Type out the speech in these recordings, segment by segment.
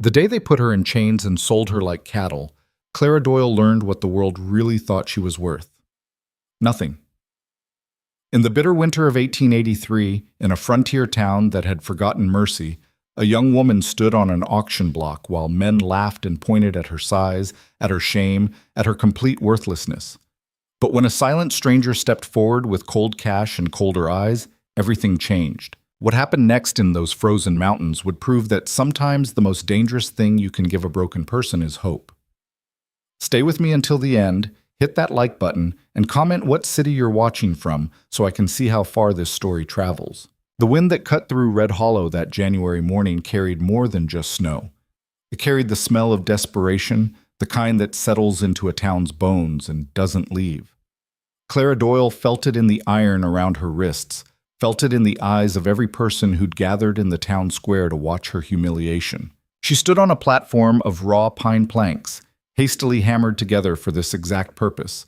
The day they put her in chains and sold her like cattle, Clara Doyle learned what the world really thought she was worth. Nothing. In the bitter winter of 1883, in a frontier town that had forgotten mercy, a young woman stood on an auction block while men laughed and pointed at her size, at her shame, at her complete worthlessness. But when a silent stranger stepped forward with cold cash and colder eyes, everything changed. What happened next in those frozen mountains would prove that sometimes the most dangerous thing you can give a broken person is hope. Stay with me until the end, hit that like button, and comment what city you're watching from so I can see how far this story travels. The wind that cut through Red Hollow that January morning carried more than just snow. It carried the smell of desperation, the kind that settles into a town's bones and doesn't leave. Clara Doyle felt it in the iron around her wrists, felt it in the eyes of every person who'd gathered in the town square to watch her humiliation. She stood on a platform of raw pine planks, hastily hammered together for this exact purpose.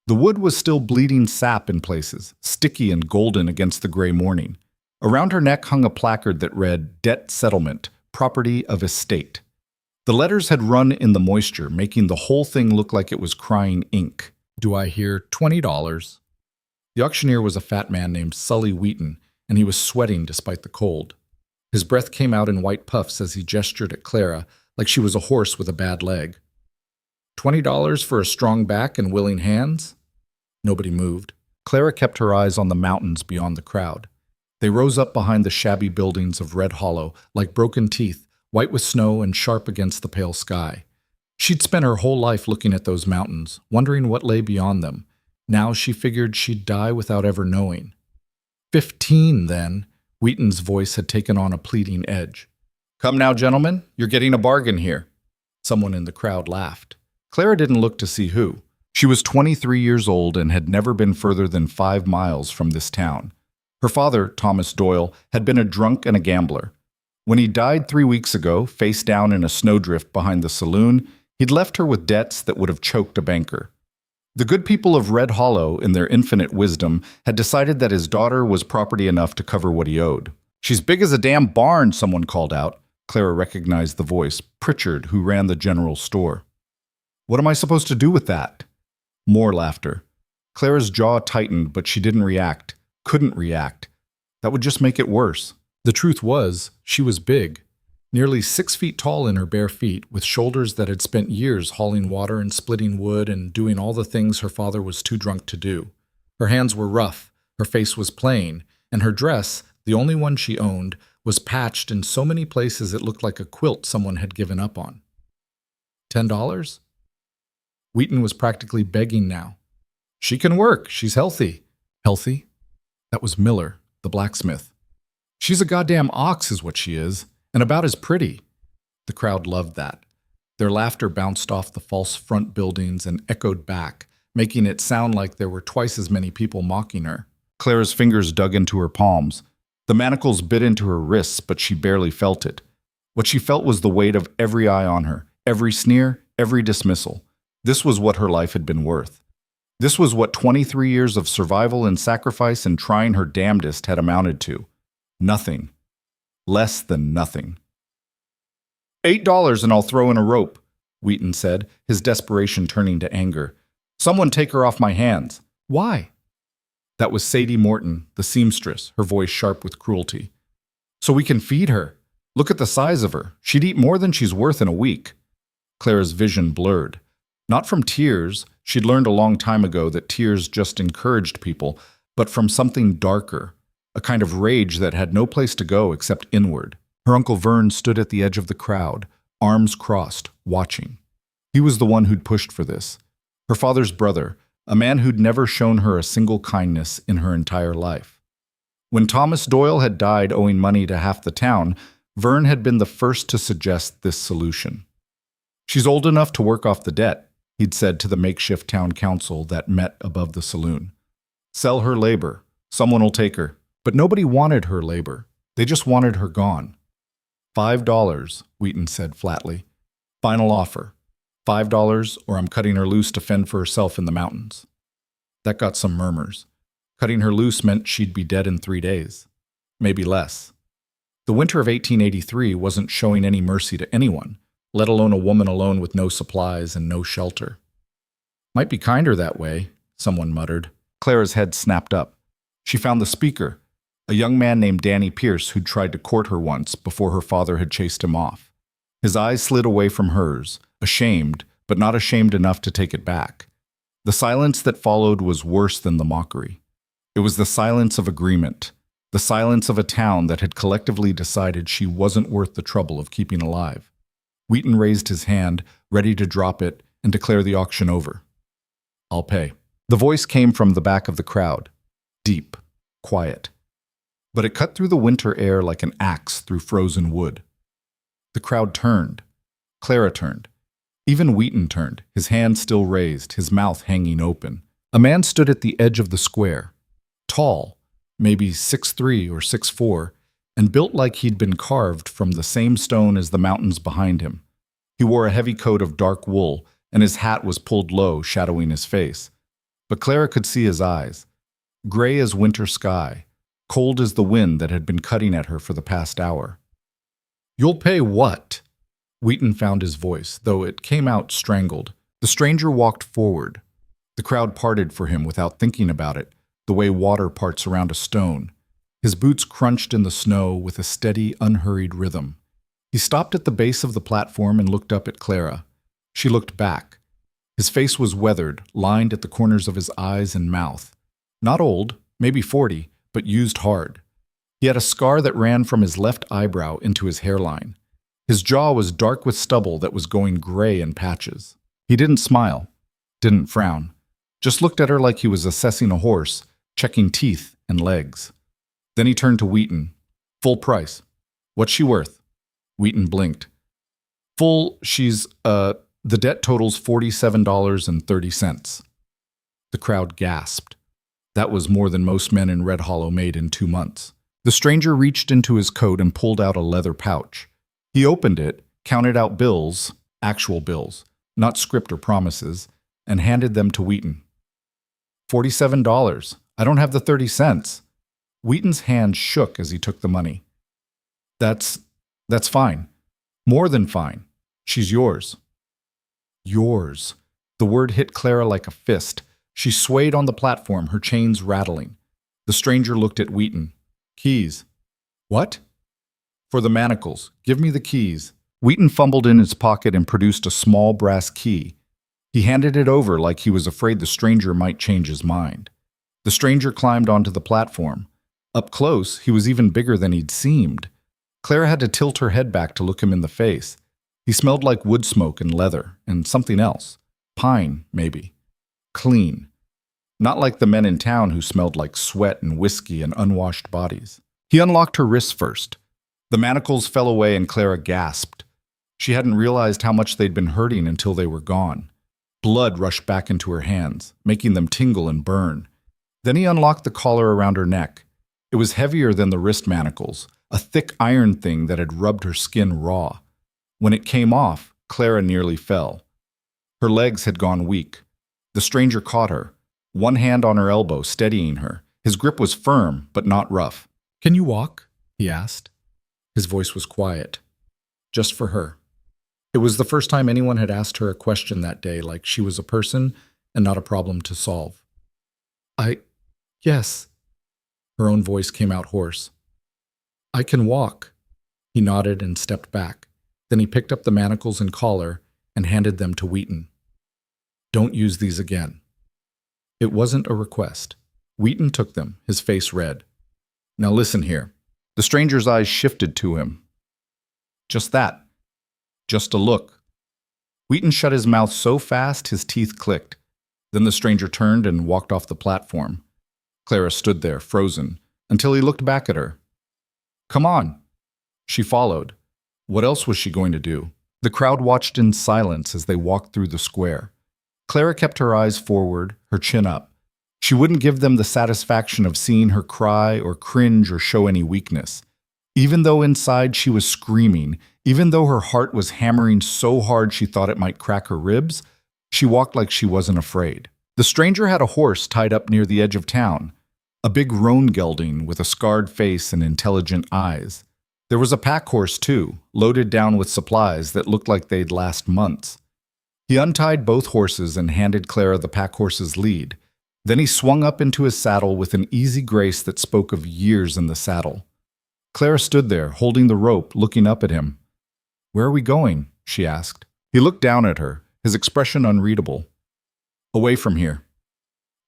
The wood was still bleeding sap in places, sticky and golden against the gray morning. Around her neck hung a placard that read, "Debt Settlement, Property of Estate." The letters had run in the moisture, making the whole thing look like it was crying ink. "Do I hear $20? The auctioneer was a fat man named Sully Wheaton, and he was sweating despite the cold. His breath came out in white puffs as he gestured at Clara, like she was a horse with a bad leg. $20 for a strong back and willing hands? Nobody moved. Clara kept her eyes on the mountains beyond the crowd. They rose up behind the shabby buildings of Red Hollow, like broken teeth, white with snow and sharp against the pale sky. She'd spent her whole life looking at those mountains, wondering what lay beyond them. Now she figured she'd die without ever knowing. 15, then. Wheaton's voice had taken on a pleading edge. "Come now, gentlemen, you're getting a bargain here." Someone in the crowd laughed. Clara didn't look to see who. She was 23 years old and had never been further than 5 miles from this town. Her father, Thomas Doyle, had been a drunk and a gambler. When he died 3 weeks ago, face down in a snowdrift behind the saloon, he'd left her with debts that would have choked a banker. The good people of Red Hollow, in their infinite wisdom, had decided that his daughter was property enough to cover what he owed. "She's big as a damn barn," someone called out. Clara recognized the voice, Pritchard, who ran the general store. "What am I supposed to do with that?" More laughter. Clara's jaw tightened, but she didn't react, couldn't react. That would just make it worse. The truth was, she was big. Nearly 6 feet tall in her bare feet, with shoulders that had spent years hauling water and splitting wood and doing all the things her father was too drunk to do. Her hands were rough, her face was plain, and her dress, the only one she owned, was patched in so many places it looked like a quilt someone had given up on. $10? Wheaton was practically begging now. "She can work. She's healthy." Healthy? That was Miller, the blacksmith. "She's a goddamn ox is what she is, and about as pretty." The crowd loved that. Their laughter bounced off the false front buildings and echoed back, making it sound like there were twice as many people mocking her. Clara's fingers dug into her palms. The manacles bit into her wrists, but she barely felt it. What she felt was the weight of every eye on her, every sneer, every dismissal. This was what her life had been worth. This was what 23 years of survival and sacrifice and trying her damnedest had amounted to. Nothing. Less than nothing. $8 and I'll throw in a rope, Wheaton said, his desperation turning to anger. "Someone take her off my hands." "Why?" That was Sadie Morton, the seamstress, her voice sharp with cruelty. "So we can feed her. Look at the size of her. She'd eat more than she's worth in a week." Clara's vision blurred. Not from tears, she'd learned a long time ago that tears just encouraged people, but from something darker, a kind of rage that had no place to go except inward. Her Uncle Vern stood at the edge of the crowd, arms crossed, watching. He was the one who'd pushed for this. Her father's brother, a man who'd never shown her a single kindness in her entire life. When Thomas Doyle had died owing money to half the town, Vern had been the first to suggest this solution. "She's old enough to work off the debt," he'd said to the makeshift town council that met above the saloon. "Sell her labor. Someone will take her." But nobody wanted her labor. They just wanted her gone. $5, Wheaton said flatly. "Final offer. $5 or I'm cutting her loose to fend for herself in the mountains." That got some murmurs. Cutting her loose meant she'd be dead in 3 days. Maybe less. The winter of 1883 wasn't showing any mercy to anyone, let alone a woman alone with no supplies and no shelter. Might be kinder that way, someone muttered. Clara's head snapped up. She found the speaker, a young man named Danny Pierce who'd tried to court her once before her father had chased him off. His eyes slid away from hers, ashamed, but not ashamed enough to take it back. The silence that followed was worse than the mockery. It was the silence of agreement, the silence of a town that had collectively decided she wasn't worth the trouble of keeping alive. Wheaton raised his hand, ready to drop it and declare the auction over. "I'll pay." The voice came from the back of the crowd, deep, quiet. But it cut through the winter air like an axe through frozen wood. The crowd turned. Clara turned. Even Wheaton turned, his hand still raised, his mouth hanging open. A man stood at the edge of the square, tall, maybe 6'3" or 6'4", and built like he'd been carved from the same stone as the mountains behind him. He wore a heavy coat of dark wool, and his hat was pulled low, shadowing his face. But Clara could see his eyes, gray as winter sky, cold as the wind that had been cutting at her for the past hour. "You'll pay what?" Wheaton found his voice, though it came out strangled. The stranger walked forward. The crowd parted for him without thinking about it, the way water parts around a stone. His boots crunched in the snow with a steady, unhurried rhythm. He stopped at the base of the platform and looked up at Clara. She looked back. His face was weathered, lined at the corners of his eyes and mouth. Not old, maybe 40, but used hard. He had a scar that ran from his left eyebrow into his hairline. His jaw was dark with stubble that was going gray in patches. He didn't smile, didn't frown, just looked at her like he was assessing a horse, checking teeth and legs. Then he turned to Wheaton. "Full price. What's she worth?" Wheaton blinked. The debt totals $47.30. The crowd gasped. That was more than most men in Red Hollow made in 2 months. The stranger reached into his coat and pulled out a leather pouch. He opened it, counted out bills, actual bills, not script or promises, and handed them to Wheaton. $47. I don't have the 30 cents. Wheaton's hand shook as he took the money. That's fine. More than fine. She's yours." Yours. The word hit Clara like a fist. She swayed on the platform, her chains rattling. The stranger looked at Wheaton. "Keys." "What?" "For the manacles. Give me the keys." Wheaton fumbled in his pocket and produced a small brass key. He handed it over like he was afraid the stranger might change his mind. The stranger climbed onto the platform. Up close, he was even bigger than he'd seemed. Clara had to tilt her head back to look him in the face. He smelled like wood smoke and leather, and something else. Pine, maybe. Clean. Not like the men in town who smelled like sweat and whiskey and unwashed bodies. He unlocked her wrists first. The manacles fell away and Clara gasped. She hadn't realized how much they'd been hurting until they were gone. Blood rushed back into her hands, making them tingle and burn. Then he unlocked the collar around her neck. It was heavier than the wrist manacles, a thick iron thing that had rubbed her skin raw. When it came off, Clara nearly fell. Her legs had gone weak. The stranger caught her, one hand on her elbow, steadying her. His grip was firm, but not rough. "Can you walk?" he asked. His voice was quiet. Just for her. It was the first time anyone had asked her a question that day, like she was a person and not a problem to solve. Yes." Her own voice came out hoarse. "I can walk." He nodded and stepped back. Then he picked up the manacles and collar and handed them to Wheaton. "Don't use these again." It wasn't a request. Wheaton took them, his face red. "Now listen here." The stranger's eyes shifted to him. Just that. Just a look. Wheaton shut his mouth so fast his teeth clicked. Then the stranger turned and walked off the platform. Clara stood there, frozen, until he looked back at her. "Come on." She followed. What else was she going to do? The crowd watched in silence as they walked through the square. Clara kept her eyes forward, her chin up. She wouldn't give them the satisfaction of seeing her cry or cringe or show any weakness. Even though inside she was screaming, even though her heart was hammering so hard she thought it might crack her ribs, she walked like she wasn't afraid. The stranger had a horse tied up near the edge of town, a big roan gelding with a scarred face and intelligent eyes. There was a pack horse, too, loaded down with supplies that looked like they'd last months. He untied both horses and handed Clara the pack horse's lead. Then he swung up into his saddle with an easy grace that spoke of years in the saddle. Clara stood there, holding the rope, looking up at him. "Where are we going?" she asked. He looked down at her, his expression unreadable. "Away from here."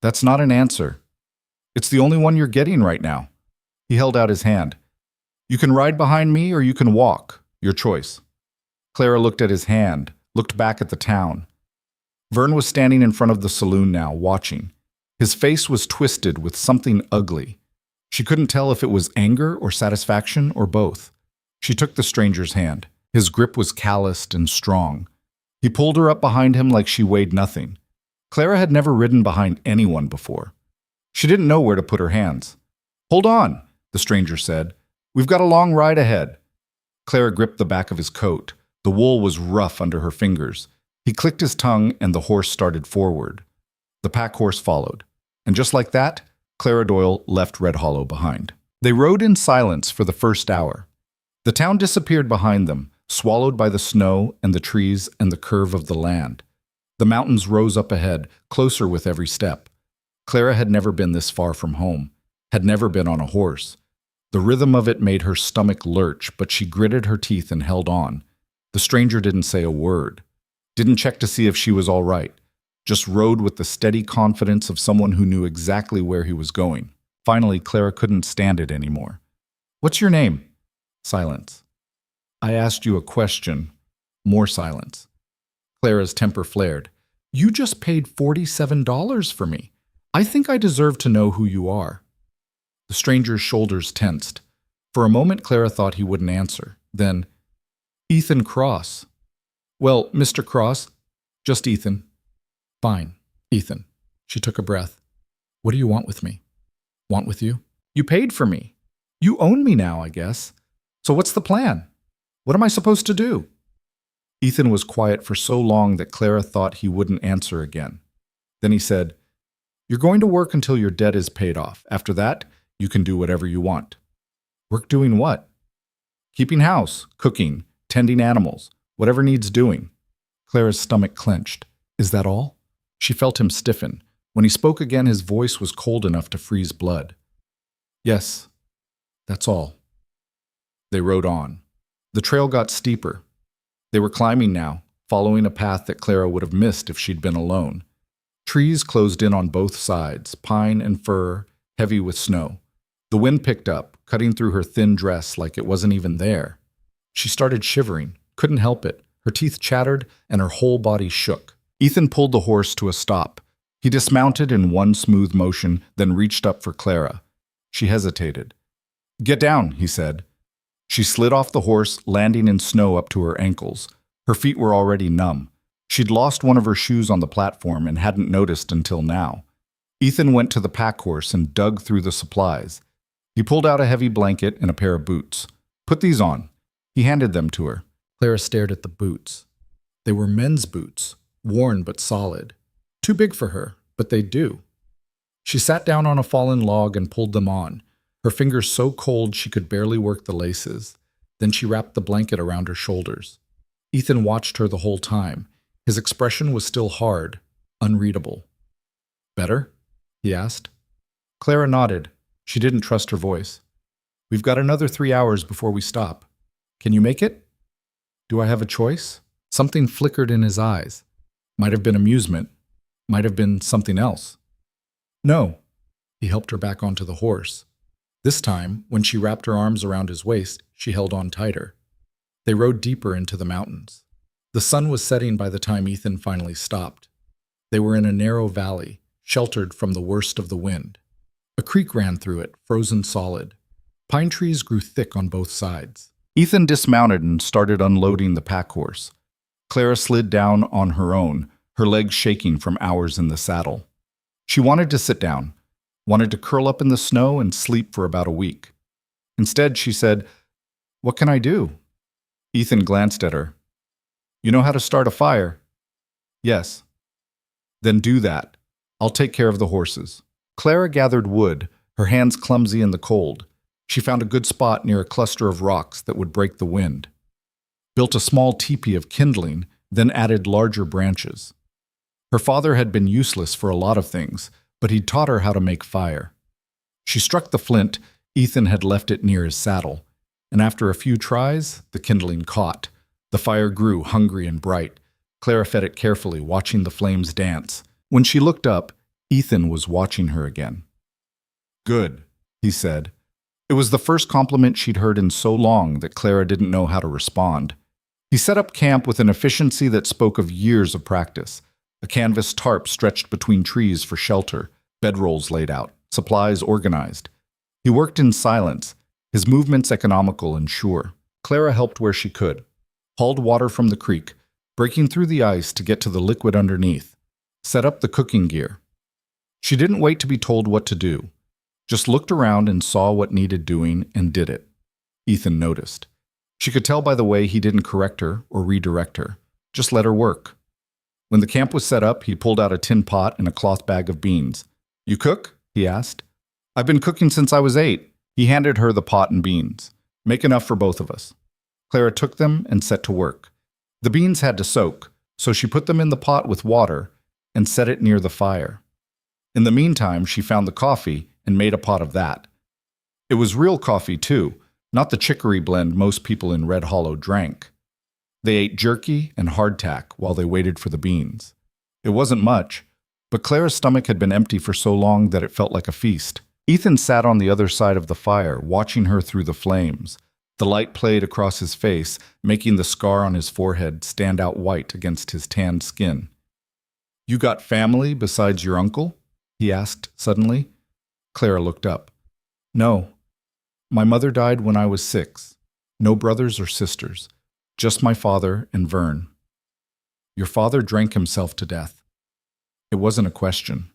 "That's not an answer. It's the only one you're getting right now." He held out his hand. "You can ride behind me or you can walk. Your choice." Clara looked at his hand, looked back at the town. Vern was standing in front of the saloon now, watching. His face was twisted with something ugly. She couldn't tell if it was anger or satisfaction or both. She took the stranger's hand. His grip was calloused and strong. He pulled her up behind him like she weighed nothing. Clara had never ridden behind anyone before. She didn't know where to put her hands. "Hold on," the stranger said. "We've got a long ride ahead." Clara gripped the back of his coat. The wool was rough under her fingers. He clicked his tongue and the horse started forward. The pack horse followed. And just like that, Clara Doyle left Red Hollow behind. They rode in silence for the first hour. The town disappeared behind them, swallowed by the snow and the trees and the curve of the land. The mountains rose up ahead, closer with every step. Clara had never been this far from home, had never been on a horse. The rhythm of it made her stomach lurch, but she gritted her teeth and held on. The stranger didn't say a word, didn't check to see if she was all right, just rode with the steady confidence of someone who knew exactly where he was going. Finally, Clara couldn't stand it anymore. "What's your name?" Silence. "I asked you a question." More silence. Clara's temper flared. "You just paid $47 for me. I think I deserve to know who you are." The stranger's shoulders tensed. For a moment, Clara thought he wouldn't answer. Then, "Ethan Cross." "Well, Mr. Cross, just Ethan." "Fine, Ethan." She took a breath. "What do you want with me?" "Want with you? You paid for me. You own me now, I guess. So what's the plan? What am I supposed to do?" Ethan was quiet for so long that Clara thought he wouldn't answer again. Then he said, "You're going to work until your debt is paid off. After that, you can do whatever you want." "Work doing what?" "Keeping house, cooking, tending animals, whatever needs doing." Clara's stomach clenched. "Is that all?" She felt him stiffen. When he spoke again, his voice was cold enough to freeze blood. "Yes, that's all." They rode on. The trail got steeper. They were climbing now, following a path that Clara would have missed if she'd been alone. Trees closed in on both sides, pine and fir, heavy with snow. The wind picked up, cutting through her thin dress like it wasn't even there. She started shivering, couldn't help it. Her teeth chattered and her whole body shook. Ethan pulled the horse to a stop. He dismounted in one smooth motion, then reached up for Clara. She hesitated. "Get down," he said. She slid off the horse, landing in snow up to her ankles. Her feet were already numb. She'd lost one of her shoes on the platform and hadn't noticed until now. Ethan went to the pack horse and dug through the supplies. He pulled out a heavy blanket and a pair of boots. "Put these on." He handed them to her. Clara stared at the boots. They were men's boots, worn but solid. Too big for her, but they'd do. She sat down on a fallen log and pulled them on, her fingers so cold she could barely work the laces. Then she wrapped the blanket around her shoulders. Ethan watched her the whole time. His expression was still hard, unreadable. "Better?" he asked. Clara nodded. She didn't trust her voice. "We've got another 3 hours before we stop. Can you make it?" "Do I have a choice?" Something flickered in his eyes. Might have been amusement. Might have been something else. "No." He helped her back onto the horse. This time, when she wrapped her arms around his waist, she held on tighter. They rode deeper into the mountains. The sun was setting by the time Ethan finally stopped. They were in a narrow valley, sheltered from the worst of the wind. A creek ran through it, frozen solid. Pine trees grew thick on both sides. Ethan dismounted and started unloading the pack horse. Clara slid down on her own, her legs shaking from hours in the saddle. She wanted to sit down, wanted to curl up in the snow and sleep for about a week. Instead, she said, "What can I do?" Ethan glanced at her. "You know how to start a fire?" "Yes." "Then do that. I'll take care of the horses." Clara gathered wood, her hands clumsy in the cold. She found a good spot near a cluster of rocks that would break the wind. Built a small teepee of kindling, then added larger branches. Her father had been useless for a lot of things, but he'd taught her how to make fire. She struck the flint. Ethan had left it near his saddle, and after a few tries, the kindling caught. The fire grew hungry and bright. Clara fed it carefully, watching the flames dance. When she looked up, Ethan was watching her again. "Good," he said. It was the first compliment she'd heard in so long that Clara didn't know how to respond. He set up camp with an efficiency that spoke of years of practice. A canvas tarp stretched between trees for shelter, bedrolls laid out, supplies organized. He worked in silence, his movements economical and sure. Clara helped where she could, hauled water from the creek, breaking through the ice to get to the liquid underneath, set up the cooking gear. She didn't wait to be told what to do, just looked around and saw what needed doing and did it. Ethan noticed. She could tell by the way he didn't correct her or redirect her, just let her work. When the camp was set up, he pulled out a tin pot and a cloth bag of beans. "You cook?" he asked. "I've been cooking since I was 8. He handed her the pot and beans. "Make enough for both of us." Clara took them and set to work. The beans had to soak, so she put them in the pot with water and set it near the fire. In the meantime, she found the coffee and made a pot of that. It was real coffee, too, not the chicory blend most people in Red Hollow drank. They ate jerky and hardtack while they waited for the beans. It wasn't much, but Clara's stomach had been empty for so long that it felt like a feast. Ethan sat on the other side of the fire, watching her through the flames. The light played across his face, making the scar on his forehead stand out white against his tanned skin. "You got family besides your uncle?" he asked suddenly. Clara looked up. "No. My mother died when I was 6. No brothers or sisters. Just my father and Vern." "Your father drank himself to death." It wasn't a question.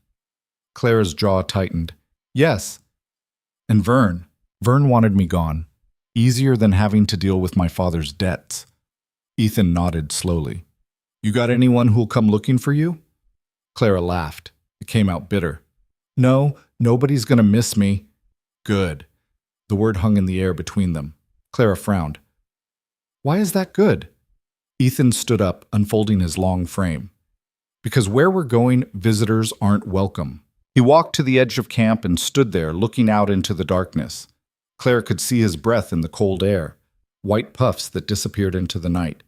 Clara's jaw tightened. "Yes. And Vern. Vern wanted me gone. Easier than having to deal with my father's debts." Ethan nodded slowly. "You got anyone who'll come looking for you?" Clara laughed. It came out bitter. "No, nobody's gonna miss me." "Good." The word hung in the air between them. Clara frowned. "Why is that good?" Ethan stood up, unfolding his long frame. "Because where we're going, visitors aren't welcome." He walked to the edge of camp and stood there, looking out into the darkness. Clara could see his breath in the cold air, white puffs that disappeared into the night.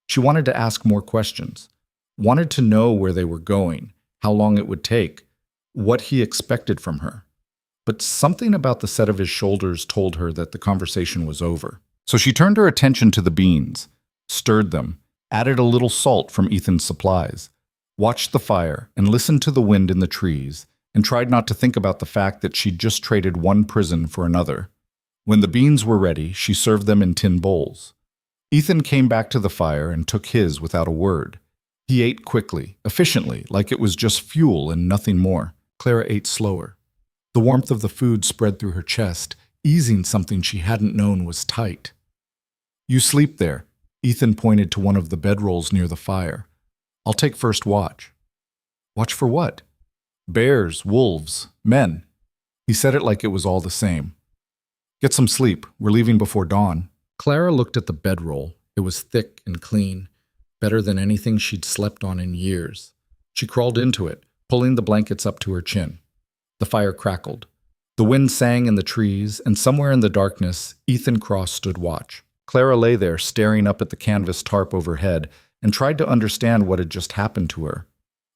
She wanted to ask more questions, wanted to know where they were going, how long it would take, what he expected from her. But something about the set of his shoulders told her that the conversation was over. So she turned her attention to the beans, stirred them, added a little salt from Ethan's supplies, watched the fire, and listened to the wind in the trees, and tried not to think about the fact that she'd just traded one prison for another. When the beans were ready, she served them in tin bowls. Ethan came back to the fire and took his without a word. He ate quickly, efficiently, like it was just fuel and nothing more. Clara ate slower. The warmth of the food spread through her chest, easing something she hadn't known was tight. "You sleep there." Ethan pointed to one of the bedrolls near the fire. "I'll take first watch." "Watch for what?" "Bears, wolves, men." He said it like it was all the same. "Get some sleep. We're leaving before dawn." Clara looked at the bedroll. It was thick and clean, better than anything she'd slept on in years. She crawled into it, pulling the blankets up to her chin. The fire crackled. The wind sang in the trees, and somewhere in the darkness, Ethan Cross stood watch. Clara lay there, staring up at the canvas tarp overhead, and tried to understand what had just happened to her.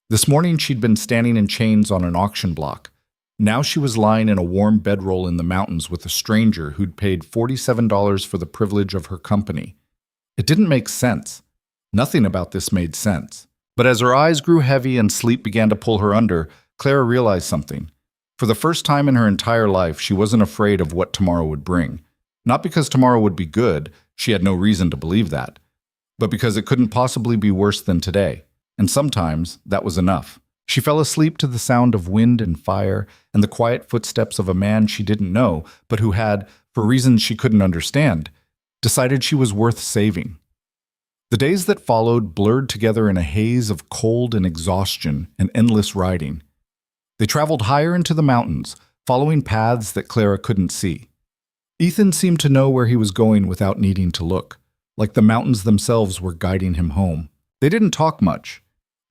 This morning she'd been standing in chains on an auction block. Now she was lying in a warm bedroll in the mountains with a stranger who'd paid $47 for the privilege of her company. It didn't make sense. Nothing about this made sense. But as her eyes grew heavy and sleep began to pull her under, Clara realized something. For the first time in her entire life, she wasn't afraid of what tomorrow would bring. Not because tomorrow would be good, she had no reason to believe that, but because it couldn't possibly be worse than today. And sometimes that was enough. She fell asleep to the sound of wind and fire and the quiet footsteps of a man she didn't know, but who had, for reasons she couldn't understand, decided she was worth saving. The days that followed blurred together in a haze of cold and exhaustion and endless riding. They traveled higher into the mountains, following paths that Clara couldn't see. Ethan seemed to know where he was going without needing to look, like the mountains themselves were guiding him home. They didn't talk much.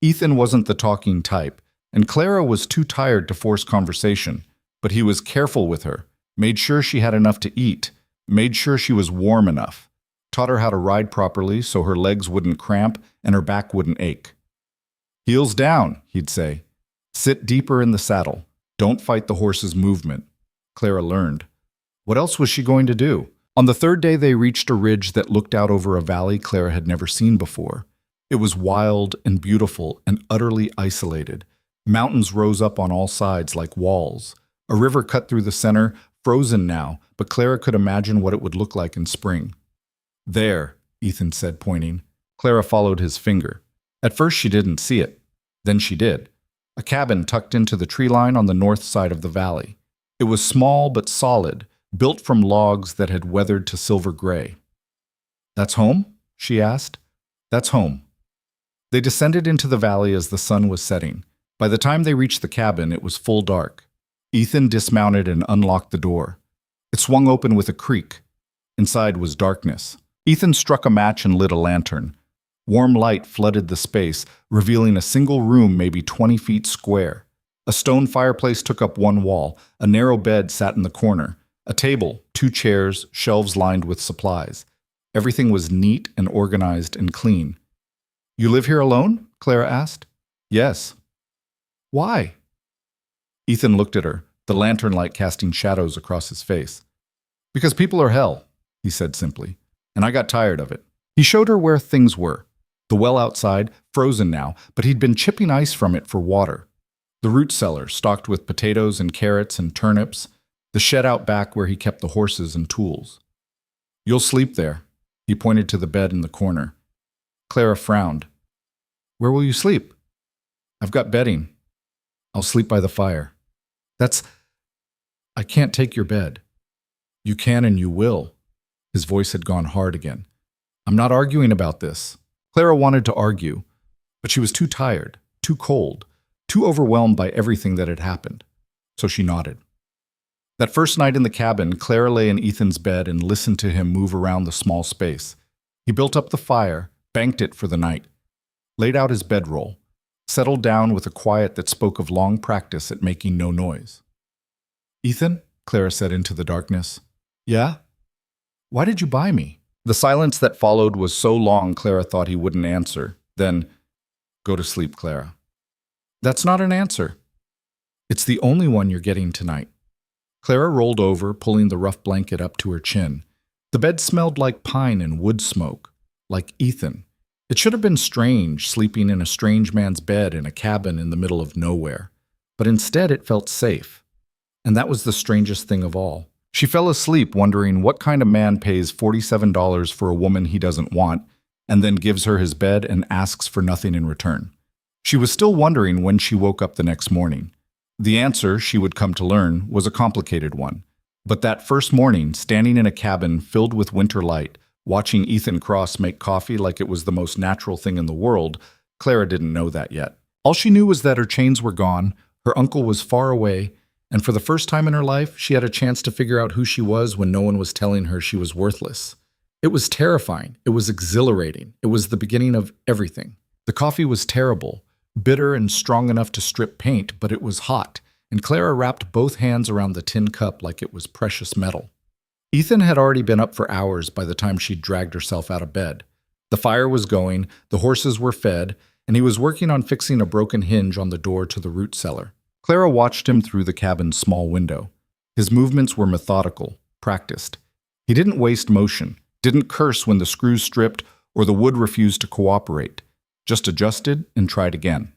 Ethan wasn't the talking type, and Clara was too tired to force conversation, but he was careful with her, made sure she had enough to eat, made sure she was warm enough, taught her how to ride properly so her legs wouldn't cramp and her back wouldn't ache. Heels down, he'd say. Sit deeper in the saddle. Don't fight the horse's movement. Clara learned. What else was she going to do? On the third day, they reached a ridge that looked out over a valley Clara had never seen before. It was wild and beautiful and utterly isolated. Mountains rose up on all sides like walls. A river cut through the center, frozen now, but Clara could imagine what it would look like in spring. There, Ethan said, pointing. Clara followed his finger. At first she didn't see it. Then she did. A cabin tucked into the tree line on the north side of the valley. It was small but solid, built from logs that had weathered to silver gray. "That's home?" she asked. "That's home." They descended into the valley as the sun was setting. By the time they reached the cabin, it was full dark. Ethan dismounted and unlocked the door. It swung open with a creak. Inside was darkness. Ethan struck a match and lit a lantern. Warm light flooded the space, revealing a single room maybe 20 feet square. A stone fireplace took up one wall. A narrow bed sat in the corner. A table, 2 chairs, shelves lined with supplies. Everything was neat and organized and clean. "You live here alone?" Clara asked. "Yes." "Why?" Ethan looked at her, the lantern light casting shadows across his face. "Because people are hell," he said simply, "and I got tired of it." He showed her where things were. The well outside, frozen now, but he'd been chipping ice from it for water. The root cellar, stocked with potatoes and carrots and turnips. The shed out back where he kept the horses and tools. "You'll sleep there." He pointed to the bed in the corner. Clara frowned. "Where will you sleep?" "I've got bedding. I'll sleep by the fire." I can't take your bed." "You can and you will." His voice had gone hard again. "I'm not arguing about this." Clara wanted to argue, but she was too tired, too cold, too overwhelmed by everything that had happened. So she nodded. That first night in the cabin, Clara lay in Ethan's bed and listened to him move around the small space. He built up the fire, banked it for the night, laid out his bedroll, settled down with a quiet that spoke of long practice at making no noise. "Ethan," Clara said into the darkness. "Yeah?" "Why did you buy me?" The silence that followed was so long Clara thought he wouldn't answer. Then, "Go to sleep, Clara." "That's not an answer." "It's the only one you're getting tonight." Clara rolled over, pulling the rough blanket up to her chin. The bed smelled like pine and wood smoke, like Ethan. It should have been strange, sleeping in a strange man's bed in a cabin in the middle of nowhere. But instead it felt safe. And that was the strangest thing of all. She fell asleep wondering what kind of man pays $47 for a woman he doesn't want, and then gives her his bed and asks for nothing in return. She was still wondering when she woke up the next morning. The answer, she would come to learn, was a complicated one. But that first morning, standing in a cabin filled with winter light, watching Ethan Cross make coffee like it was the most natural thing in the world, Clara didn't know that yet. All she knew was that her chains were gone, her uncle was far away, and for the first time in her life, she had a chance to figure out who she was when no one was telling her she was worthless. It was terrifying. It was exhilarating. It was the beginning of everything. The coffee was terrible, bitter and strong enough to strip paint, but it was hot, and Clara wrapped both hands around the tin cup like it was precious metal. Ethan had already been up for hours by the time she'd dragged herself out of bed. The fire was going, the horses were fed, and he was working on fixing a broken hinge on the door to the root cellar. Clara watched him through the cabin's small window. His movements were methodical, practiced. He didn't waste motion, didn't curse when the screws stripped or the wood refused to cooperate, just adjusted and tried again.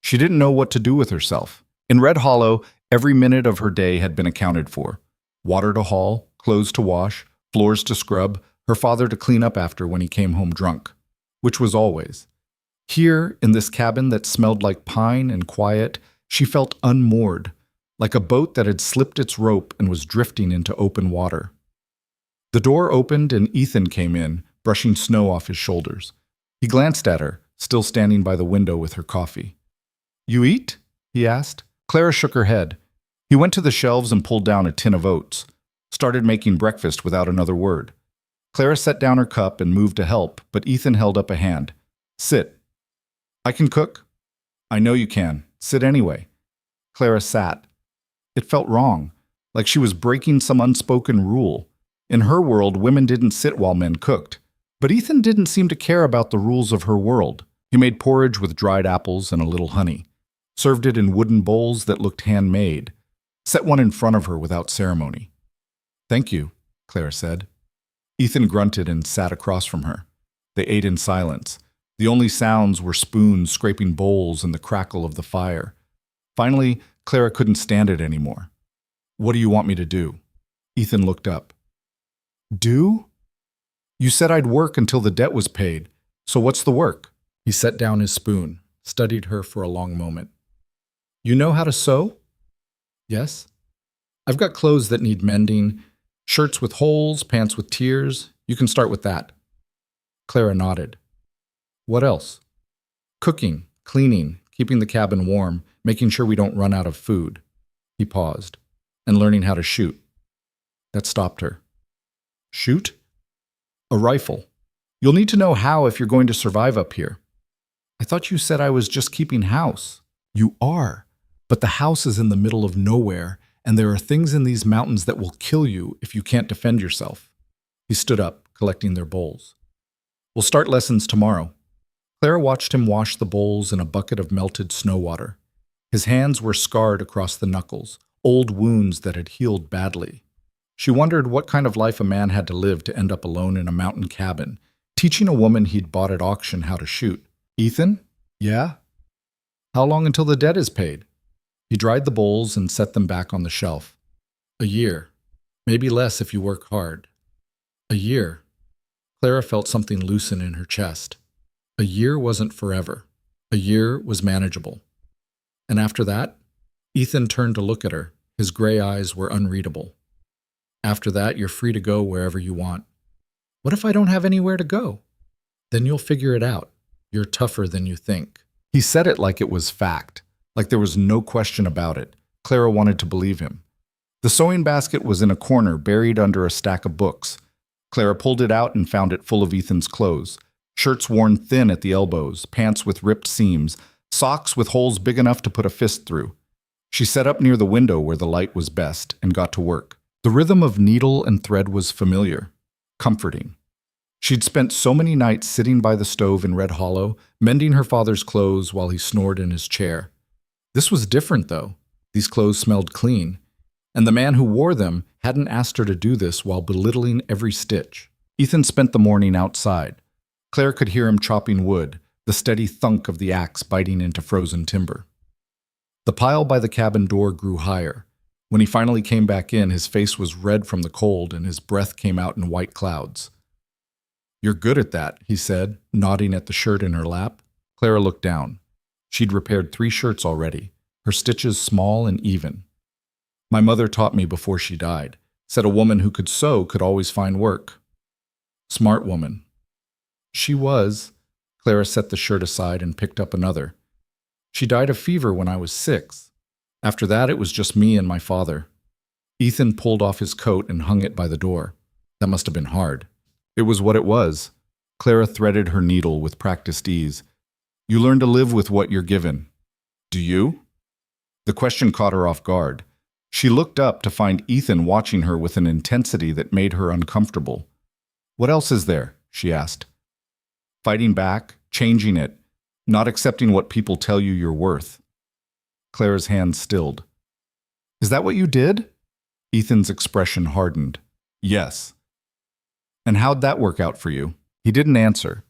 She didn't know what to do with herself. In Red Hollow, every minute of her day had been accounted for. Water to haul, clothes to wash, floors to scrub, her father to clean up after when he came home drunk, which was always. Here, in this cabin that smelled like pine and quiet, she felt unmoored, like a boat that had slipped its rope and was drifting into open water. The door opened and Ethan came in, brushing snow off his shoulders. He glanced at her, still standing by the window with her coffee. "You eat?" he asked. Clara shook her head. He went to the shelves and pulled down a tin of oats. started making breakfast without another word. Clara set down her cup and moved to help, but Ethan held up a hand. Sit. I can cook. I know you can. Sit anyway. Clara sat. It felt wrong, like she was breaking some unspoken rule. In her world, women didn't sit while men cooked. But Ethan didn't seem to care about the rules of her world. He made porridge with dried apples and a little honey, served it in wooden bowls that looked handmade, set one in front of her without ceremony. Thank you, Clara said. Ethan grunted and sat across from her. They ate in silence. The only sounds were spoons scraping bowls and the crackle of the fire. Finally, Clara couldn't stand it anymore. What do you want me to do? Ethan looked up. Do? You said I'd work until the debt was paid, so what's the work? He set down his spoon, studied her for a long moment. You know how to sew? Yes. I've got clothes that need mending, shirts with holes, pants with tears. You can start with that. Clara nodded. What else? Cooking, cleaning, keeping the cabin warm, making sure we don't run out of food. He paused. And learning how to shoot. That stopped her. Shoot? A rifle. You'll need to know how if you're going to survive up here. I thought you said I was just keeping house. You are. But the house is in the middle of nowhere, and there are things in these mountains that will kill you if you can't defend yourself. He stood up, collecting their bowls. We'll start lessons tomorrow. Clara watched him wash the bowls in a bucket of melted snow water. His hands were scarred across the knuckles, old wounds that had healed badly. She wondered what kind of life a man had to live to end up alone in a mountain cabin, teaching a woman he'd bought at auction how to shoot. Ethan? Yeah? How long until the debt is paid? He dried the bowls and set them back on the shelf. A year. Maybe less if you work hard. A year. Clara felt something loosen in her chest. A year wasn't forever. A year was manageable. And after that, Ethan turned to look at her. His gray eyes were unreadable. After that, you're free to go wherever you want. What if I don't have anywhere to go? Then you'll figure it out. You're tougher than you think. He said it like it was fact, like there was no question about it. Clara wanted to believe him. The sewing basket was in a corner, buried under a stack of books. Clara pulled it out and found it full of Ethan's clothes. Shirts worn thin at the elbows, pants with ripped seams, socks with holes big enough to put a fist through. She sat up near the window where the light was best and got to work. The rhythm of needle and thread was familiar, comforting. She'd spent so many nights sitting by the stove in Red Hollow, mending her father's clothes while he snored in his chair. This was different, though. These clothes smelled clean, and the man who wore them hadn't asked her to do this while belittling every stitch. Ethan spent the morning outside. Claire could hear him chopping wood, the steady thunk of the axe biting into frozen timber. The pile by the cabin door grew higher. When he finally came back in, his face was red from the cold and his breath came out in white clouds. You're good at that, he said, nodding at the shirt in her lap. Clara looked down. She'd repaired 3 shirts already, her stitches small and even. My mother taught me before she died, said a woman who could sew could always find work. Smart woman. She was. Clara set the shirt aside and picked up another. She died of fever when I was 6. After that, it was just me and my father. Ethan pulled off his coat and hung it by the door. That must have been hard. It was what it was. Clara threaded her needle with practiced ease. You learn to live with what you're given. Do you? The question caught her off guard. She looked up to find Ethan watching her with an intensity that made her uncomfortable. What else is there? She asked. Fighting back, changing it, not accepting what people tell you you're worth. Clara's hand stilled. Is that what you did? Ethan's expression hardened. Yes. And how'd that work out for you? He didn't answer,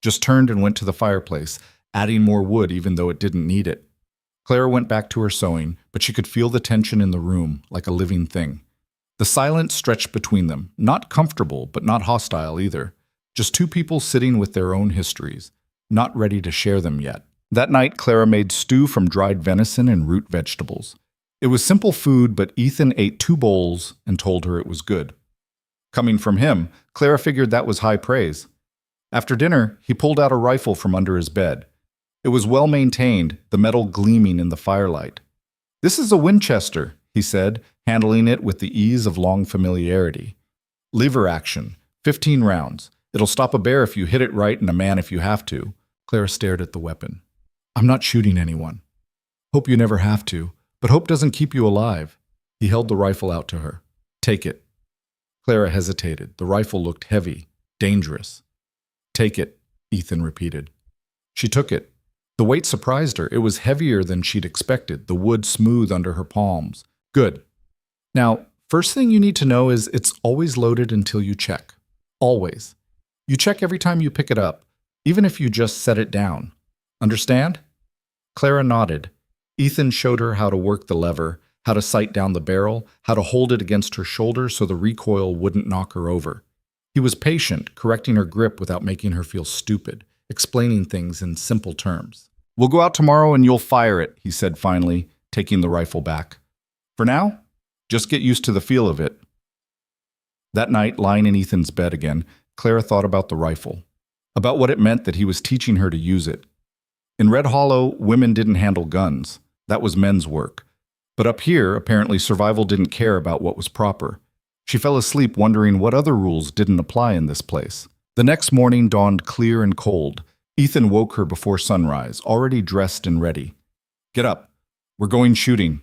just turned and went to the fireplace, adding more wood even though it didn't need it. Clara went back to her sewing, but she could feel the tension in the room, like a living thing. The silence stretched between them, not comfortable, but not hostile either. Just 2 people sitting with their own histories, not ready to share them yet. That night, Clara made stew from dried venison and root vegetables. It was simple food, but Ethan ate 2 bowls and told her it was good. Coming from him, Clara figured that was high praise. After dinner, he pulled out a rifle from under his bed. It was well maintained, the metal gleaming in the firelight. This is a Winchester, he said, handling it with the ease of long familiarity. Lever action, 15 rounds. It'll stop a bear if you hit it right and a man if you have to. Clara stared at the weapon. I'm not shooting anyone. Hope you never have to, but hope doesn't keep you alive. He held the rifle out to her. Take it. Clara hesitated. The rifle looked heavy, dangerous. Take it, Ethan repeated. She took it. The weight surprised her. It was heavier than she'd expected, the wood smooth under her palms. Good. Now, first thing you need to know is it's always loaded until you check. Always. You check every time you pick it up, even if you just set it down. Understand? Clara nodded. Ethan showed her how to work the lever, how to sight down the barrel, how to hold it against her shoulder so the recoil wouldn't knock her over. He was patient, correcting her grip without making her feel stupid, explaining things in simple terms. We'll go out tomorrow and you'll fire it, he said finally, taking the rifle back. For now, just get used to the feel of it. That night, lying in Ethan's bed again, Clara thought about the rifle, about what it meant that he was teaching her to use it. In Red Hollow, women didn't handle guns. That was men's work. But up here, apparently survival didn't care about what was proper. She fell asleep wondering what other rules didn't apply in this place. The next morning dawned clear and cold. Ethan woke her before sunrise, already dressed and ready. Get up. We're going shooting.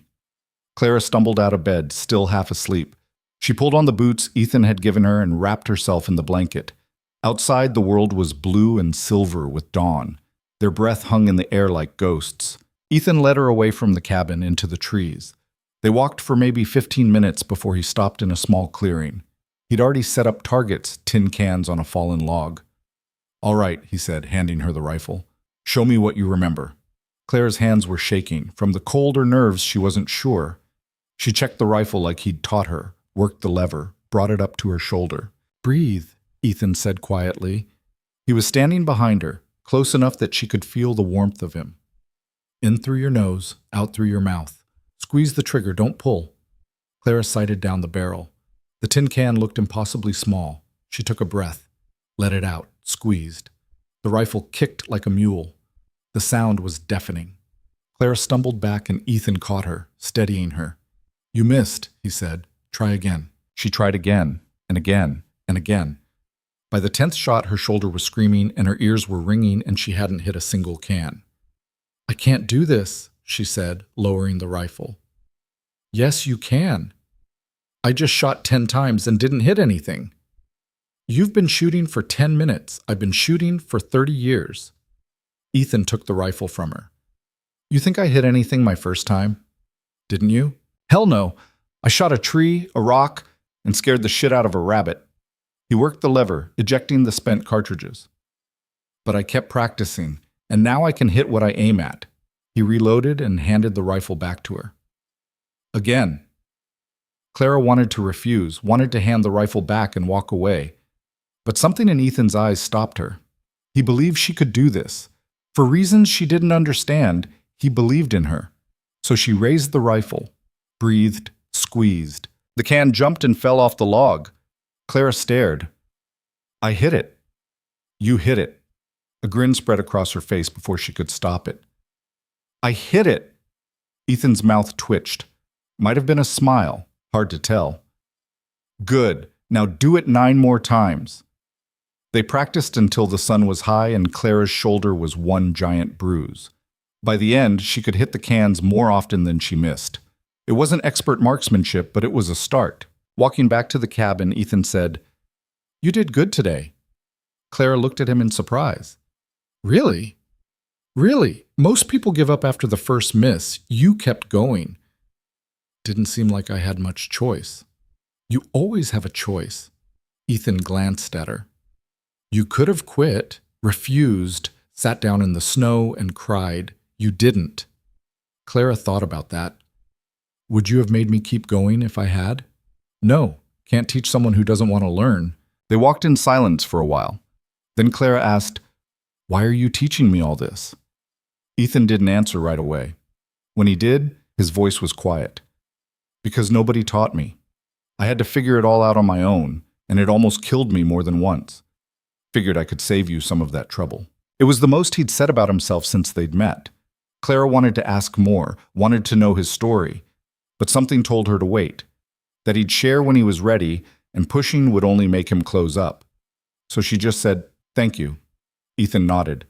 Clara stumbled out of bed, still half asleep. She pulled on the boots Ethan had given her and wrapped herself in the blanket. Outside, the world was blue and silver with dawn. Their breath hung in the air like ghosts. Ethan led her away from the cabin into the trees. They walked for maybe 15 minutes before he stopped in a small clearing. He'd already set up targets, tin cans on a fallen log. All right, he said, handing her the rifle. Show me what you remember. Clara's hands were shaking. From the cold or nerves, she wasn't sure. She checked the rifle like he'd taught her, worked the lever, brought it up to her shoulder. Breathe, Ethan said quietly. He was standing behind her, close enough that she could feel the warmth of him. In through your nose, out through your mouth. Squeeze the trigger, don't pull. Clara sighted down the barrel. The tin can looked impossibly small. She took a breath, let it out, squeezed. The rifle kicked like a mule. The sound was deafening. Clara stumbled back and Ethan caught her, steadying her. You missed, he said. Try again. She tried again, and again, and again. By the 10th shot, her shoulder was screaming and her ears were ringing and she hadn't hit a single can. I can't do this, she said, lowering the rifle. Yes, you can. I just shot 10 times and didn't hit anything. You've been shooting for 10 minutes. I've been shooting for 30 years. Ethan took the rifle from her. You think I hit anything my first time? Didn't you? Hell no. I shot a tree, a rock, and scared the shit out of a rabbit. He worked the lever, ejecting the spent cartridges. But I kept practicing, and now I can hit what I aim at. He reloaded and handed the rifle back to her. Again. Clara wanted to refuse, wanted to hand the rifle back and walk away. But something in Ethan's eyes stopped her. He believed she could do this. For reasons she didn't understand, he believed in her. So she raised the rifle, breathed, squeezed. The can jumped and fell off the log. Clara stared. I hit it. You hit it. A grin spread across her face before she could stop it. I hit it. Ethan's mouth twitched. Might have been a smile. Hard to tell. Good. Now do it 9 more times. They practiced until the sun was high and Clara's shoulder was one giant bruise. By the end, she could hit the cans more often than she missed. It wasn't expert marksmanship, but it was a start. Walking back to the cabin, Ethan said, You did good today. Clara looked at him in surprise. Really? Really? Most people give up after the first miss. You kept going. Didn't seem like I had much choice. You always have a choice. Ethan glanced at her. You could have quit, refused, sat down in the snow and cried. You didn't. Clara thought about that. Would you have made me keep going if I had? No, can't teach someone who doesn't want to learn. They walked in silence for a while. Then Clara asked, Why are you teaching me all this? Ethan didn't answer right away. When he did, his voice was quiet. Because nobody taught me. I had to figure it all out on my own, and it almost killed me more than once. Figured I could save you some of that trouble. It was the most he'd said about himself since they'd met. Clara wanted to ask more, wanted to know his story. but something told her to wait, that he'd share when he was ready, and pushing would only make him close up. So she just said, "Thank you." Ethan nodded.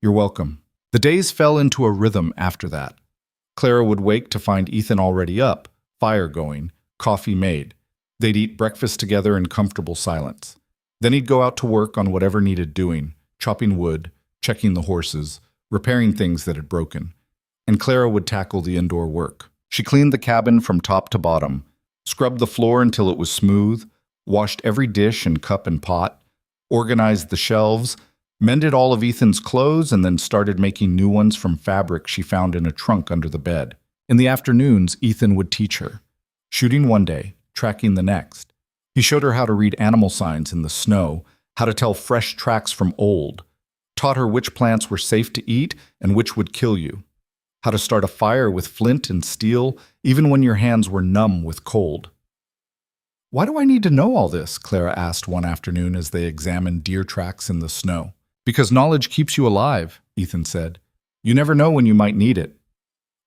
"You're welcome." The days fell into a rhythm after that. Clara would wake to find Ethan already up, fire going, coffee made. They'd eat breakfast together in comfortable silence. Then he'd go out to work on whatever needed doing, chopping wood, checking the horses, repairing things that had broken. And Clara would tackle the indoor work. She cleaned the cabin from top to bottom, scrubbed the floor until it was smooth, washed every dish and cup and pot, organized the shelves, mended all of Ethan's clothes, and then started making new ones from fabric she found in a trunk under the bed. In the afternoons, Ethan would teach her, shooting one day, tracking the next. He showed her how to read animal signs in the snow, how to tell fresh tracks from old, taught her which plants were safe to eat and which would kill you, how to start a fire with flint and steel, even when your hands were numb with cold. "Why do I need to know all this?" Clara asked one afternoon as they examined deer tracks in the snow. "Because knowledge keeps you alive," Ethan said. "You never know when you might need it.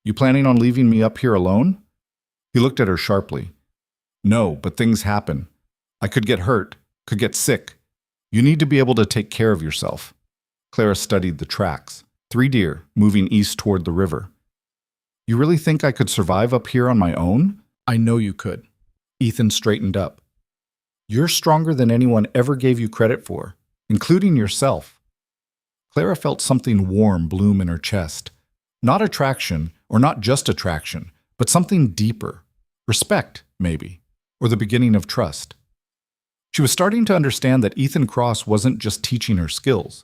You planning on leaving me up here alone?" He looked at her sharply. "No, but things happen. I could get hurt, could get sick. You need to be able to take care of yourself." Clara studied the tracks. 3 deer, moving east toward the river. "You really think I could survive up here on my own?" "I know you could." Ethan straightened up. "You're stronger than anyone ever gave you credit for, including yourself." Clara felt something warm bloom in her chest. Not attraction, or not just attraction, but something deeper. Respect, maybe, or the beginning of trust. She was starting to understand that Ethan Cross wasn't just teaching her skills.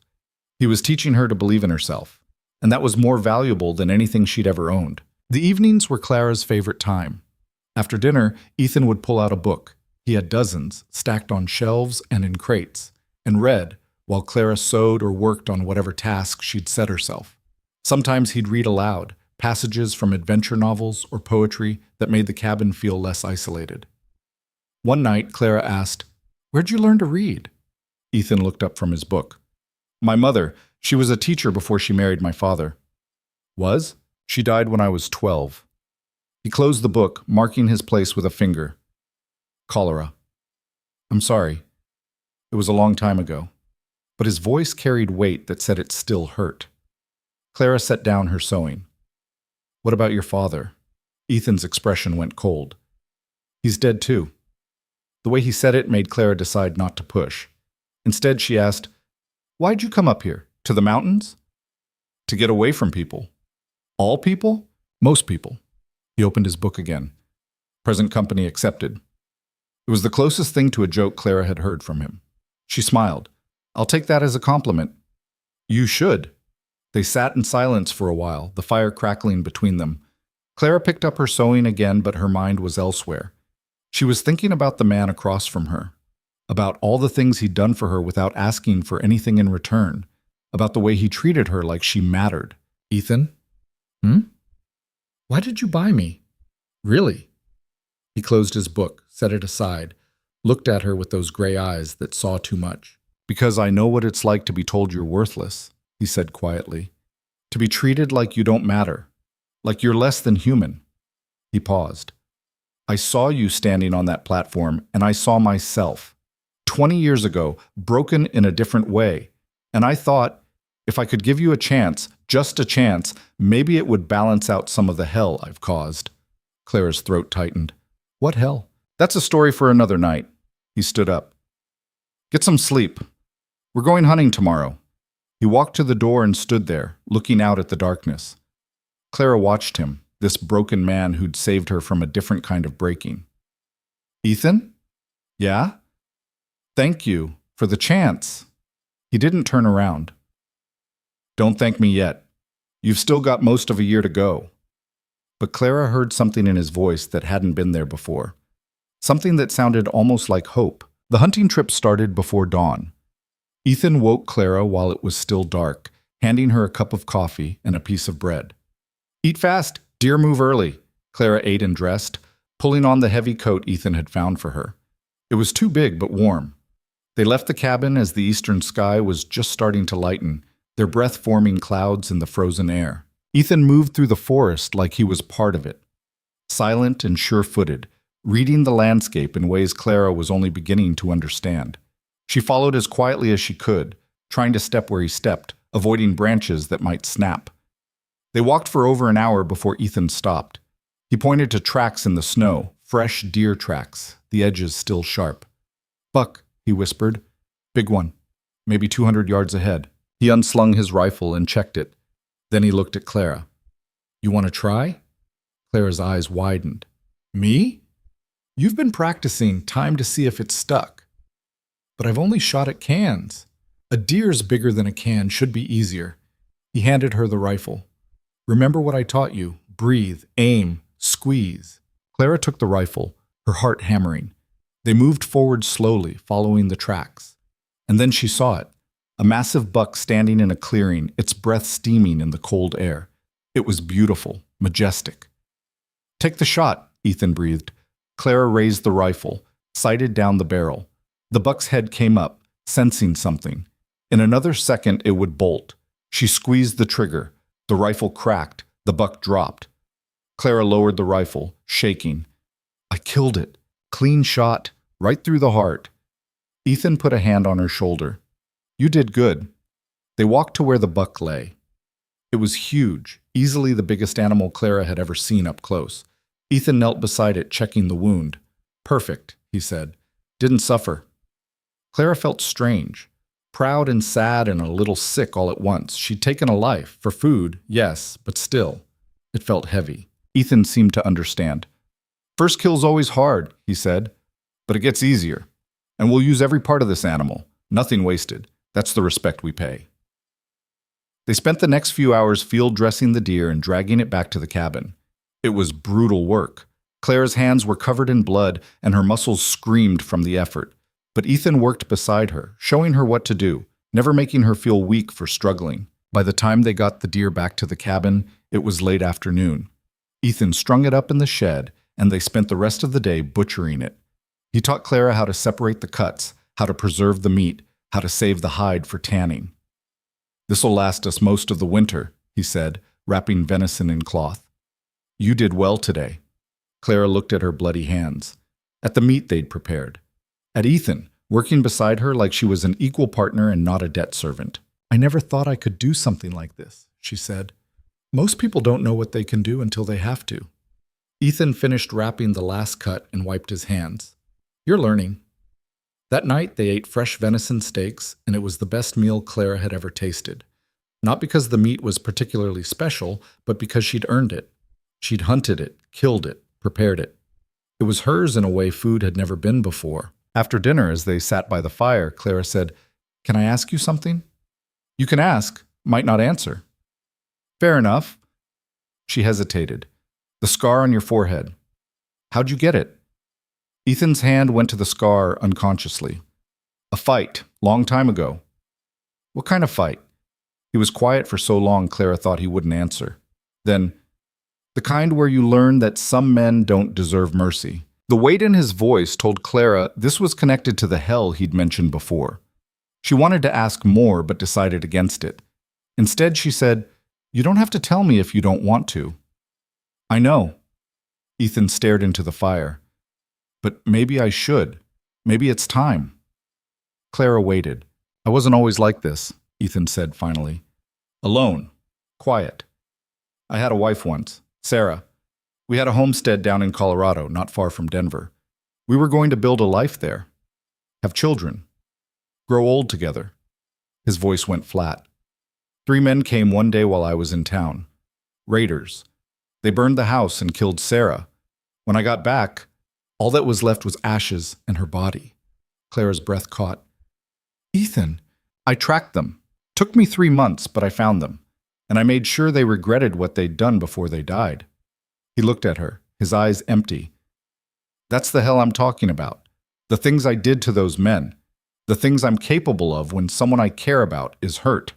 He was teaching her to believe in herself, and that was more valuable than anything she'd ever owned. The evenings were Clara's favorite time. After dinner, Ethan would pull out a book. He had dozens, stacked on shelves and in crates, and read while Clara sewed or worked on whatever task she'd set herself. Sometimes he'd read aloud, passages from adventure novels or poetry that made the cabin feel less isolated. One night, Clara asked, "Where'd you learn to read?" Ethan looked up from his book. "My mother. She was a teacher before she married my father." "Was? She died when I was 12. He closed the book, marking his place with a finger. "Cholera. I'm sorry. It was a long time ago." But his voice carried weight that said it still hurt. Clara set down her sewing. "What about your father?" Ethan's expression went cold. "He's dead too." The way he said it made Clara decide not to push. Instead, she asked, "Why'd you come up here? To the mountains?" "To get away from people." "All people?" "Most people." He opened his book again. "Present company accepted." It was the closest thing to a joke Clara had heard from him. She smiled. "I'll take that as a compliment." "You should." They sat in silence for a while, the fire crackling between them. Clara picked up her sewing again, but her mind was elsewhere. She was thinking about the man across from her, about all the things he'd done for her without asking for anything in return, about the way he treated her like she mattered. "Ethan? Why did you buy me? Really?" He closed his book, set it aside, looked at her with those gray eyes that saw too much. "Because I know what it's like to be told you're worthless," he said quietly. "To be treated like you don't matter, like you're less than human." He paused. "I saw you standing on that platform, and I saw myself. 20 years ago, broken in a different way. And I thought, if I could give you a chance, just a chance, maybe it would balance out some of the hell I've caused." Clara's throat tightened. "What hell?" "That's a story for another night." He stood up. "Get some sleep. We're going hunting tomorrow." He walked to the door and stood there, looking out at the darkness. Clara watched him, this broken man who'd saved her from a different kind of breaking. "Ethan?" "Yeah?" "Thank you for the chance." He didn't turn around. "Don't thank me yet. You've still got most of a year to go." But Clara heard something in his voice that hadn't been there before. Something that sounded almost like hope. The hunting trip started before dawn. Ethan woke Clara while it was still dark, handing her a cup of coffee and a piece of bread. "Eat fast, deer move early." Clara ate and dressed, pulling on the heavy coat Ethan had found for her. It was too big but warm. They left the cabin as the eastern sky was just starting to lighten, their breath forming clouds in the frozen air. Ethan moved through the forest like he was part of it. silent and sure-footed, reading the landscape in ways Clara was only beginning to understand. She followed as quietly as she could, trying to step where he stepped, avoiding branches that might snap. They walked for over an hour before Ethan stopped. He pointed to tracks in the snow, fresh deer tracks, the edges still sharp. "Buck," he whispered. "Big one. Maybe 200 yards ahead." He unslung his rifle and checked it. Then he looked at Clara. "You want to try?" Clara's eyes widened. "Me? You've been practicing time to see if it's stuck. But I've only shot at cans. A deer's bigger than a can should be easier." He handed her the rifle. "Remember what I taught you. Breathe, aim, squeeze." Clara took the rifle, her heart hammering. They moved forward slowly, following the tracks. And then she saw it. A massive buck standing in a clearing, its breath steaming in the cold air. It was beautiful, majestic. "Take the shot," Ethan breathed. Clara raised the rifle, sighted down the barrel. The buck's head came up, sensing something. In another second, it would bolt. She squeezed the trigger. The rifle cracked. The buck dropped. Clara lowered the rifle, shaking. "I killed it. Clean shot, right through the heart." Ethan put a hand on her shoulder. "You did good." They walked to where the buck lay. It was huge, easily the biggest animal Clara had ever seen up close. Ethan knelt beside it, checking the wound. "Perfect," he said. "Didn't suffer." Clara felt strange, proud and sad and a little sick all at once. She'd taken a life, for food, yes, but still. It felt heavy. Ethan seemed to understand. "First kill's always hard," he said, "but it gets easier. And we'll use every part of this animal. Nothing wasted. That's the respect we pay." They spent the next few hours field dressing the deer and dragging it back to the cabin. It was brutal work. Clara's hands were covered in blood and her muscles screamed from the effort. But Ethan worked beside her, showing her what to do, never making her feel weak for struggling. By the time they got the deer back to the cabin, it was late afternoon. Ethan strung it up in the shed, and they spent the rest of the day butchering it. He taught Clara how to separate the cuts, how to preserve the meat, how to save the hide for tanning. "This'll last us most of the winter," he said, wrapping venison in cloth. "You did well today." Clara looked at her bloody hands, at the meat they'd prepared, at Ethan, working beside her like she was an equal partner and not a debt servant. "I never thought I could do something like this," she said. "Most people don't know what they can do until they have to." Ethan finished wrapping the last cut and wiped his hands. "You're learning." That night, they ate fresh venison steaks, and it was the best meal Clara had ever tasted. Not because the meat was particularly special, but because she'd earned it. She'd hunted it, killed it, prepared it. It was hers in a way food had never been before. After dinner, as they sat by the fire, Clara said, "Can I ask you something?" "You can ask, might not answer." "Fair enough." She hesitated. "The scar on your forehead. How'd you get it?" Ethan's hand went to the scar unconsciously. "A fight, long time ago." "What kind of fight?" He was quiet for so long Clara thought he wouldn't answer. Then, "The kind where you learn that some men don't deserve mercy." The weight in his voice told Clara this was connected to the hell he'd mentioned before. She wanted to ask more, but decided against it. Instead, she said, "You don't have to tell me if you don't want to." "I know." Ethan stared into the fire. "But maybe I should. Maybe it's time." Clara waited. "I wasn't always like this," Ethan said finally. "Alone. Quiet. I had a wife once, Sarah. We had a homestead down in Colorado, not far from Denver. We were going to build a life there. Have children. Grow old together." His voice went flat. 3 men came one day while I was in town. Raiders. They burned the house and killed Sarah. When I got back, all that was left was ashes and her body. Clara's breath caught. "Ethan, I tracked them. Took me 3 months, but I found them. And I made sure they regretted what they'd done before they died." He looked at her, his eyes empty. "That's the hell I'm talking about. The things I did to those men. The things I'm capable of when someone I care about is hurt."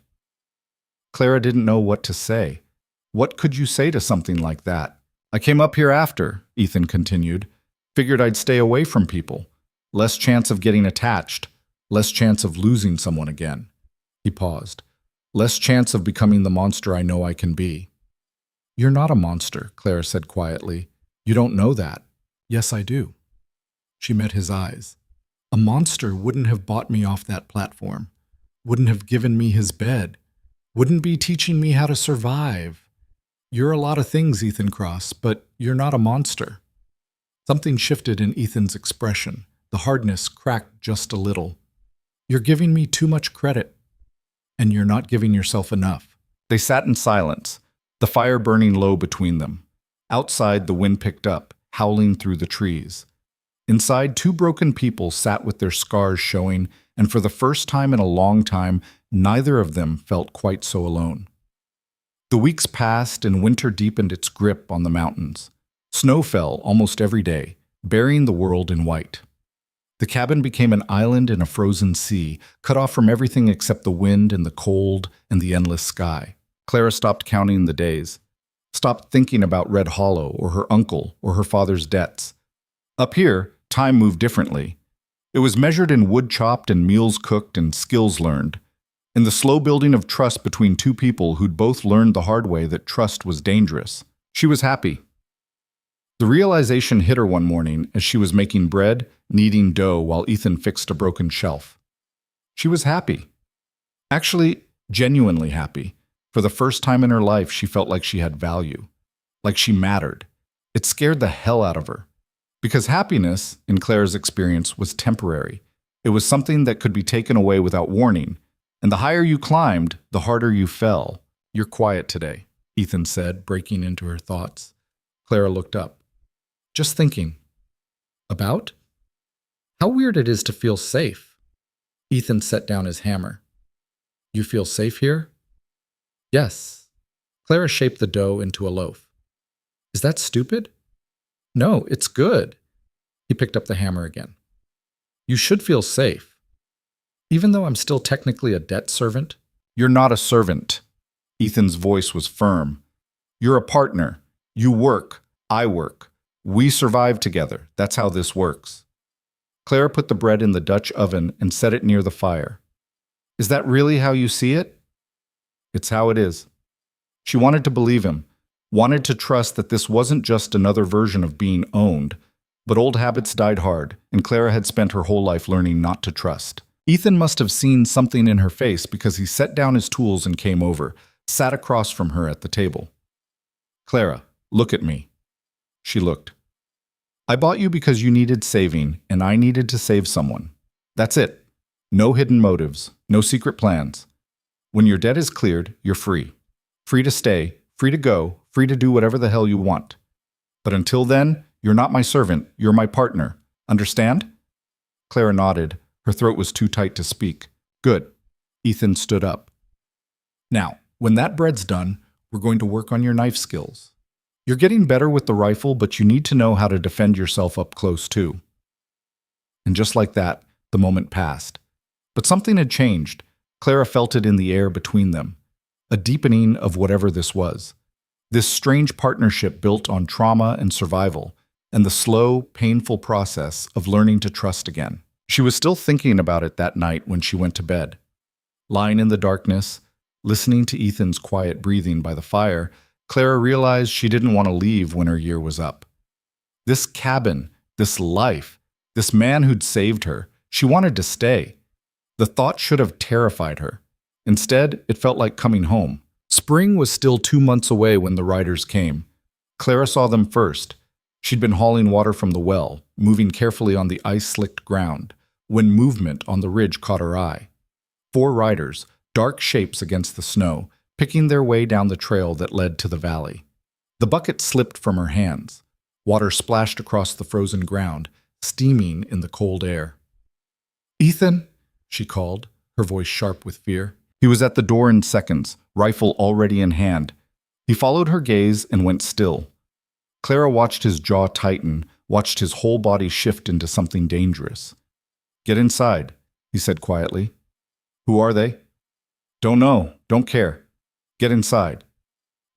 Clara didn't know what to say. What could you say to something like that? "I came up here after," Ethan continued. "Figured I'd stay away from people. Less chance of getting attached. Less chance of losing someone again." He paused. "Less chance of becoming the monster I know I can be." "You're not a monster," Clara said quietly. You don't know that. Yes, I do. She met his eyes. A monster wouldn't have bought me off that platform, wouldn't have given me his bed, wouldn't be teaching me how to survive. You're a lot of things, Ethan Cross, but you're not a monster. Something shifted in Ethan's expression. The hardness cracked just a little. You're giving me too much credit, and you're not giving yourself enough. They sat in silence, the fire burning low between them. Outside, the wind picked up, howling through the trees. Inside, two broken people sat with their scars showing, and for the first time in a long time, neither of them felt quite so alone. The weeks passed and winter deepened its grip on the mountains. Snow fell almost every day, burying the world in white. The cabin became an island in a frozen sea, cut off from everything except the wind and the cold and the endless sky. Clara stopped counting the days, stopped thinking about Red Hollow or her uncle or her father's debts. Up here, time moved differently. It was measured in wood chopped and meals cooked and skills learned, in the slow building of trust between two people who'd both learned the hard way that trust was dangerous. She was happy. The realization hit her one morning as she was making bread, kneading dough while Ethan fixed a broken shelf. She was happy. Actually, genuinely happy. For the first time in her life, she felt like she had value, like she mattered. It scared the hell out of her. Because happiness, in Clara's experience, was temporary. It was something that could be taken away without warning. And the higher you climbed, the harder you fell. You're quiet today, Ethan said, breaking into her thoughts. Clara looked up. Just thinking. About? How weird it is to feel safe. Ethan set down his hammer. You feel safe here? Yes. Clara shaped the dough into a loaf. Is that stupid? No, it's good. He picked up the hammer again. You should feel safe. Even though I'm still technically a debt servant? You're not a servant. Ethan's voice was firm. You're a partner. You work. I work. We survive together. That's how this works. Clara put the bread in the Dutch oven and set it near the fire. Is that really how you see it? It's how it is. She wanted to believe him, wanted to trust that this wasn't just another version of being owned. But old habits died hard, and Clara had spent her whole life learning not to trust. Ethan must have seen something in her face because he set down his tools and came over, sat across from her at the table. Clara, look at me. She looked. I bought you because you needed saving, and I needed to save someone. That's it. No hidden motives, no secret plans. When your debt is cleared, you're free. Free to stay, free to go, free to do whatever the hell you want. But until then, you're not my servant, you're my partner. Understand? Clara nodded. Her throat was too tight to speak. Good. Ethan stood up. Now, when that bread's done, we're going to work on your knife skills. You're getting better with the rifle, but you need to know how to defend yourself up close too. And just like that, the moment passed. But something had changed. Clara felt it in the air between them. A deepening of whatever this was. This strange partnership built on trauma and survival, and the slow, painful process of learning to trust again. She was still thinking about it that night when she went to bed. Lying in the darkness, listening to Ethan's quiet breathing by the fire, Clara realized she didn't want to leave when her year was up. This cabin, this life, this man who'd saved her, she wanted to stay. The thought should have terrified her. Instead, it felt like coming home. Spring was still 2 months away when the riders came. Clara saw them first. She'd been hauling water from the well, moving carefully on the ice-slicked ground, when movement on the ridge caught her eye. 4 riders, dark shapes against the snow, picking their way down the trail that led to the valley. The bucket slipped from her hands. Water splashed across the frozen ground, steaming in the cold air. "Ethan," she called, her voice sharp with fear. He was at the door in seconds, rifle already in hand. He followed her gaze and went still. Clara watched his jaw tighten, watched his whole body shift into something dangerous. "Get inside," he said quietly. "Who are they?" "Don't know, don't care. Get inside."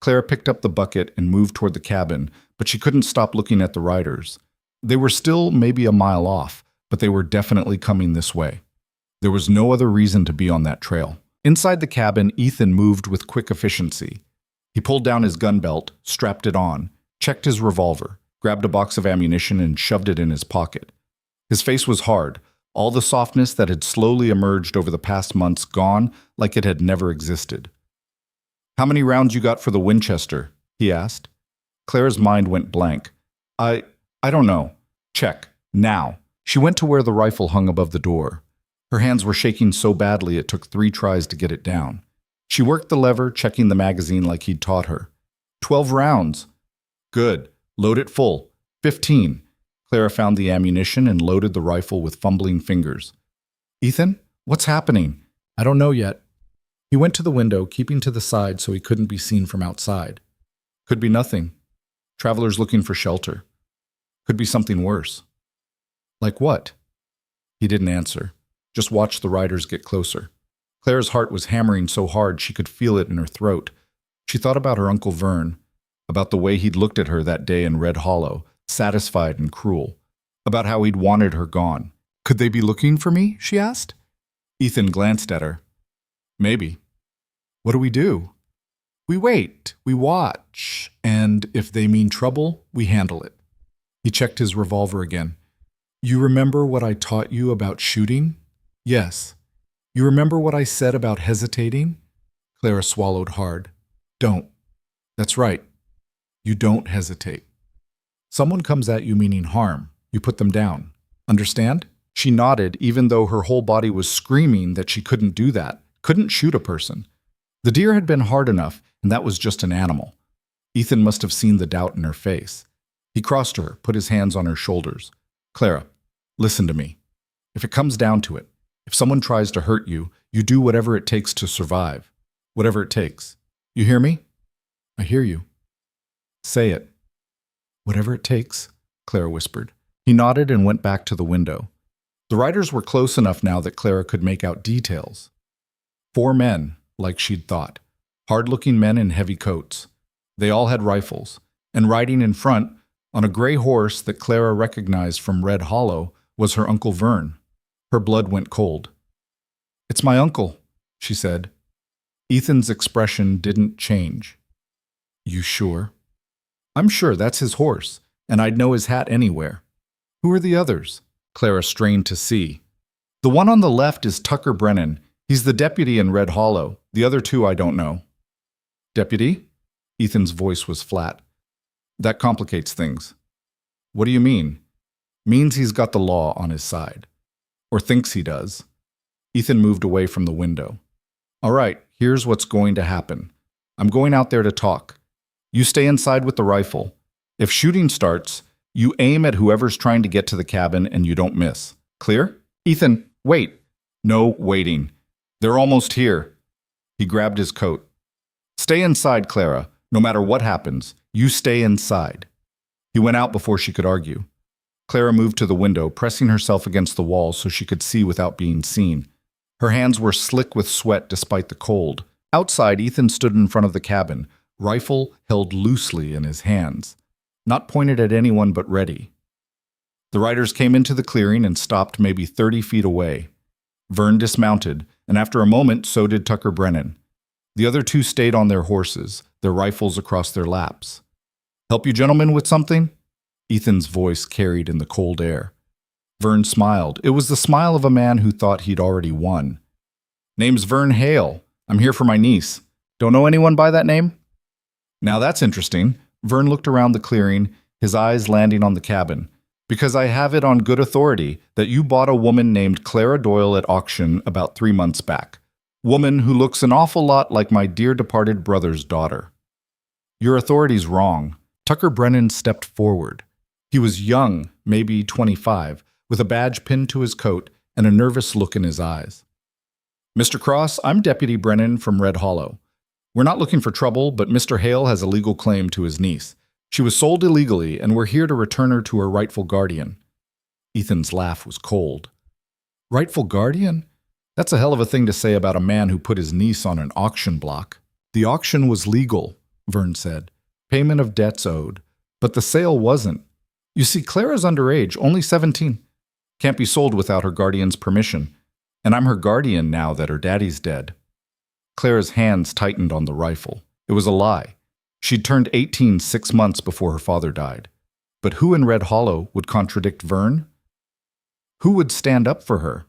Clara picked up the bucket and moved toward the cabin, but she couldn't stop looking at the riders. They were still maybe a mile off, but they were definitely coming this way. There was no other reason to be on that trail. Inside the cabin, Ethan moved with quick efficiency. He pulled down his gun belt, strapped it on, checked his revolver. grabbed a box of ammunition and shoved it in his pocket. His face was hard, all the softness that had slowly emerged over the past months gone like it had never existed. "How many rounds you got for the Winchester?" he asked. Clara's mind went blank. I don't know. Check. Now." She went to where the rifle hung above the door. Her hands were shaking so badly it took 3 tries to get it down. She worked the lever, checking the magazine like he'd taught her. 12 rounds. Good. Load it full. 15. Clara found the ammunition and loaded the rifle with fumbling fingers. "Ethan, what's happening?" "I don't know yet." He went to the window, keeping to the side so he couldn't be seen from outside. Could be nothing. Travelers looking for shelter. Could be something worse. Like what? He didn't answer. Just watched the riders get closer. Clara's heart was hammering so hard she could feel it in her throat. She thought about her Uncle Vern, about the way he'd looked at her that day in Red Hollow, satisfied and cruel, about how he'd wanted her gone. "Could they be looking for me?" she asked. Ethan glanced at her. "Maybe." "What do we do?" "We wait, we watch, and if they mean trouble, we handle it." He checked his revolver again. "You remember what I taught you about shooting?" "Yes." "You remember what I said about hesitating?" Clara swallowed hard. "Don't." "That's right. You don't hesitate. Someone comes at you meaning harm. You put them down. Understand?" She nodded, even though her whole body was screaming that she couldn't do that, couldn't shoot a person. The deer had been hard enough, and that was just an animal. Ethan must have seen the doubt in her face. He crossed to her, put his hands on her shoulders. "Clara, listen to me. If it comes down to it, if someone tries to hurt you, you do whatever it takes to survive. Whatever it takes. You hear me?" "I hear you." "Say it." "Whatever it takes," Clara whispered. He nodded and went back to the window. The riders were close enough now that Clara could make out details. 4 men, like she'd thought. Hard-looking men in heavy coats. They all had rifles, and riding in front, on a gray horse that Clara recognized from Red Hollow, was her Uncle Vern. Her blood went cold. "It's my uncle," she said. Ethan's expression didn't change. "You sure?" "I'm sure, that's his horse, and I'd know his hat anywhere." "Who are the others?" Clara strained to see. "The one on the left is Tucker Brennan. He's the deputy in Red Hollow. The other 2 I don't know." "Deputy?" Ethan's voice was flat. "That complicates things." "What do you mean?" "Means he's got the law on his side. Or thinks he does." Ethan moved away from the window. "All right, here's what's going to happen. I'm going out there to talk. You stay inside with the rifle. If shooting starts, you aim at whoever's trying to get to the cabin and you don't miss. Clear?" "Ethan, wait." "No waiting. They're almost here." He grabbed his coat. "Stay inside, Clara. No matter what happens, you stay inside." He went out before she could argue. Clara moved to the window, pressing herself against the wall so she could see without being seen. Her hands were slick with sweat despite the cold. Outside, Ethan stood in front of the cabin, rifle held loosely in his hands, not pointed at anyone but ready. The riders came into the clearing and stopped maybe 30 feet away. Vern dismounted, and after a moment, so did Tucker Brennan. The other 2 stayed on their horses, their rifles across their laps. "Help you gentlemen with something?" Ethan's voice carried in the cold air. Vern smiled. It was the smile of a man who thought he'd already won. "Name's Vern Hale. I'm here for my niece. Don't know anyone by that name?" "Now that's interesting." Vern looked around the clearing, his eyes landing on the cabin. "Because I have it on good authority that you bought a woman named Clara Doyle at auction about 3 months back. Woman who looks an awful lot like my dear departed brother's daughter." "Your authority's wrong." Tucker Brennan stepped forward. He was young, maybe 25, with a badge pinned to his coat and a nervous look in his eyes. "Mr. Cross, I'm Deputy Brennan from Red Hollow. We're not looking for trouble, but Mr. Hale has a legal claim to his niece. She was sold illegally, and we're here to return her to her rightful guardian." Ethan's laugh was cold. "Rightful guardian? That's a hell of a thing to say about a man who put his niece on an auction block." "The auction was legal," Vern said. "Payment of debts owed. But the sale wasn't. You see, Clara's underage, only 17. Can't be sold without her guardian's permission. And I'm her guardian now that her daddy's dead." Clara's hands tightened on the rifle. It was a lie. She'd turned 18 6 months before her father died. But who in Red Hollow would contradict Vern? Who would stand up for her?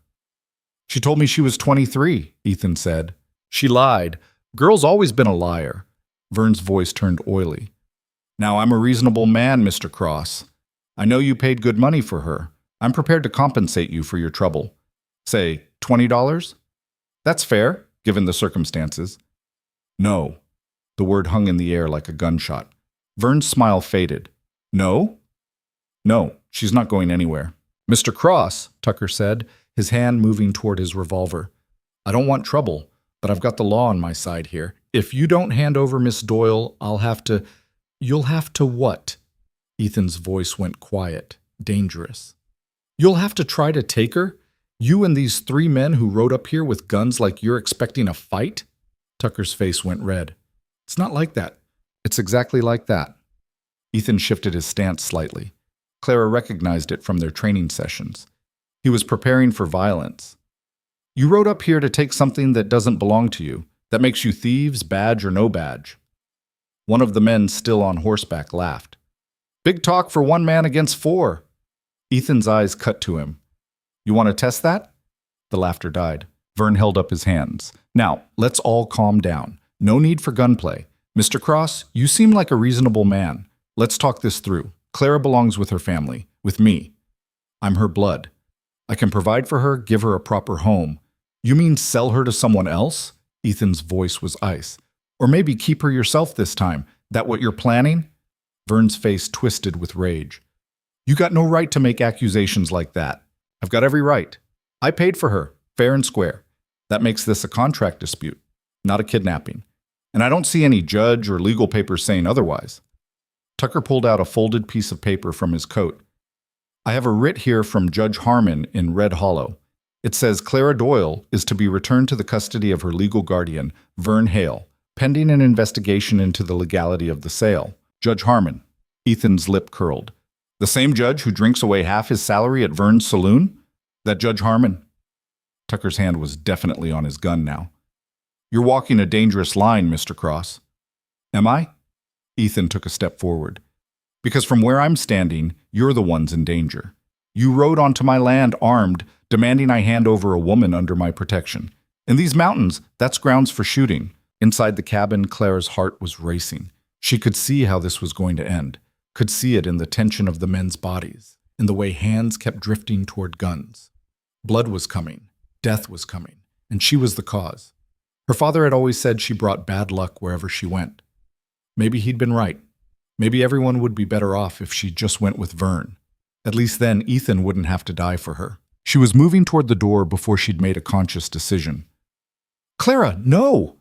She told me she was 23, Ethan said. She lied. Girl's always been a liar. Vern's voice turned oily. Now I'm a reasonable man, Mr. Cross. I know you paid good money for her. I'm prepared to compensate you for your trouble. Say, $20? That's fair, given the circumstances. No. The word hung in the air like a gunshot. Vern's smile faded. No? No, she's not going anywhere. Mr. Cross, Tucker said, his hand moving toward his revolver. I don't want trouble, but I've got the law on my side here. If you don't hand over Miss Doyle, I'll have to... You'll have to what? Ethan's voice went quiet, dangerous. You'll have to try to take her? You and these 3 men who rode up here with guns like you're expecting a fight? Tucker's face went red. It's not like that. It's exactly like that. Ethan shifted his stance slightly. Clara recognized it from their training sessions. He was preparing for violence. You rode up here to take something that doesn't belong to you, that makes you thieves, badge or no badge. One of the men still on horseback laughed. Big talk for 1 man against 4. Ethan's eyes cut to him. You want to test that? The laughter died. Vern held up his hands. Now, let's all calm down. No need for gunplay. Mr. Cross, you seem like a reasonable man. Let's talk this through. Clara belongs with her family, with me. I'm her blood. I can provide for her, give her a proper home. You mean sell her to someone else? Ethan's voice was ice. Or maybe keep her yourself this time. That what you're planning? Vern's face twisted with rage. You got no right to make accusations like that. I've got every right. I paid for her, fair and square. That makes this a contract dispute, not a kidnapping. And I don't see any judge or legal papers saying otherwise. Tucker pulled out a folded piece of paper from his coat. I have a writ here from Judge Harmon in Red Hollow. It says Clara Doyle is to be returned to the custody of her legal guardian, Vern Hale, pending an investigation into the legality of the sale. Judge Harmon. Ethan's lip curled. The same judge who drinks away half his salary at Vern's saloon? That Judge Harmon? Tucker's hand was definitely on his gun now. You're walking a dangerous line, Mr. Cross. Am I? Ethan took a step forward. Because from where I'm standing, you're the ones in danger. You rode onto my land armed, demanding I hand over a woman under my protection. In these mountains, that's grounds for shooting. Inside the cabin, Clara's heart was racing. She could see how this was going to end, could see it in the tension of the men's bodies, in the way hands kept drifting toward guns. Blood was coming, death was coming, and she was the cause. Her father had always said she brought bad luck wherever she went. Maybe he'd been right. Maybe everyone would be better off if she just went with Vern. At least then Ethan wouldn't have to die for her. She was moving toward the door before she'd made a conscious decision. Clara, no!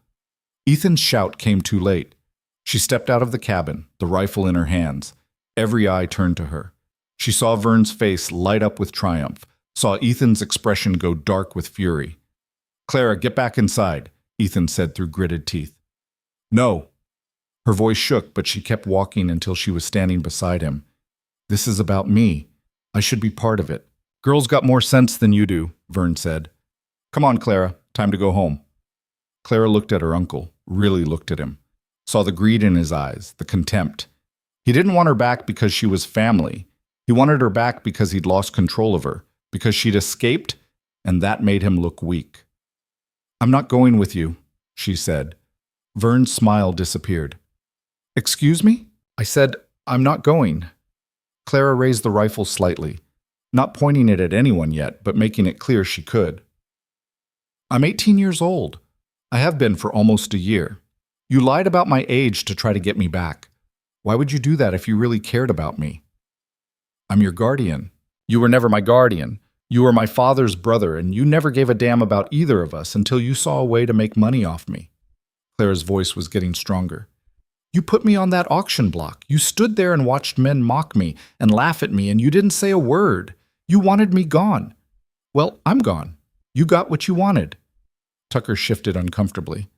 Ethan's shout came too late. She stepped out of the cabin, the rifle in her hands. Every eye turned to her. She saw Vern's face light up with triumph, saw Ethan's expression go dark with fury. Clara, get back inside, Ethan said through gritted teeth. No. Her voice shook, but she kept walking until she was standing beside him. This is about me. I should be part of it. Girls got more sense than you do, Vern said. Come on, Clara. Time to go home. Clara looked at her uncle, really looked at him. Saw the greed in his eyes, the contempt. He didn't want her back because she was family. He wanted her back because he'd lost control of her, because she'd escaped, and that made him look weak. I'm not going with you, she said. Vern's smile disappeared. Excuse me? I said, I'm not going. Clara raised the rifle slightly, not pointing it at anyone yet, but making it clear she could. I'm 18 years old. I have been for almost a year. You lied about my age to try to get me back. Why would you do that if you really cared about me? I'm your guardian. You were never my guardian. You were my father's brother, and you never gave a damn about either of us until you saw a way to make money off me. Clara's voice was getting stronger. You put me on that auction block. You stood there and watched men mock me and laugh at me, and you didn't say a word. You wanted me gone. Well, I'm gone. You got what you wanted. Tucker shifted uncomfortably.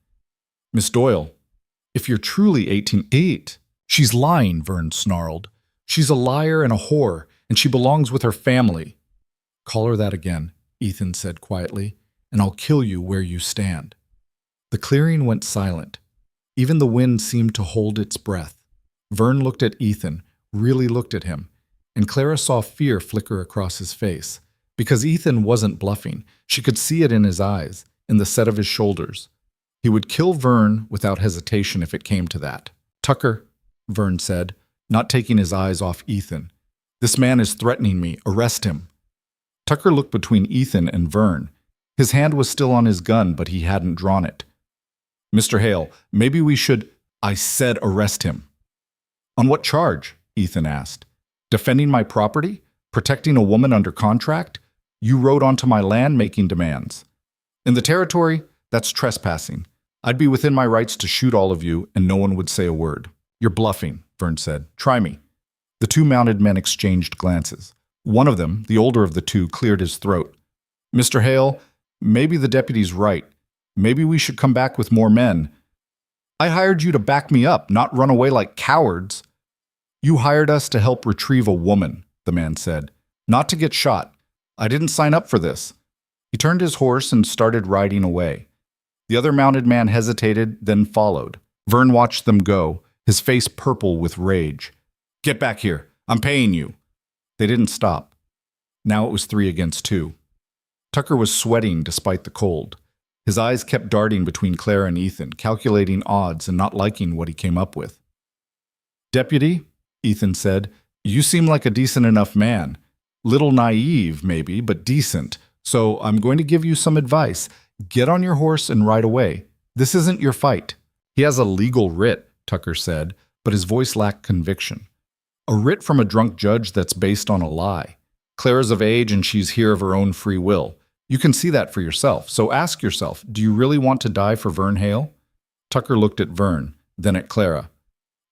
Miss Doyle, if you're truly 18... She's lying, Vern snarled. She's a liar and a whore, and she belongs with her family. Call her that again, Ethan said quietly, and I'll kill you where you stand. The clearing went silent. Even the wind seemed to hold its breath. Vern looked at Ethan, really looked at him, and Clara saw fear flicker across his face. Because Ethan wasn't bluffing, she could see it in his eyes, in the set of his shoulders. He would kill Vern without hesitation if it came to that. "Tucker," Vern said, not taking his eyes off Ethan. "This man is threatening me. Arrest him." Tucker looked between Ethan and Vern. His hand was still on his gun, but he hadn't drawn it. "Mr. Hale, maybe we should—" "I said arrest him." "On what charge?" Ethan asked. "Defending my property? Protecting a woman under contract? You rode onto my land making demands. In the territory, that's trespassing. I'd be within my rights to shoot all of you, and no one would say a word." "You're bluffing," Vern said. "Try me." The two mounted men exchanged glances. One of them, the older of the two, cleared his throat. "Mr. Hale, maybe the deputy's right. Maybe we should come back with more men. I hired you to back me up, not run away like cowards." "You hired us to help retrieve a woman," the man said. "Not to get shot. I didn't sign up for this." He turned his horse and started riding away. The other mounted man hesitated, then followed. Vern watched them go, his face purple with rage. "Get back here. I'm paying you." They didn't stop. Now it was 3 against 2. Tucker was sweating despite the cold. His eyes kept darting between Clara and Ethan, calculating odds and not liking what he came up with. "Deputy," Ethan said, "you seem like a decent enough man. Little naive, maybe, but decent. So I'm going to give you some advice. Get on your horse and ride away. This isn't your fight." "He has a legal writ," Tucker said, but his voice lacked conviction. "A writ from a drunk judge that's based on a lie. Clara's of age and she's here of her own free will. You can see that for yourself. So ask yourself, do you really want to die for Vern Hale?" Tucker looked at Vern, then at Clara.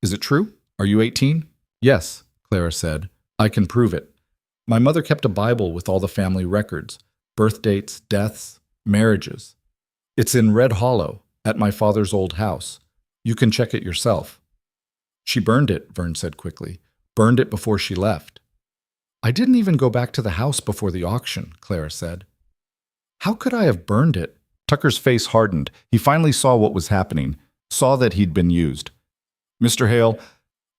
"Is it true? Are you 18? "Yes," Clara said. "I can prove it. My mother kept a Bible with all the family records, birth dates, deaths, marriages. It's in Red Hollow, at my father's old house. You can check it yourself." "She burned it," Vern said quickly. "Burned it before she left." "I didn't even go back to the house before the auction," Clara said. "How could I have burned it?" Tucker's face hardened. He finally saw what was happening, saw that he'd been used. "Mr. Hale,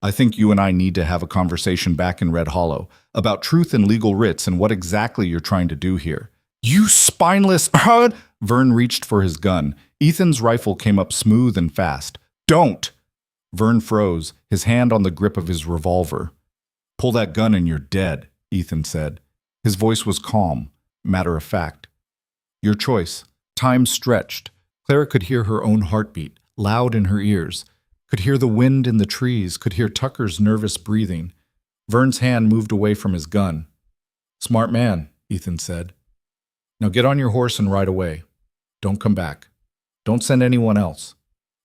I think you and I need to have a conversation back in Red Hollow about truth and legal writs and what exactly you're trying to do here." "You spineless—" Vern reached for his gun. Ethan's rifle came up smooth and fast. "Don't!" Vern froze, his hand on the grip of his revolver. "Pull that gun and you're dead," Ethan said. His voice was calm, matter of fact. "Your choice." Time stretched. Clara could hear her own heartbeat, loud in her ears. Could hear the wind in the trees, could hear Tucker's nervous breathing. Vern's hand moved away from his gun. "Smart man," Ethan said. "Now get on your horse and ride away. Don't come back. Don't send anyone else.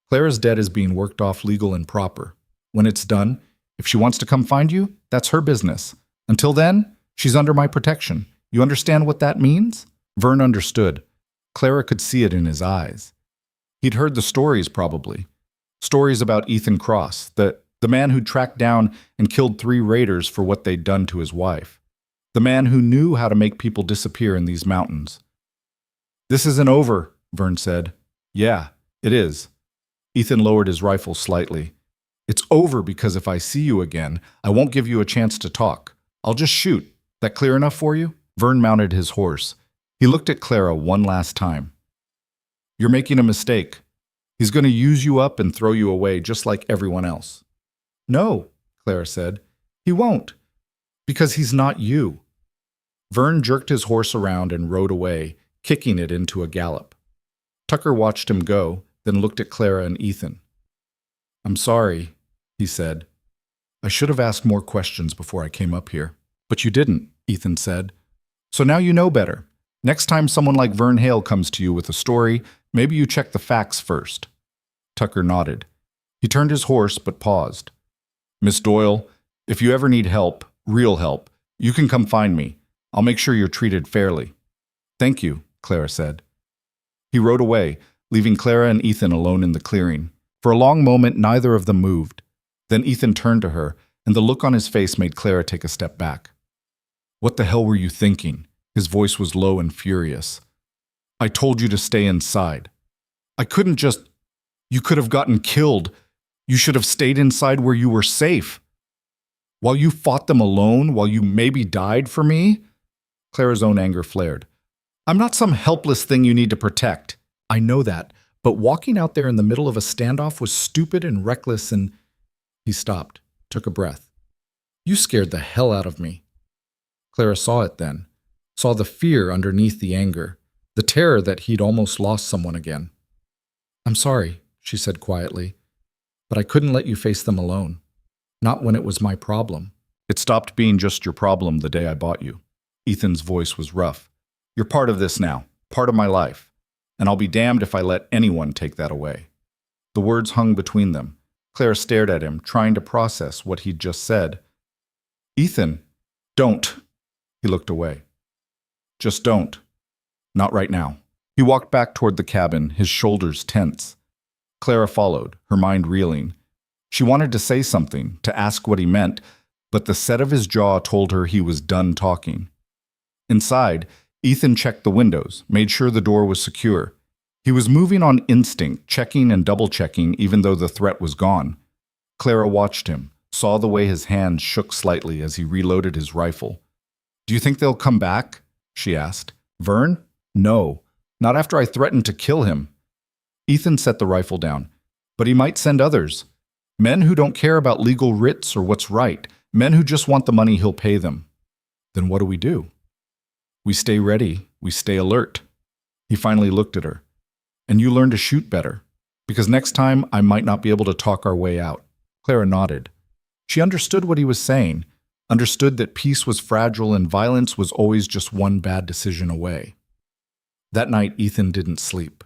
Clara's debt is being worked off legal and proper. When it's done, if she wants to come find you, that's her business. Until then, she's under my protection. You understand what that means?" Vern understood. Clara could see it in his eyes. He'd heard the stories, probably. Stories about Ethan Cross, the man who tracked down and killed 3 raiders for what they'd done to his wife. The man who knew how to make people disappear in these mountains. "This isn't over," Vern said. "Yeah, it is." Ethan lowered his rifle slightly. "It's over because if I see you again, I won't give you a chance to talk. I'll just shoot. That clear enough for you?" Vern mounted his horse. He looked at Clara one last time. "You're making a mistake. He's going to use you up and throw you away just like everyone else." "No," Clara said. "He won't. Because he's not you." Vern jerked his horse around and rode away, kicking it into a gallop. Tucker watched him go, then looked at Clara and Ethan. "I'm sorry," he said. "I should have asked more questions before I came up here." "But you didn't," Ethan said. "So now you know better. Next time someone like Vern Hale comes to you with a story, maybe you check the facts first." Tucker nodded. He turned his horse but paused. "Miss Doyle, if you ever need help, real help, you can come find me. I'll make sure you're treated fairly." "Thank you," Clara said. He rode away, leaving Clara and Ethan alone in the clearing. For a long moment, neither of them moved. Then Ethan turned to her, and the look on his face made Clara take a step back. "What the hell were you thinking?" His voice was low and furious. "I told you to stay inside. I couldn't just... You could have gotten killed. You should have stayed inside where you were safe." While you fought them alone, while you maybe died for me? Clara's own anger flared. I'm not some helpless thing you need to protect. I know that, but walking out there in the middle of a standoff was stupid and reckless and… He stopped, took a breath. You scared the hell out of me. Clara saw it then, saw the fear underneath the anger, the terror that he'd almost lost someone again. I'm sorry, she said quietly, but I couldn't let you face them alone. Not when it was my problem. It stopped being just your problem the day I bought you. Ethan's voice was rough. You're part of this now, part of my life, and I'll be damned if I let anyone take that away. The words hung between them. Clara stared at him, trying to process what he'd just said. Ethan, don't. He looked away. Just don't. Not right now. He walked back toward the cabin, his shoulders tense. Clara followed, her mind reeling. She wanted to say something, to ask what he meant, but the set of his jaw told her he was done talking. Inside, Ethan checked the windows, made sure the door was secure. He was moving on instinct, checking and double-checking even though the threat was gone. Clara watched him, saw the way his hands shook slightly as he reloaded his rifle. Do you think they'll come back? She asked. Vern? No. Not after I threatened to kill him. Ethan set the rifle down. But he might send others. Men who don't care about legal writs or what's right. Men who just want the money he'll pay them. Then what do? We stay ready. We stay alert. He finally looked at her. And you learn to shoot better. Because next time I might not be able to talk our way out. Clara nodded. She understood what he was saying. Understood that peace was fragile and violence was always just one bad decision away. That night, Ethan didn't sleep.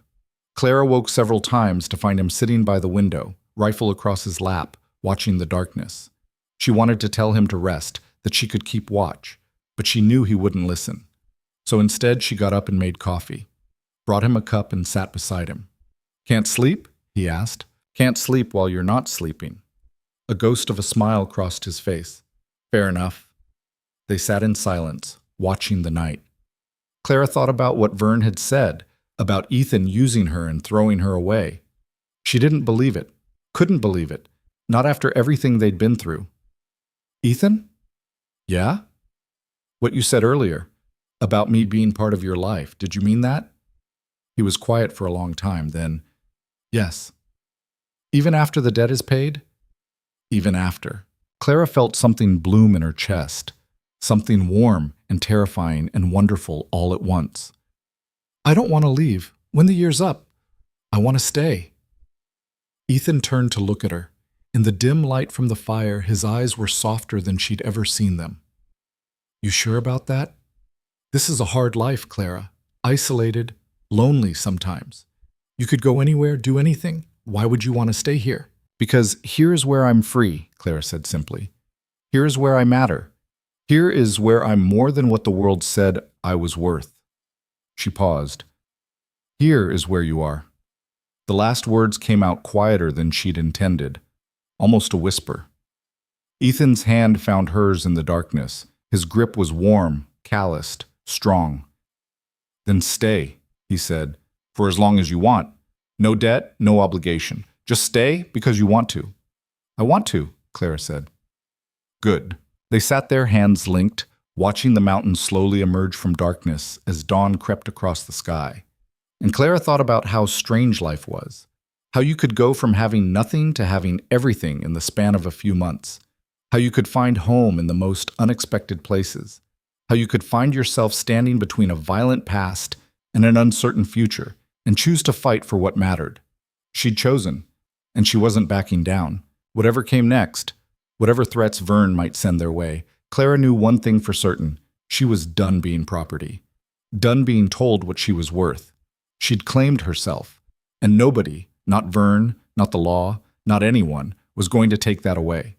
Clara woke several times to find him sitting by the window, rifle across his lap, watching the darkness. She wanted to tell him to rest, that she could keep watch, but she knew he wouldn't listen. So instead, she got up and made coffee, brought him a cup and sat beside him. Can't sleep? He asked. Can't sleep while you're not sleeping. A ghost of a smile crossed his face. Fair enough. They sat in silence, watching the night. Clara thought about what Vern had said, about Ethan using her and throwing her away. She didn't believe it, couldn't believe it, not after everything they'd been through. Ethan? Yeah? What you said earlier, about me being part of your life, did you mean that? He was quiet for a long time, then, yes. Even after the debt is paid? Even after. Clara felt something bloom in her chest, something warm and terrifying and wonderful all at once. I don't want to leave. When the year's up, I want to stay. Ethan turned to look at her. In the dim light from the fire, his eyes were softer than she'd ever seen them. You sure about that? This is a hard life, Clara. Isolated, lonely sometimes. You could go anywhere, do anything. Why would you want to stay here? Because here is where I'm free, Clara said simply. Here is where I matter. Here is where I'm more than what the world said I was worth. She paused. Here is where you are. The last words came out quieter than she'd intended, almost a whisper. Ethan's hand found hers in the darkness. His grip was warm, calloused, strong. Then stay, he said, for as long as you want. No debt, no obligation. Just stay because you want to. I want to, Clara said. Good. They sat there, hands linked, watching the mountains slowly emerge from darkness as dawn crept across the sky. And Clara thought about how strange life was. How you could go from having nothing to having everything in the span of a few months. How you could find home in the most unexpected places. How you could find yourself standing between a violent past and an uncertain future and choose to fight for what mattered. She'd chosen. And she wasn't backing down. Whatever came next, whatever threats Vern might send their way, Clara knew one thing for certain. She was done being property. Done being told what she was worth. She'd claimed herself. And nobody, not Vern, not the law, not anyone, was going to take that away.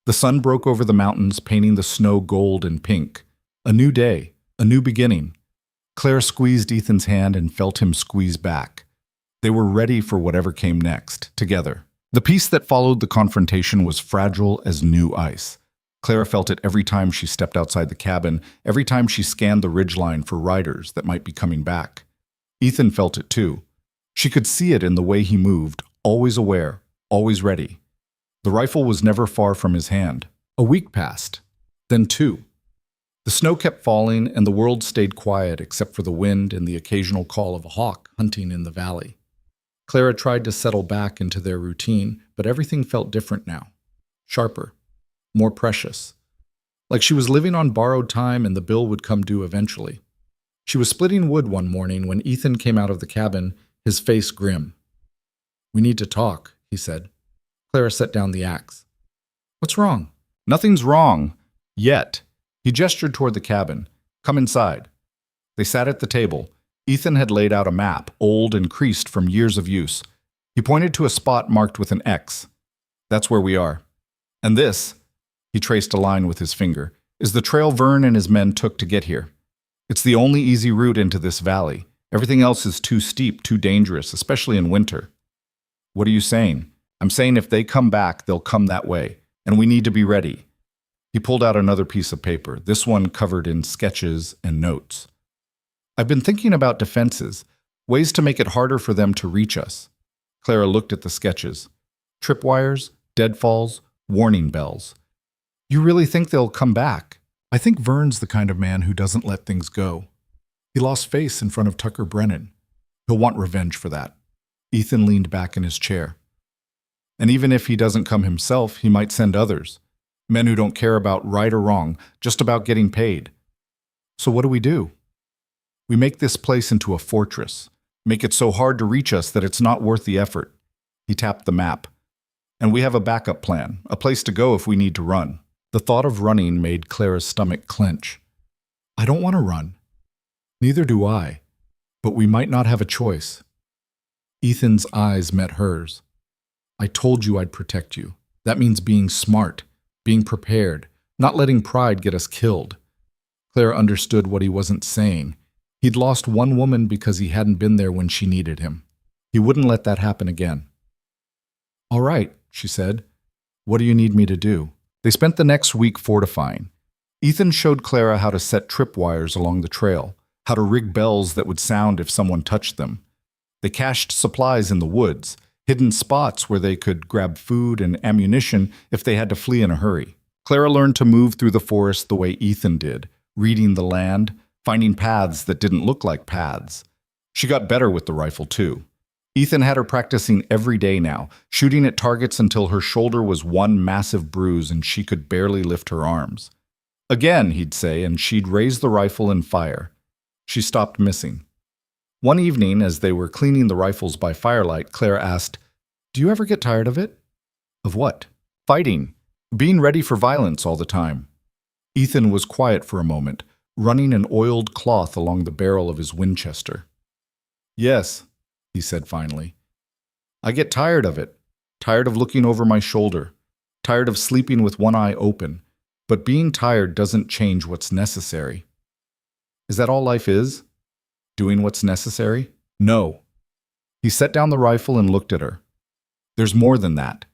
The sun broke over the mountains, painting the snow gold and pink. A new day, a new beginning. Clara squeezed Ethan's hand and felt him squeeze back. They were ready for whatever came next, together. The peace that followed the confrontation was fragile as new ice. Clara felt it every time she stepped outside the cabin, every time she scanned the ridgeline for riders that might be coming back. Ethan felt it too. She could see it in the way he moved, always aware, always ready. The rifle was never far from his hand. A week passed, then 2. The snow kept falling, and the world stayed quiet except for the wind and the occasional call of a hawk hunting in the valley. Clara tried to settle back into their routine, but everything felt different now. Sharper, more precious. Like she was living on borrowed time and the bill would come due eventually. She was splitting wood one morning when Ethan came out of the cabin, his face grim. "We need to talk," he said. Clara set down the axe. "What's wrong?" "Nothing's wrong. Yet." He gestured toward the cabin. "Come inside." They sat at the table. Ethan had laid out a map, old and creased from years of use. He pointed to a spot marked with an X. "That's where we are. And this," he traced a line with his finger, "is the trail Vern and his men took to get here. It's the only easy route into this valley. Everything else is too steep, too dangerous, especially in winter." "What are you saying?" "I'm saying if they come back, they'll come that way, and we need to be ready." He pulled out another piece of paper, this one covered in sketches and notes. "I've been thinking about defenses, ways to make it harder for them to reach us." Clara looked at the sketches. Tripwires, deadfalls, warning bells. "You really think they'll come back?" "I think Vern's the kind of man who doesn't let things go. He lost face in front of Tucker Brennan. He'll want revenge for that." Ethan leaned back in his chair. "And even if he doesn't come himself, he might send others. Men who don't care about right or wrong, just about getting paid. So what do? We make this place into a fortress, make it so hard to reach us that it's not worth the effort." He tapped the map. "And we have a backup plan, a place to go if we need to run." The thought of running made Clara's stomach clench. "I don't want to run." "Neither do I, but we might not have a choice." Ethan's eyes met hers. "I told you I'd protect you. That means being smart, being prepared, not letting pride get us killed." Clara understood what he wasn't saying. He'd lost one woman because he hadn't been there when she needed him. He wouldn't let that happen again. "All right," she said. "What do you need me to do?" They spent the next week fortifying. Ethan showed Clara how to set tripwires along the trail, how to rig bells that would sound if someone touched them. They cached supplies in the woods, hidden spots where they could grab food and ammunition if they had to flee in a hurry. Clara learned to move through the forest the way Ethan did, reading the land, finding paths that didn't look like paths. She got better with the rifle, too. Ethan had her practicing every day now, shooting at targets until her shoulder was one massive bruise and she could barely lift her arms. "Again," he'd say, and she'd raise the rifle and fire. She stopped missing. One evening, as they were cleaning the rifles by firelight, Clara asked, "Do you ever get tired of it?" "Of what?" "Fighting. Being ready for violence all the time." Ethan was quiet for a moment, running an oiled cloth along the barrel of his Winchester. "Yes," he said finally. "I get tired of it, tired of looking over my shoulder, tired of sleeping with one eye open, but being tired doesn't change what's necessary." "Is that all life is? Doing what's necessary?" "No." He set down the rifle and looked at her. "There's more than that.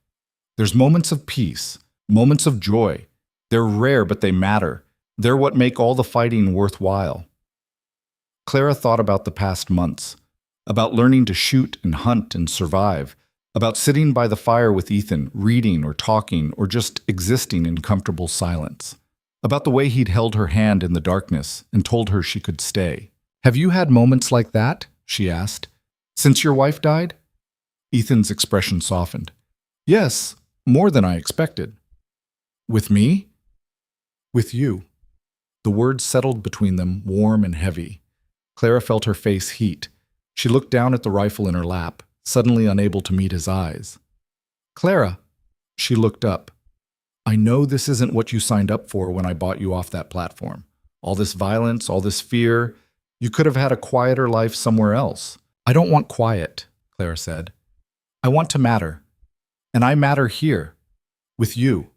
There's moments of peace, moments of joy. They're rare, but they matter. They're what make all the fighting worthwhile." Clara thought about the past months, about learning to shoot and hunt and survive, about sitting by the fire with Ethan, reading or talking or just existing in comfortable silence, about the way he'd held her hand in the darkness and told her she could stay. "Have you had moments like that?" she asked. "Since your wife died?" Ethan's expression softened. "Yes, more than I expected." "With me?" "With you." The words settled between them, warm and heavy. Clara felt her face heat. She looked down at the rifle in her lap, suddenly unable to meet his eyes. "Clara." She looked up. "I know this isn't what you signed up for when I bought you off that platform. All this violence, all this fear. You could have had a quieter life somewhere else." "I don't want quiet," Clara said. "I want to matter. And I matter here. With you."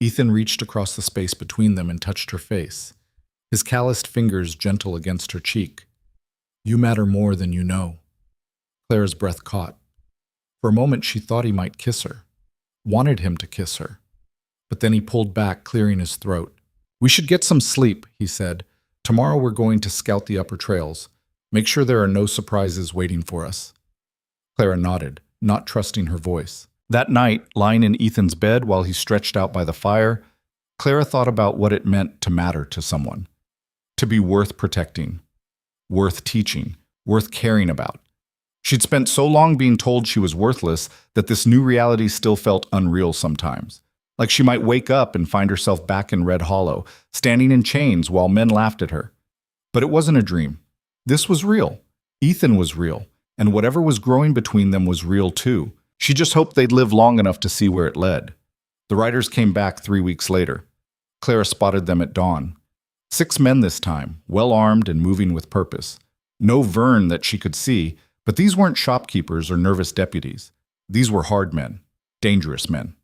Ethan reached across the space between them and touched her face, his calloused fingers gentle against her cheek. "You matter more than you know." Clara's breath caught. For a moment she thought he might kiss her, wanted him to kiss her. But then he pulled back, clearing his throat. "We should get some sleep," he said. "Tomorrow we're going to scout the upper trails. Make sure there are no surprises waiting for us." Clara nodded, not trusting her voice. That night, lying in Ethan's bed while he stretched out by the fire, Clara thought about what it meant to matter to someone, to be worth protecting, worth teaching, worth caring about. She'd spent so long being told she was worthless that this new reality still felt unreal sometimes. Like she might wake up and find herself back in Red Hollow, standing in chains while men laughed at her. But it wasn't a dream. This was real. Ethan was real, and whatever was growing between them was real too. She just hoped they'd live long enough to see where it led. The riders came back 3 weeks later. Clara spotted them at dawn. 6 men this time, well-armed and moving with purpose. No Vern that she could see, but these weren't shopkeepers or nervous deputies. These were hard men, dangerous men.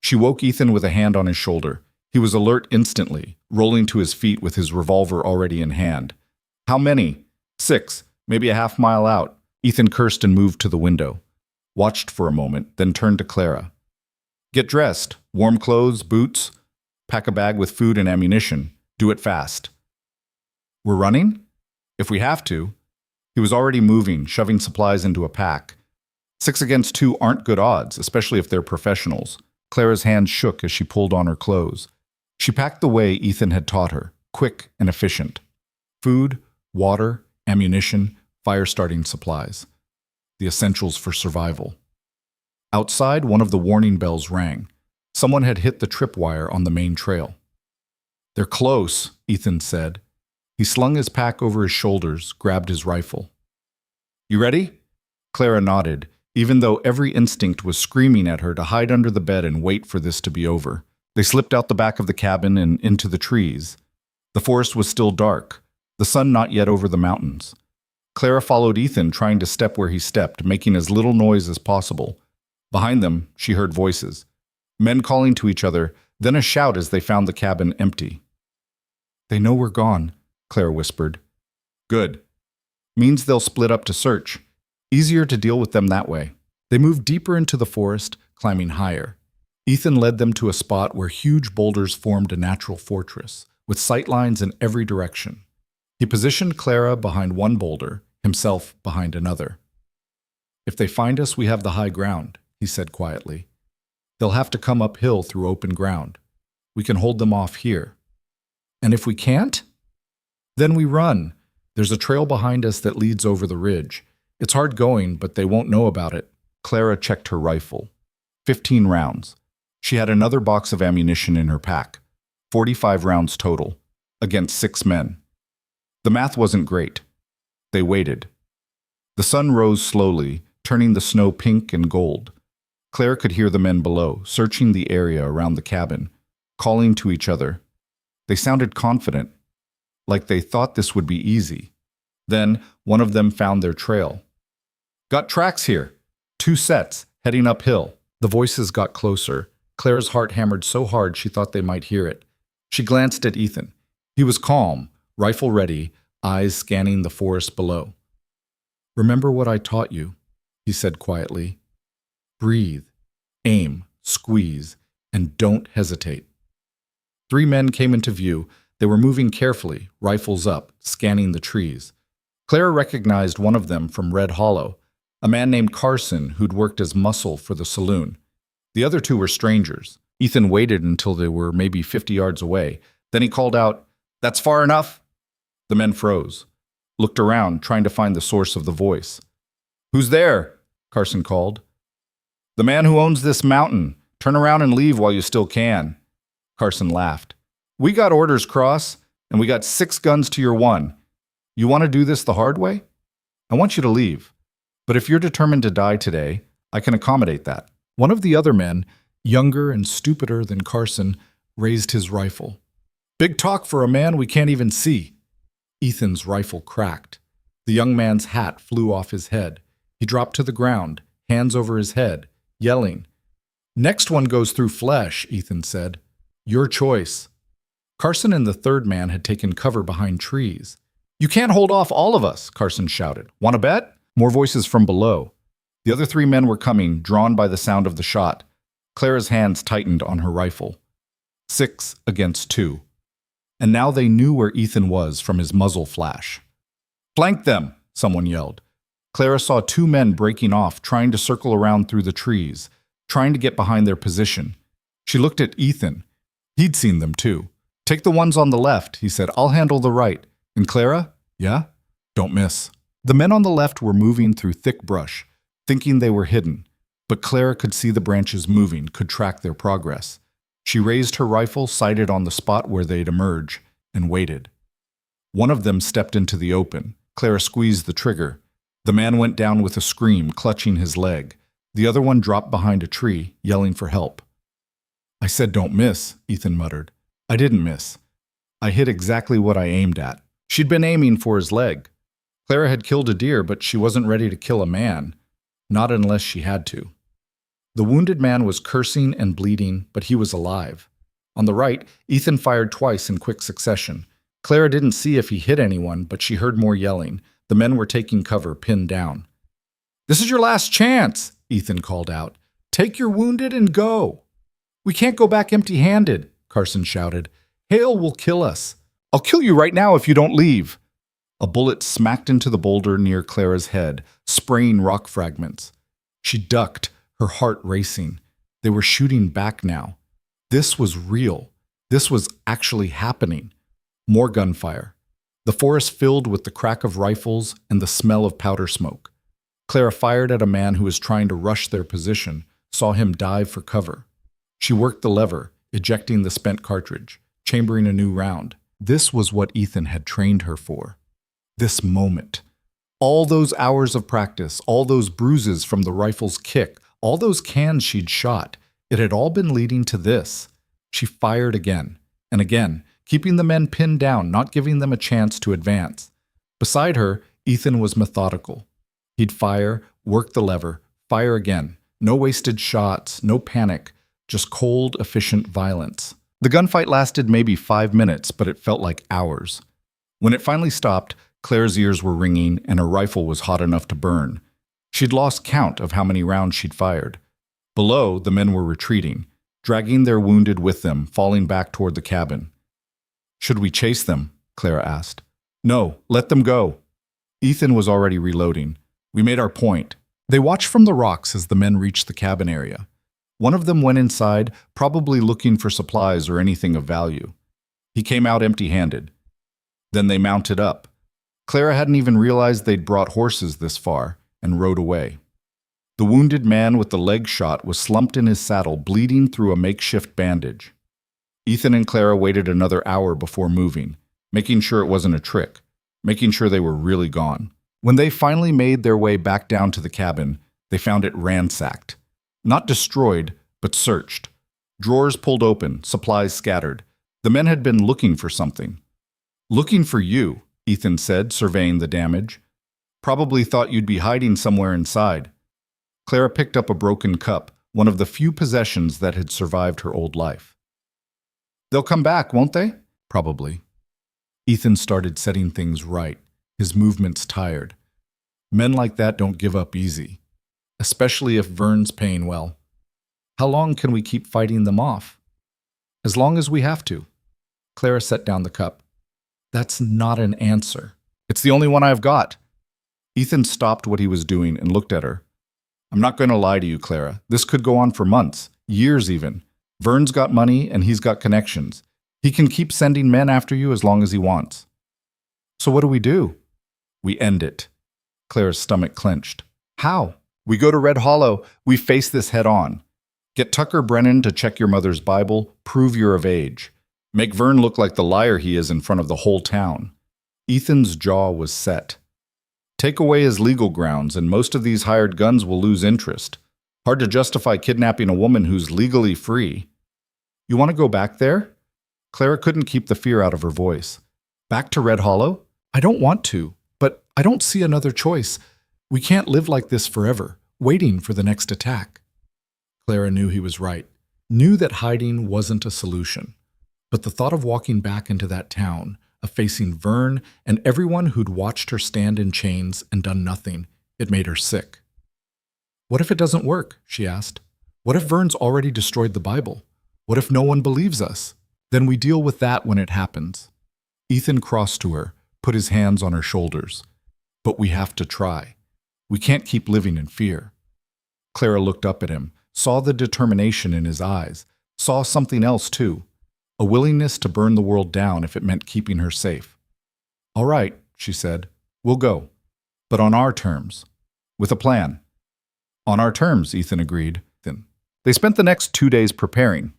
She woke Ethan with a hand on his shoulder. He was alert instantly, rolling to his feet with his revolver already in hand. How many? 6, maybe a half mile out. Ethan cursed and moved to the window. Watched for a moment, then turned to Clara. Get dressed. Warm clothes, boots. Pack a bag with food and ammunition. Do it fast. We're running? If we have to. He was already moving, shoving supplies into a pack. 6 against 2 aren't good odds, especially if they're professionals. Clara's hands shook as she pulled on her clothes. She packed the way Ethan had taught her, quick and efficient. Food, water, ammunition, fire-starting supplies. The essentials for survival. Outside, one of the warning bells rang. Someone had hit the tripwire on the main trail. They're close, Ethan said. He slung his pack over his shoulders, grabbed his rifle. You ready? Clara nodded, even though every instinct was screaming at her to hide under the bed and wait for this to be over. They slipped out the back of the cabin and into the trees. The forest was still dark, the sun not yet over the mountains. Clara followed Ethan, trying to step where he stepped, making as little noise as possible. Behind them, she heard voices. Men calling to each other, then a shout as they found the cabin empty. They know we're gone, Clara whispered. Good. Means they'll split up to search. Easier to deal with them that way. They moved deeper into the forest, climbing higher. Ethan led them to a spot where huge boulders formed a natural fortress, with sightlines in every direction. He positioned Clara behind one boulder, himself behind another. If they find us, we have the high ground, he said quietly. They'll have to come uphill through open ground. We can hold them off here. And if we can't? Then we run. There's a trail behind us that leads over the ridge. It's hard going, but they won't know about it. Clara checked her rifle. 15 rounds. She had another box of ammunition in her pack. 45 rounds total, against 6 men. The math wasn't great. They waited. The sun rose slowly, turning the snow pink and gold. Claire could hear the men below, searching the area around the cabin, calling to each other. They sounded confident, like they thought this would be easy. Then one of them found their trail. Got tracks here. 2 sets, heading uphill. The voices got closer. Claire's heart hammered so hard she thought they might hear it. She glanced at Ethan. He was calm, rifle ready, eyes scanning the forest below. Remember what I taught you, he said quietly. Breathe, aim, squeeze, and don't hesitate. 3 men came into view. They were moving carefully, rifles up, scanning the trees. Clara recognized one of them from Red Hollow, a man named Carson who'd worked as muscle for the saloon. The other 2 were strangers. Ethan waited until they were maybe 50 yards away. Then he called out, "That's far enough?" The men froze, looked around, trying to find the source of the voice. "Who's there?" Carson called. "The man who owns this mountain. Turn around and leave while you still can." Carson laughed. "We got orders, Cross, and we got 6 guns to your 1. You want to do this the hard way? I want you to leave. But if you're determined to die today, I can accommodate that." One of the other men, younger and stupider than Carson, raised his rifle. "Big talk for a man we can't even see." Ethan's rifle cracked. The young man's hat flew off his head. He dropped to the ground, hands over his head, yelling. "Next one goes through flesh," Ethan said. "Your choice." Carson and the 3rd man had taken cover behind trees. "You can't hold off all of us," Carson shouted. "Want to bet?" More voices from below. The other 3 men were coming, drawn by the sound of the shot. Clara's hands tightened on her rifle. 6 against 2. And now they knew where Ethan was from his muzzle flash. "Flank them!" someone yelled. Clara saw 2 men breaking off, trying to circle around through the trees. trying to get behind their position. She looked at Ethan. He'd seen them too. "Take the ones on the left," he said. "I'll handle the right. And Clara? Yeah? Don't miss." The men on the left were moving through thick brush, thinking they were hidden. But Clara could see the branches moving, could track their progress. She raised her rifle, sighted on the spot where they'd emerge, and waited. One of them stepped into the open. Clara squeezed the trigger. The man went down with a scream, clutching his leg. The other one dropped behind a tree, yelling for help. "I said don't miss," Ethan muttered. "I didn't miss. I hit exactly what I aimed at." She'd been aiming for his leg. Clara had killed a deer, but she wasn't ready to kill a man. Not unless she had to. The wounded man was cursing and bleeding, but he was alive. On the right, Ethan fired twice in quick succession. Clara didn't see if he hit anyone, but she heard more yelling. The men were taking cover, pinned down. "This is your last chance," Ethan called out. "Take your wounded and go." "We can't go back empty-handed," Carson shouted. "Hale will kill us. I'll kill you right now if you don't leave." A bullet smacked into the boulder near Clara's head, spraying rock fragments. She ducked, her heart racing. They were shooting back now. This was real. This was actually happening. More gunfire. The forest filled with the crack of rifles and the smell of powder smoke. Clara fired at a man who was trying to rush their position, saw him dive for cover. She worked the lever, ejecting the spent cartridge, chambering a new round. This was what Ethan had trained her for. This moment. All those hours of practice, all those bruises from the rifle's kick, all those cans she'd shot, it had all been leading to this. She fired again and again, keeping the men pinned down, not giving them a chance to advance. Beside her, Ethan was methodical. He'd fire, work the lever, fire again. No wasted shots, no panic, just cold, efficient violence. The gunfight lasted maybe 5 minutes, but it felt like hours. When it finally stopped, Claire's ears were ringing and her rifle was hot enough to burn. She'd lost count of how many rounds she'd fired. Below, the men were retreating, dragging their wounded with them, falling back toward the cabin. "Should we chase them?" Clara asked. "No, let them go." Ethan was already reloading. "We made our point." They watched from the rocks as the men reached the cabin area. One of them went inside, probably looking for supplies or anything of value. He came out empty-handed. Then they mounted up. Clara hadn't even realized they'd brought horses this far, and rode away. The wounded man with the leg shot was slumped in his saddle, bleeding through a makeshift bandage. Ethan and Clara waited another hour before moving, making sure it wasn't a trick, making sure they were really gone. When they finally made their way back down to the cabin, they found it ransacked. Not destroyed, but searched. Drawers pulled open, supplies scattered. The men had been looking for something. "Looking for you," Ethan said, surveying the damage. "Probably thought you'd be hiding somewhere inside." Clara picked up a broken cup, one of the few possessions that had survived her old life. "They'll come back, won't they?" "Probably." Ethan started setting things right, his movements tired. Men like that don't give up easy, especially if Vern's paying well. "How long can we keep fighting them off?" "As long as we have to." Clara set down the cup. "That's not an answer. It's the only one I've got." Ethan stopped what he was doing and looked at her. "I'm not going to lie to you, Clara. This could go on for months, years even. Vern's got money and he's got connections. He can keep sending men after you as long as he wants." "So what do we do?" "We end it." Clara's stomach clenched. "How?" "We go to Red Hollow. We face this head on. Get Tucker Brennan to check your mother's Bible, prove you're of age. Make Vern look like the liar he is in front of the whole town." Ethan's jaw was set. "Take away his legal grounds, and most of these hired guns will lose interest. Hard to justify kidnapping a woman who's legally free." "You want to go back there?" Clara couldn't keep the fear out of her voice. "Back to Red Hollow? I don't want to, but I don't see another choice. We can't live like this forever, waiting for the next attack." Clara knew he was right, knew that hiding wasn't a solution. But the thought of walking back into that town, of facing Vern and everyone who'd watched her stand in chains and done nothing, it made her sick. "What if it doesn't work?" she asked. "What if Vern's already destroyed the Bible? What if no one believes us? Then we deal with that when it happens." Ethan crossed to her, put his hands on her shoulders. "But we have to try. We can't keep living in fear." Clara looked up at him, saw the determination in his eyes, saw something else too, a willingness to burn the world down if it meant keeping her safe. "All right," she said, "we'll go. But on our terms. With a plan." "On our terms," Ethan agreed. They spent the next 2 days preparing.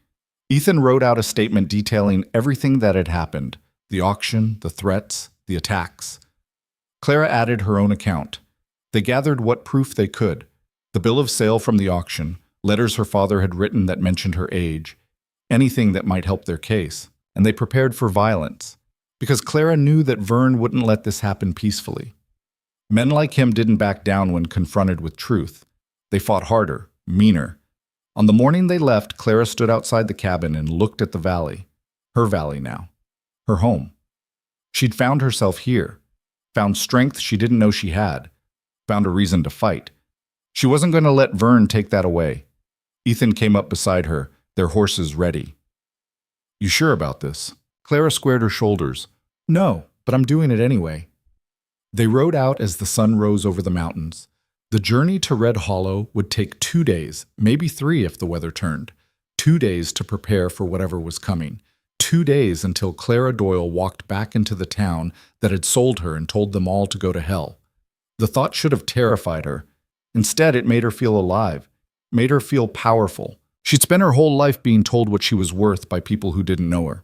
Ethan wrote out a statement detailing everything that had happened: the auction, the threats, the attacks. Clara added her own account. They gathered what proof they could: the bill of sale from the auction, letters her father had written that mentioned her age, anything that might help their case. And they prepared for violence, because Clara knew that Vern wouldn't let this happen peacefully. Men like him didn't back down when confronted with truth. They fought harder, meaner. On the morning they left, Clara stood outside the cabin and looked at the valley. Her valley now. Her home. She'd found herself here. Found strength she didn't know she had. Found a reason to fight. She wasn't going to let Vern take that away. Ethan came up beside her, their horses ready. "You sure about this?" Clara squared her shoulders. "No, but I'm doing it anyway." They rode out as the sun rose over the mountains. The journey to Red Hollow would take 2 days, maybe 3 if the weather turned. 2 days to prepare for whatever was coming. 2 days until Clara Doyle walked back into the town that had sold her and told them all to go to hell. The thought should have terrified her. Instead, it made her feel alive, made her feel powerful. She'd spent her whole life being told what she was worth by people who didn't know her,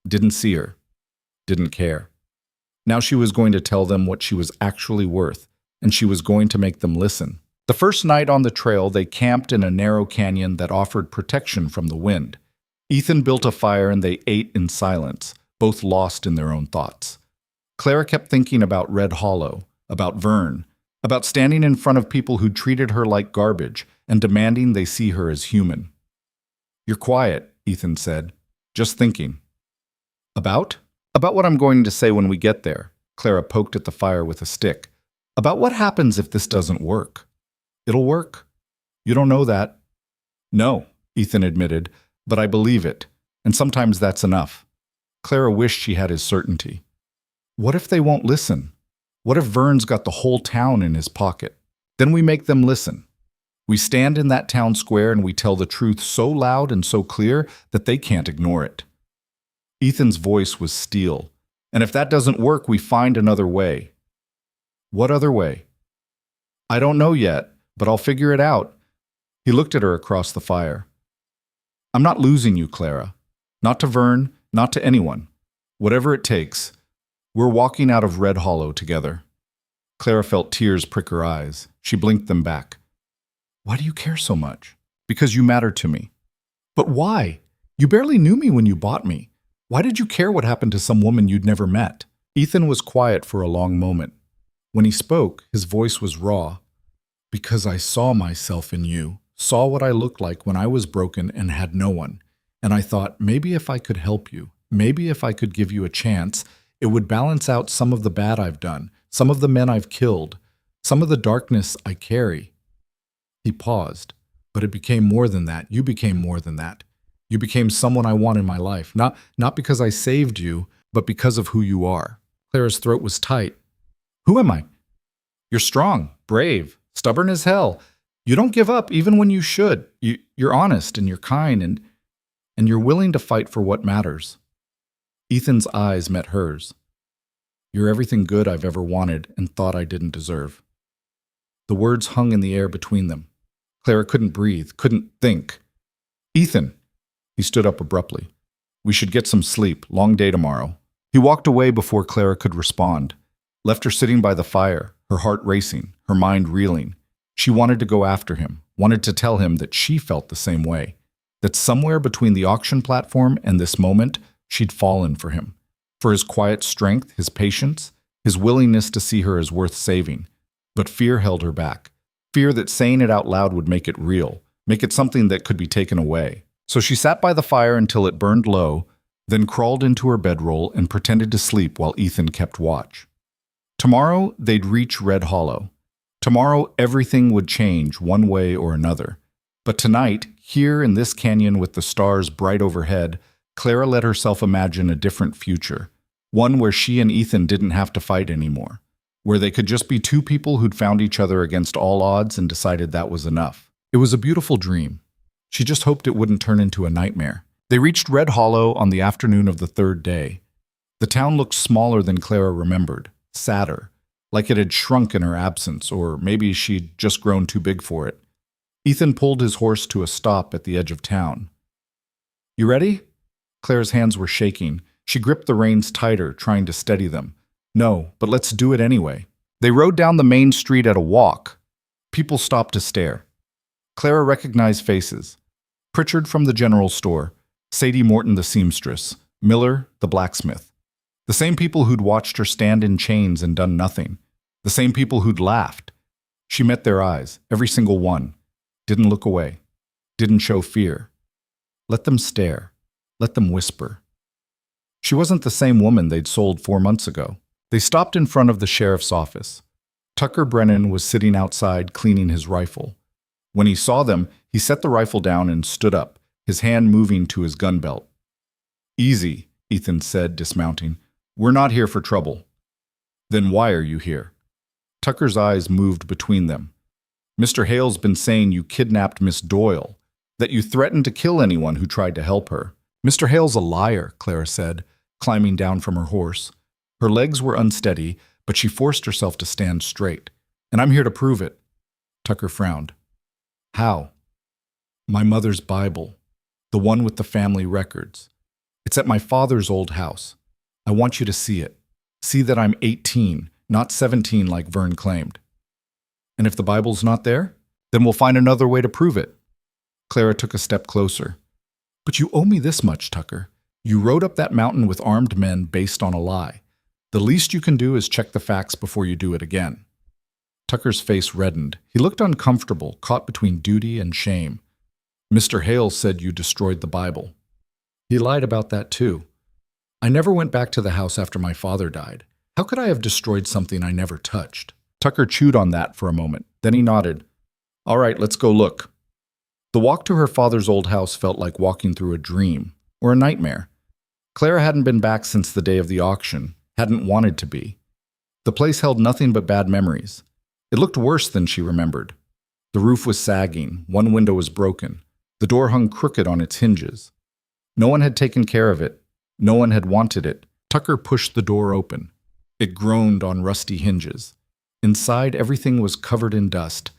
didn't see her, didn't care. Now she was going to tell them what she was actually worth, and she was going to make them listen. The first night on the trail, they camped in a narrow canyon that offered protection from the wind. Ethan built a fire and they ate in silence, both lost in their own thoughts. Clara kept thinking about Red Hollow, about Vern, about standing in front of people who'd treated her like garbage and demanding they see her as human. "You're quiet," Ethan said. "Just thinking." "About?" "About what I'm going to say when we get there." Clara poked at the fire with a stick. "About what happens if this doesn't work." "It'll work." "You don't know that." "No," Ethan admitted, "but I believe it, and sometimes that's enough." Clara wished she had his certainty. What if they won't listen? What if Vern's got the whole town in his pocket? Then we make them listen. We stand in that town square and we tell the truth so loud and so clear that they can't ignore it. Ethan's voice was steel. "And if that doesn't work, we find another way." "What other way?" "I don't know yet, but I'll figure it out." He looked at her across the fire. "I'm not losing you, Clara. Not to Vern, not to anyone. Whatever it takes. We're walking out of Red Hollow together." Clara felt tears prick her eyes. She blinked them back. "Why do you care so much?" "Because you matter to me." "But why? You barely knew me when you bought me. Why did you care what happened to some woman you'd never met?" Ethan was quiet for a long moment. When he spoke, his voice was raw. "Because I saw myself in you, saw what I looked like when I was broken and had no one. And I thought, maybe if I could help you, maybe if I could give you a chance, it would balance out some of the bad I've done, some of the men I've killed, some of the darkness I carry." He paused. "But it became more than that. You became more than that. You became someone I want in my life, not because I saved you, but because of who you are." Clara's throat was tight. "Who am I?" "You're strong, brave, stubborn as hell. You don't give up even when you should. You're honest and you're kind and you're willing to fight for what matters." Ethan's eyes met hers. "You're everything good I've ever wanted and thought I didn't deserve." The words hung in the air between them. Clara couldn't breathe, couldn't think. "Ethan!" He stood up abruptly. "We should get some sleep. Long day tomorrow." He walked away before Clara could respond. Left her sitting by the fire, her heart racing, her mind reeling. She wanted to go after him, wanted to tell him that she felt the same way, that somewhere between the auction platform and this moment, she'd fallen for him, for his quiet strength, his patience, his willingness to see her as worth saving. But fear held her back, fear that saying it out loud would make it real, make it something that could be taken away. So she sat by the fire until it burned low, then crawled into her bedroll and pretended to sleep while Ethan kept watch. Tomorrow, they'd reach Red Hollow. Tomorrow, everything would change one way or another. But tonight, here in this canyon with the stars bright overhead, Clara let herself imagine a different future, one where she and Ethan didn't have to fight anymore, where they could just be two people who'd found each other against all odds and decided that was enough. It was a beautiful dream, She just hoped it wouldn't turn into a nightmare. They reached Red Hollow on the afternoon of the third day. The town looked smaller than Clara remembered, sadder, like it had shrunk in her absence, or maybe she'd just grown too big for it. Ethan pulled his horse to a stop at the edge of town. "You ready?" Claire's hands were shaking. She gripped the reins tighter, trying to steady them. "No, but let's do it anyway." They rode down the main street at a walk. People stopped to stare. Clara recognized faces. Pritchard from the general store, Sadie Morton the seamstress, Miller the blacksmith. The same people who'd watched her stand in chains and done nothing. The same people who'd laughed. She met their eyes, every single one. Didn't look away. Didn't show fear. Let them stare. Let them whisper. She wasn't the same woman they'd sold 4 months ago. They stopped in front of the sheriff's office. Tucker Brennan was sitting outside cleaning his rifle. When he saw them, he set the rifle down and stood up, his hand moving to his gun belt. "Easy," Ethan said, dismounting. "We're not here for trouble." "Then why are you here?" Tucker's eyes moved between them. "Mr. Hale's been saying you kidnapped Miss Doyle, that you threatened to kill anyone who tried to help her." "Mr. Hale's a liar," Clara said, climbing down from her horse. Her legs were unsteady, but she forced herself to stand straight. "And I'm here to prove it." Tucker frowned. "How?" "My mother's Bible, the one with the family records. It's at my father's old house. I want you to see it. See that I'm 18, not 17 like Vern claimed." "And if the Bible's not there, then we'll find another way to prove it." Clara took a step closer. "But you owe me this much, Tucker. You rode up that mountain with armed men based on a lie. The least you can do is check the facts before you do it again." Tucker's face reddened. He looked uncomfortable, caught between duty and shame. "Mr. Hale said you destroyed the Bible." "He lied about that too. I never went back to the house after my father died. How could I have destroyed something I never touched?" Tucker chewed on that for a moment. Then he nodded. "All right, let's go look." The walk to her father's old house felt like walking through a dream, or a nightmare. Clara hadn't been back since the day of the auction, hadn't wanted to be. The place held nothing but bad memories. It looked worse than she remembered. The roof was sagging, one window was broken, the door hung crooked on its hinges. No one had taken care of it, no one had wanted it. Tucker pushed the door open. It groaned on rusty hinges. Inside, everything was covered in dust.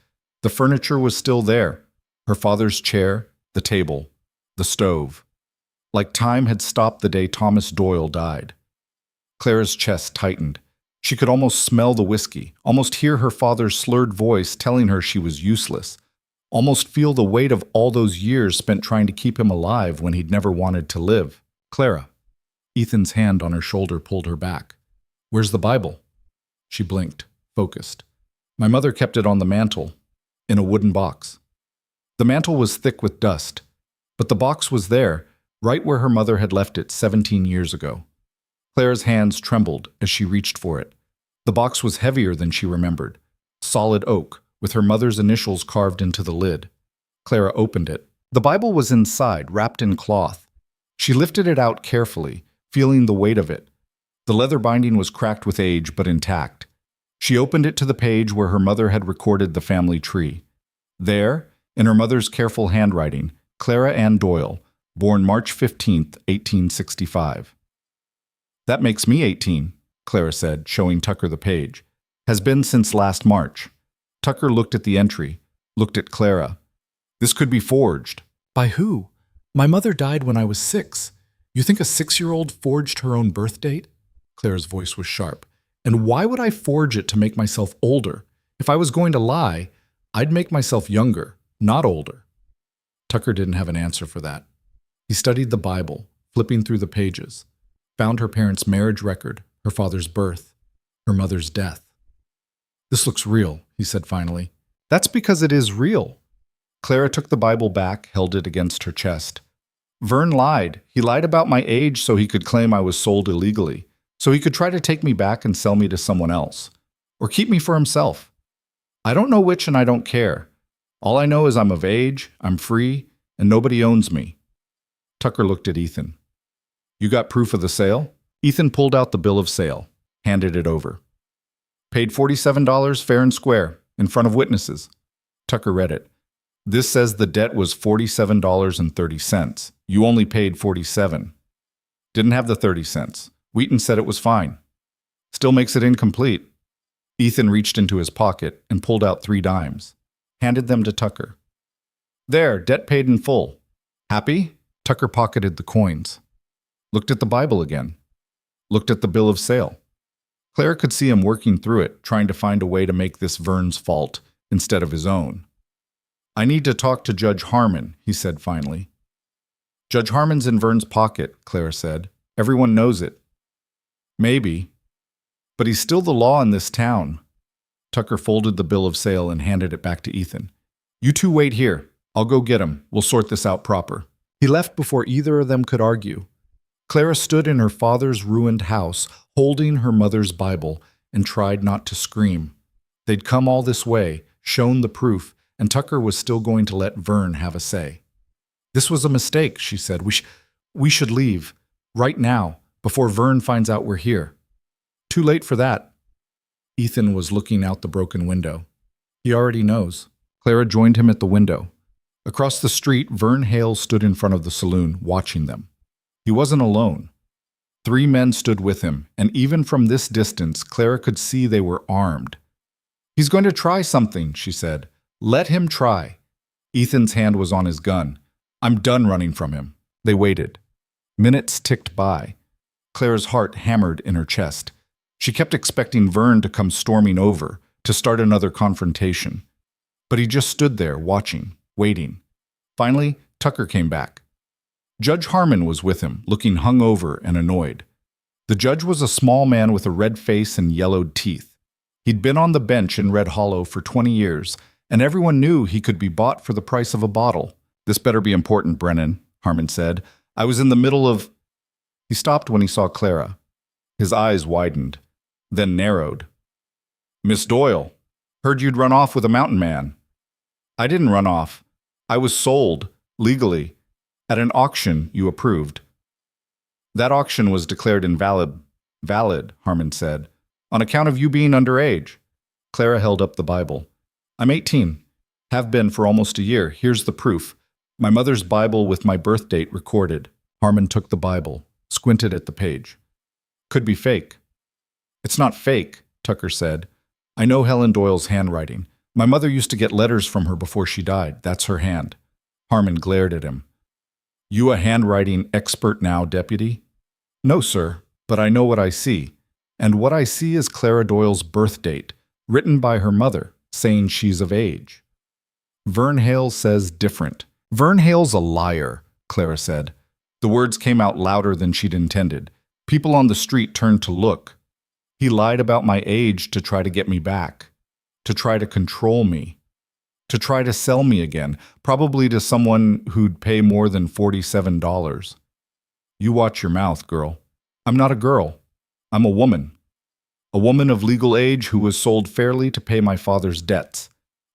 The furniture was still there. Her father's chair, the table, the stove. Like time had stopped the day Thomas Doyle died. Clara's chest tightened. She could almost smell the whiskey, almost hear her father's slurred voice telling her she was useless, almost feel the weight of all those years spent trying to keep him alive when he'd never wanted to live. "Clara." Ethan's hand on her shoulder pulled her back. "Where's the Bible?" She blinked, focused. "My mother kept it on the mantel, in a wooden box." The mantel was thick with dust, but the box was there, right where her mother had left it 17 years ago. Clara's hands trembled as she reached for it. The box was heavier than she remembered. Solid oak, with her mother's initials carved into the lid. Clara opened it. The Bible was inside, wrapped in cloth. She lifted it out carefully, feeling the weight of it. The leather binding was cracked with age, but intact. She opened it to the page where her mother had recorded the family tree. There, in her mother's careful handwriting, Clara Ann Doyle, born March 15th, 1865. "That makes me 18, Clara said, showing Tucker the page. "Has been since last March." Tucker looked at the entry, looked at Clara. "This could be forged." "By who? My mother died when I was 6. You think a 6-year-old forged her own birth date?" Clara's voice was sharp. "And why would I forge it to make myself older? If I was going to lie, I'd make myself younger, not older." Tucker didn't have an answer for that. He studied the Bible, flipping through the pages. Found her parents' marriage record, her father's birth, her mother's death. "This looks real," he said finally. "That's because it is real." Clara took the Bible back, held it against her chest. "Vern lied. He lied about my age so he could claim I was sold illegally, so he could try to take me back and sell me to someone else, or keep me for himself. I don't know which and I don't care. All I know is I'm of age, I'm free, and nobody owns me." Tucker looked at Ethan. "You got proof of the sale?" Ethan pulled out the bill of sale, handed it over. "Paid $47 fair and square, in front of witnesses." Tucker read it. This says the debt was $47.30. You only paid 47. Didn't have the 30 cents. Wheaton said it was fine. Still makes it incomplete. Ethan reached into his pocket and pulled out 3 dimes. Handed them to Tucker. There, debt paid in full. Happy? Tucker pocketed the coins. Looked at the Bible again. Looked at the bill of sale. Clara could see him working through it, trying to find a way to make this Vern's fault instead of his own. I need to talk to Judge Harmon, he said finally. Judge Harmon's in Vern's pocket, Clara said. Everyone knows it. Maybe. But he's still the law in this town. Tucker folded the bill of sale and handed it back to Ethan. You two wait here. I'll go get him. We'll sort this out proper. He left before either of them could argue. Clara stood in her father's ruined house, holding her mother's Bible, and tried not to scream. They'd come all this way, shown the proof, and Tucker was still going to let Vern have a say. This was a mistake, she said. We should leave. Right now, before Vern finds out we're here. Too late for that. Ethan was looking out the broken window. He already knows. Clara joined him at the window. Across the street, Vern Hale stood in front of the saloon, watching them. He wasn't alone. 3 men stood with him, and even from this distance, Clara could see they were armed. He's going to try something, she said. Let him try. Ethan's hand was on his gun. I'm done running from him. They waited. Minutes ticked by. Clara's heart hammered in her chest. She kept expecting Vern to come storming over, to start another confrontation. But he just stood there, watching, waiting. Finally, Tucker came back. Judge Harmon was with him, looking hungover and annoyed. The judge was a small man with a red face and yellowed teeth. He'd been on the bench in Red Hollow for 20 years, and everyone knew he could be bought for the price of a bottle. This better be important, Brennan, Harmon said. I was in the middle of... He stopped when he saw Clara. His eyes widened, then narrowed. Miss Doyle, heard you'd run off with a mountain man. I didn't run off. I was sold, legally, at an auction you approved. That auction was declared invalid. Valid, Harmon said, on account of you being underage. Clara held up the Bible. I'm 18. Have been for almost a year. Here's the proof. My mother's Bible with my birth date recorded. Harmon took the Bible, squinted at the page. Could be fake. It's not fake, Tucker said. I know Helen Doyle's handwriting. My mother used to get letters from her before she died. That's her hand. Harmon glared at him. You a handwriting expert now, deputy? No, sir, but I know what I see. And what I see is Clara Doyle's birth date, written by her mother, saying she's of age. Vern Hale says different. Vern Hale's a liar, Clara said. The words came out louder than she'd intended. People on the street turned to look. He lied about my age to try to get me back, to try to control me, to try to sell me again, probably to someone who'd pay more than $47. You watch your mouth, girl. I'm not a girl. I'm a woman of legal age who was sold fairly to pay my father's debts.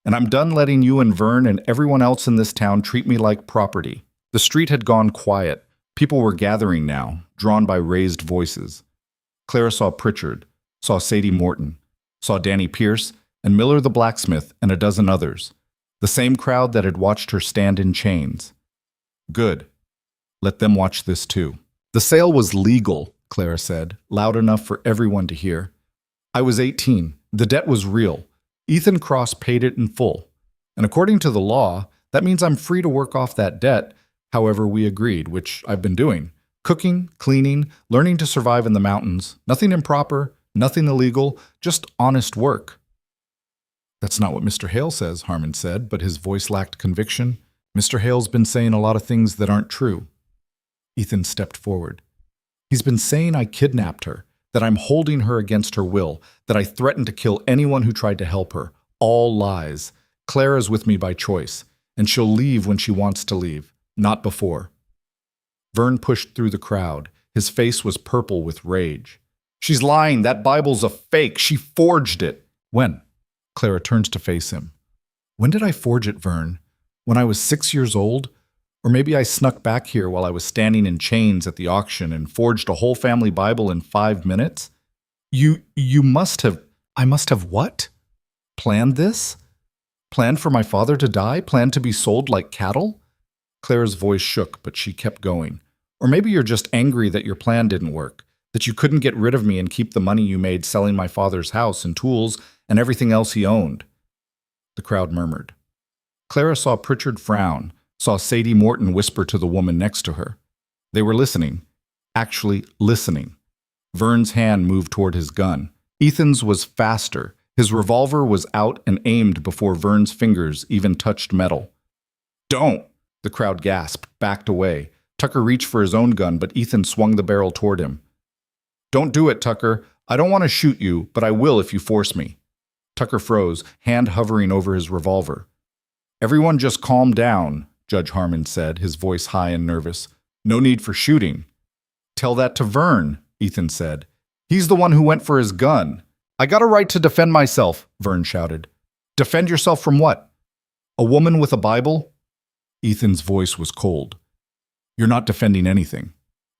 And I'm done letting you and Vern and everyone else in this town treat me like property. The street had gone quiet. People were gathering now, drawn by raised voices. Clara saw Pritchard, saw Sadie Morton, saw Danny Pierce, and Miller the blacksmith, and a dozen others. The same crowd that had watched her stand in chains. Good. Let them watch this too. The sale was legal, Clara said, loud enough for everyone to hear. I was 18. The debt was real. Ethan Cross paid it in full. And according to the law, that means I'm free to work off that debt however we agreed, which I've been doing. Cooking, cleaning, learning to survive in the mountains. Nothing improper, nothing illegal, just honest work. That's not what Mr. Hale says, Harmon said, but his voice lacked conviction. Mr. Hale's been saying a lot of things that aren't true. Ethan stepped forward. He's been saying I kidnapped her, that I'm holding her against her will, that I threatened to kill anyone who tried to help her. All lies. Clara's with me by choice, and she'll leave when she wants to leave, not before. Vern pushed through the crowd. His face was purple with rage. She's lying. That Bible's a fake. She forged it. When? Clara turns to face him. When did I forge it, Vern? When I was 6 years old? Or maybe I snuck back here while I was standing in chains at the auction and forged a whole family Bible in 5 minutes? You must have... I must have what? Planned this? Planned for my father to die? Planned to be sold like cattle? Clara's voice shook, but she kept going. Or maybe you're just angry that your plan didn't work, that you couldn't get rid of me and keep the money you made selling my father's house and tools and everything else he owned. The crowd murmured. Clara saw Pritchard frown, saw Sadie Morton whisper to the woman next to her. They were listening. Actually listening. Vern's hand moved toward his gun. Ethan's was faster. His revolver was out and aimed before Vern's fingers even touched metal. Don't! The crowd gasped, backed away. Tucker reached for his own gun, but Ethan swung the barrel toward him. Don't do it, Tucker. I don't want to shoot you, but I will if you force me. Tucker froze, hand hovering over his revolver. Everyone just calm down, Judge Harmon said, his voice high and nervous. No need for shooting. Tell that to Vern, Ethan said. He's the one who went for his gun. I got a right to defend myself, Vern shouted. Defend yourself from what? A woman with a Bible? Ethan's voice was cold. You're not defending anything.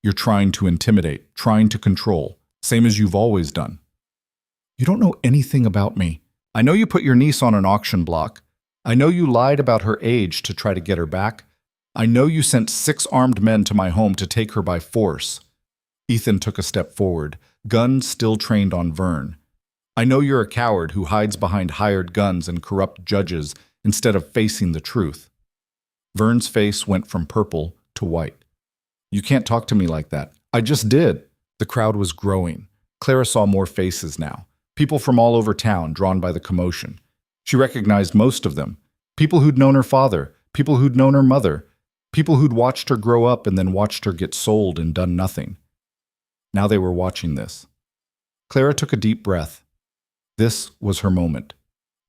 You're trying to intimidate, trying to control, same as you've always done. You don't know anything about me. I know you put your niece on an auction block. I know you lied about her age to try to get her back. I know you sent 6 armed men to my home to take her by force. Ethan took a step forward, gun still trained on Vern. I know you're a coward who hides behind hired guns and corrupt judges instead of facing the truth. Vern's face went from purple to white. You can't talk to me like that. I just did. The crowd was growing. Clara saw more faces now. People from all over town drawn by the commotion. She recognized most of them. People who'd known her father, people who'd known her mother, people who'd watched her grow up and then watched her get sold and done nothing. Now they were watching this. Clara took a deep breath. This was her moment.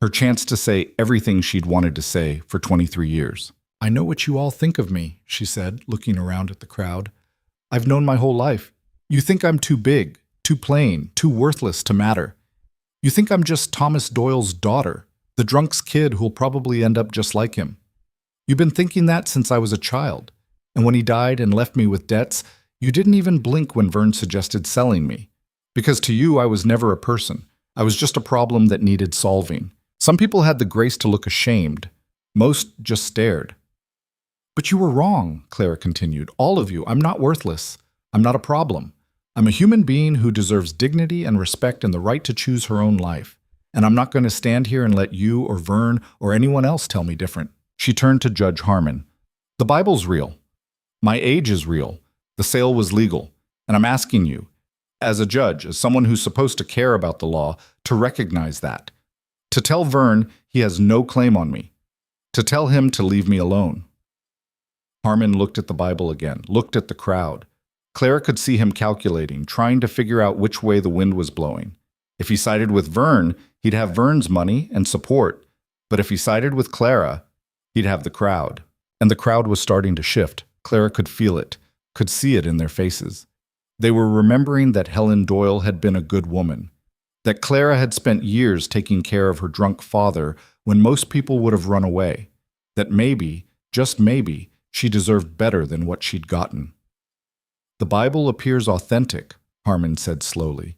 Her chance to say everything she'd wanted to say for 23 years. I know what you all think of me, she said, looking around at the crowd. I've known my whole life. You think I'm too big, too plain, too worthless to matter. You think I'm just Thomas Doyle's daughter, the drunk's kid who'll probably end up just like him. You've been thinking that since I was a child. And when he died and left me with debts, you didn't even blink when Vern suggested selling me. Because to you, I was never a person. I was just a problem that needed solving. Some people had the grace to look ashamed. Most just stared. But you were wrong, Clara continued. All of you. I'm not worthless. I'm not a problem. I'm a human being who deserves dignity and respect and the right to choose her own life. And I'm not going to stand here and let you or Vern or anyone else tell me different. She turned to Judge Harmon. The Bible's real. My age is real. The sale was legal. And I'm asking you, as a judge, as someone who's supposed to care about the law, to recognize that. To tell Vern he has no claim on me. To tell him to leave me alone. Harmon looked at the Bible again, looked at the crowd. Clara could see him calculating, trying to figure out which way the wind was blowing. If he sided with Vern, he'd have Vern's money and support. But if he sided with Clara, he'd have the crowd. And the crowd was starting to shift. Clara could feel it, could see it in their faces. They were remembering that Helen Doyle had been a good woman, that Clara had spent years taking care of her drunk father when most people would have run away, that maybe, just maybe, she deserved better than what she'd gotten. The Bible appears authentic, Harmon said slowly.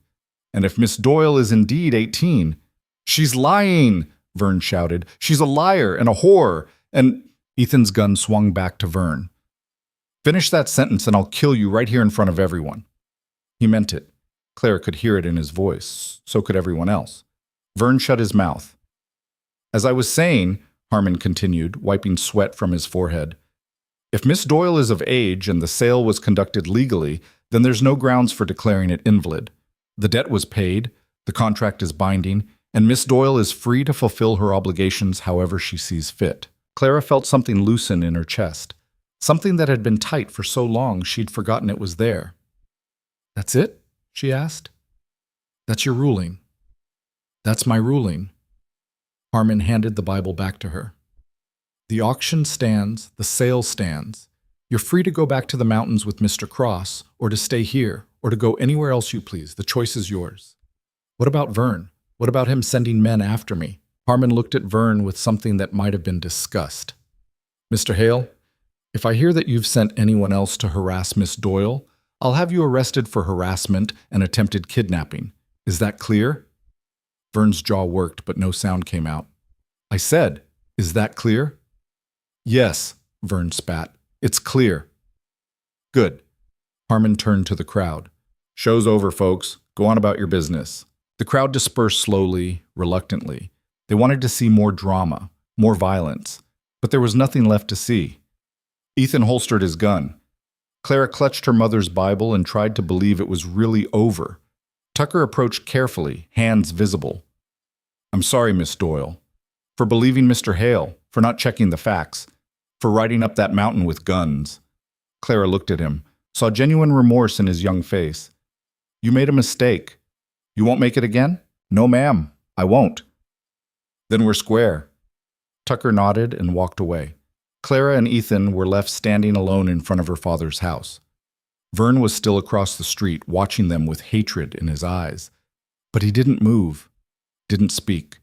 And if Miss Doyle is indeed 18, she's lying, Vern shouted. She's a liar and a whore, and Ethan's gun swung back to Vern. Finish that sentence and I'll kill you right here in front of everyone. He meant it. Clara could hear it in his voice. So could everyone else. Vern shut his mouth. As I was saying, Harmon continued, wiping sweat from his forehead, if Miss Doyle is of age and the sale was conducted legally, then there's no grounds for declaring it invalid. The debt was paid, the contract is binding, and Miss Doyle is free to fulfill her obligations however she sees fit. Clara felt something loosen in her chest, something that had been tight for so long she'd forgotten it was there. That's it? She asked. That's your ruling. That's my ruling. Harmon handed the Bible back to her. The auction stands, the sale stands. You're free to go back to the mountains with Mr. Cross, or to stay here, or to go anywhere else you please. The choice is yours. What about Vern? What about him sending men after me? Harmon looked at Vern with something that might have been disgust. Mr. Hale, if I hear that you've sent anyone else to harass Miss Doyle, I'll have you arrested for harassment and attempted kidnapping. Is that clear? Vern's jaw worked, but no sound came out. I said, Is that clear? Yes, Vern spat. It's clear. Good. Harmon turned to the crowd. Show's over, folks. Go on about your business. The crowd dispersed slowly, reluctantly. They wanted to see more drama, more violence. But there was nothing left to see. Ethan holstered his gun. Clara clutched her mother's Bible and tried to believe it was really over. Tucker approached carefully, hands visible. I'm sorry, Miss Doyle. For believing Mr. Hale, for not checking the facts, for riding up that mountain with guns. Clara looked at him, saw genuine remorse in his young face. You made a mistake. You won't make it again? No, ma'am, I won't. Then we're square. Tucker nodded and walked away. Clara and Ethan were left standing alone in front of her father's house. Vern was still across the street, watching them with hatred in his eyes. But he didn't move, didn't speak.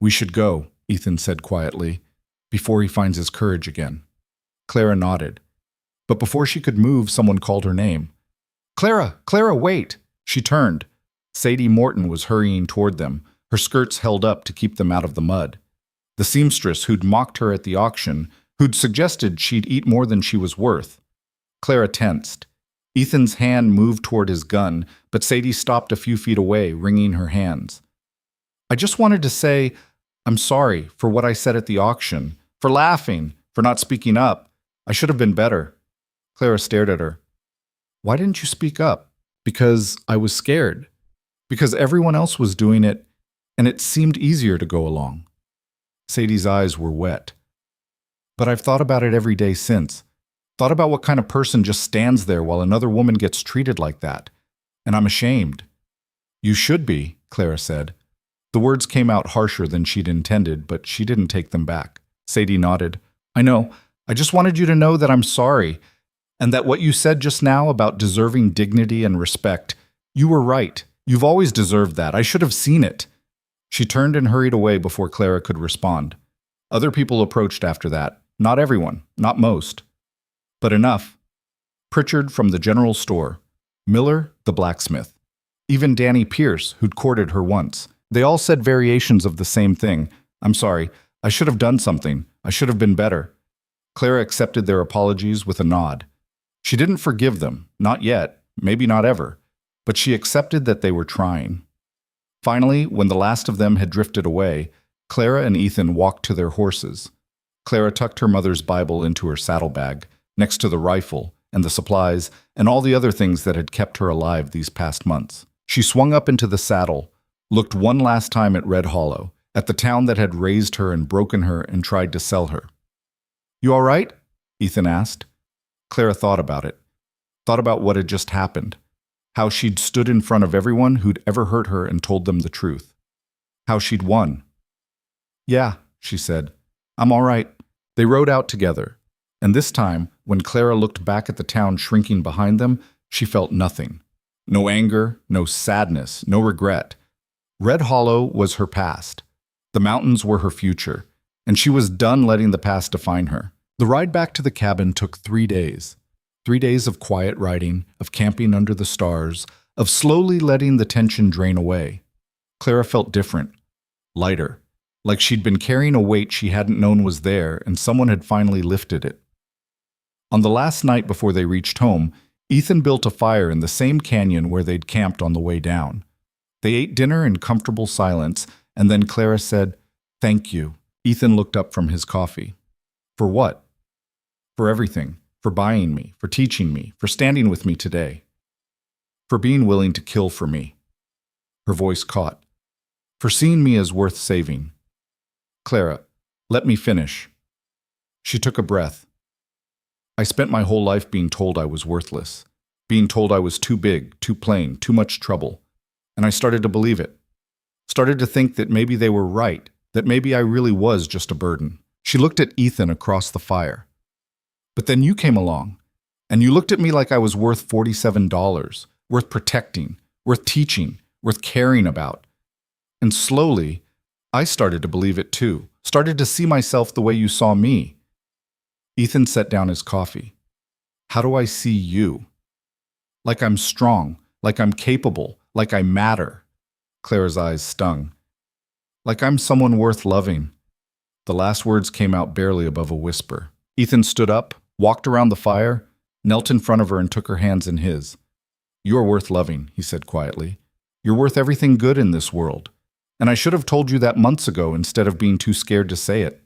We should go, Ethan said quietly, before he finds his courage again. Clara nodded. But before she could move, someone called her name. Clara! Clara, wait! She turned. Sadie Morton was hurrying toward them, her skirts held up to keep them out of the mud. The seamstress who'd mocked her at the auction, who'd suggested she'd eat more than she was worth. Clara tensed. Ethan's hand moved toward his gun, but Sadie stopped a few feet away, wringing her hands. I just wanted to say, I'm sorry for what I said at the auction, for laughing, for not speaking up. I should have been better. Clara stared at her. Why didn't you speak up? Because I was scared. Because everyone else was doing it, and it seemed easier to go along. Sadie's eyes were wet. But I've thought about it every day since. Thought about what kind of person just stands there while another woman gets treated like that. And I'm ashamed. You should be, Clara said. The words came out harsher than she'd intended, but she didn't take them back. Sadie nodded. I know. I just wanted you to know that I'm sorry, and that what you said just now about deserving dignity and respect, you were right. You've always deserved that. I should have seen it. She turned and hurried away before Clara could respond. Other people approached after that. Not everyone, not most. But enough. Pritchard from the general store. Miller, the blacksmith. Even Danny Pierce, who'd courted her once. They all said variations of the same thing. I'm sorry. I should have done something. I should have been better. Clara accepted their apologies with a nod. She didn't forgive them. Not yet. Maybe not ever. But she accepted that they were trying. Finally, when the last of them had drifted away, Clara and Ethan walked to their horses. Clara tucked her mother's Bible into her saddlebag, next to the rifle and the supplies and all the other things that had kept her alive these past months. She swung up into the saddle, looked one last time at Red Hollow, at the town that had raised her and broken her and tried to sell her. You all right? Ethan asked. Clara thought about it. Thought about what had just happened. How she'd stood in front of everyone who'd ever hurt her and told them the truth. How she'd won. Yeah, she said. I'm all right. They rode out together. And this time, when Clara looked back at the town shrinking behind them, she felt nothing. No anger, no sadness, no regret. Red Hollow was her past. The mountains were her future. And she was done letting the past define her. The ride back to the cabin took 3 days. 3 days of quiet riding, of camping under the stars, of slowly letting the tension drain away. Clara felt different, lighter, like she'd been carrying a weight she hadn't known was there and someone had finally lifted it. On the last night before they reached home, Ethan built a fire in the same canyon where they'd camped on the way down. They ate dinner in comfortable silence, and then Clara said, "Thank you." Ethan looked up from his coffee. For what? For everything. For buying me, for teaching me, for standing with me today. For being willing to kill for me. Her voice caught. For seeing me as worth saving. Clara, let me finish. She took a breath. I spent my whole life being told I was worthless, being told I was too big, too plain, too much trouble. And I started to believe it. Started to think that maybe they were right, that maybe I really was just a burden. She looked at Ethan across the fire. But then you came along, and you looked at me like I was worth $47, worth protecting, worth teaching, worth caring about. And slowly, I started to believe it too, started to see myself the way you saw me. Ethan set down his coffee. How do I see you? Like I'm strong, like I'm capable, like I matter. Clara's eyes stung. Like I'm someone worth loving. The last words came out barely above a whisper. Ethan stood up, walked around the fire, knelt in front of her and took her hands in his. "You are worth loving," he said quietly. "You're worth everything good in this world. And I should have told you that months ago instead of being too scared to say it."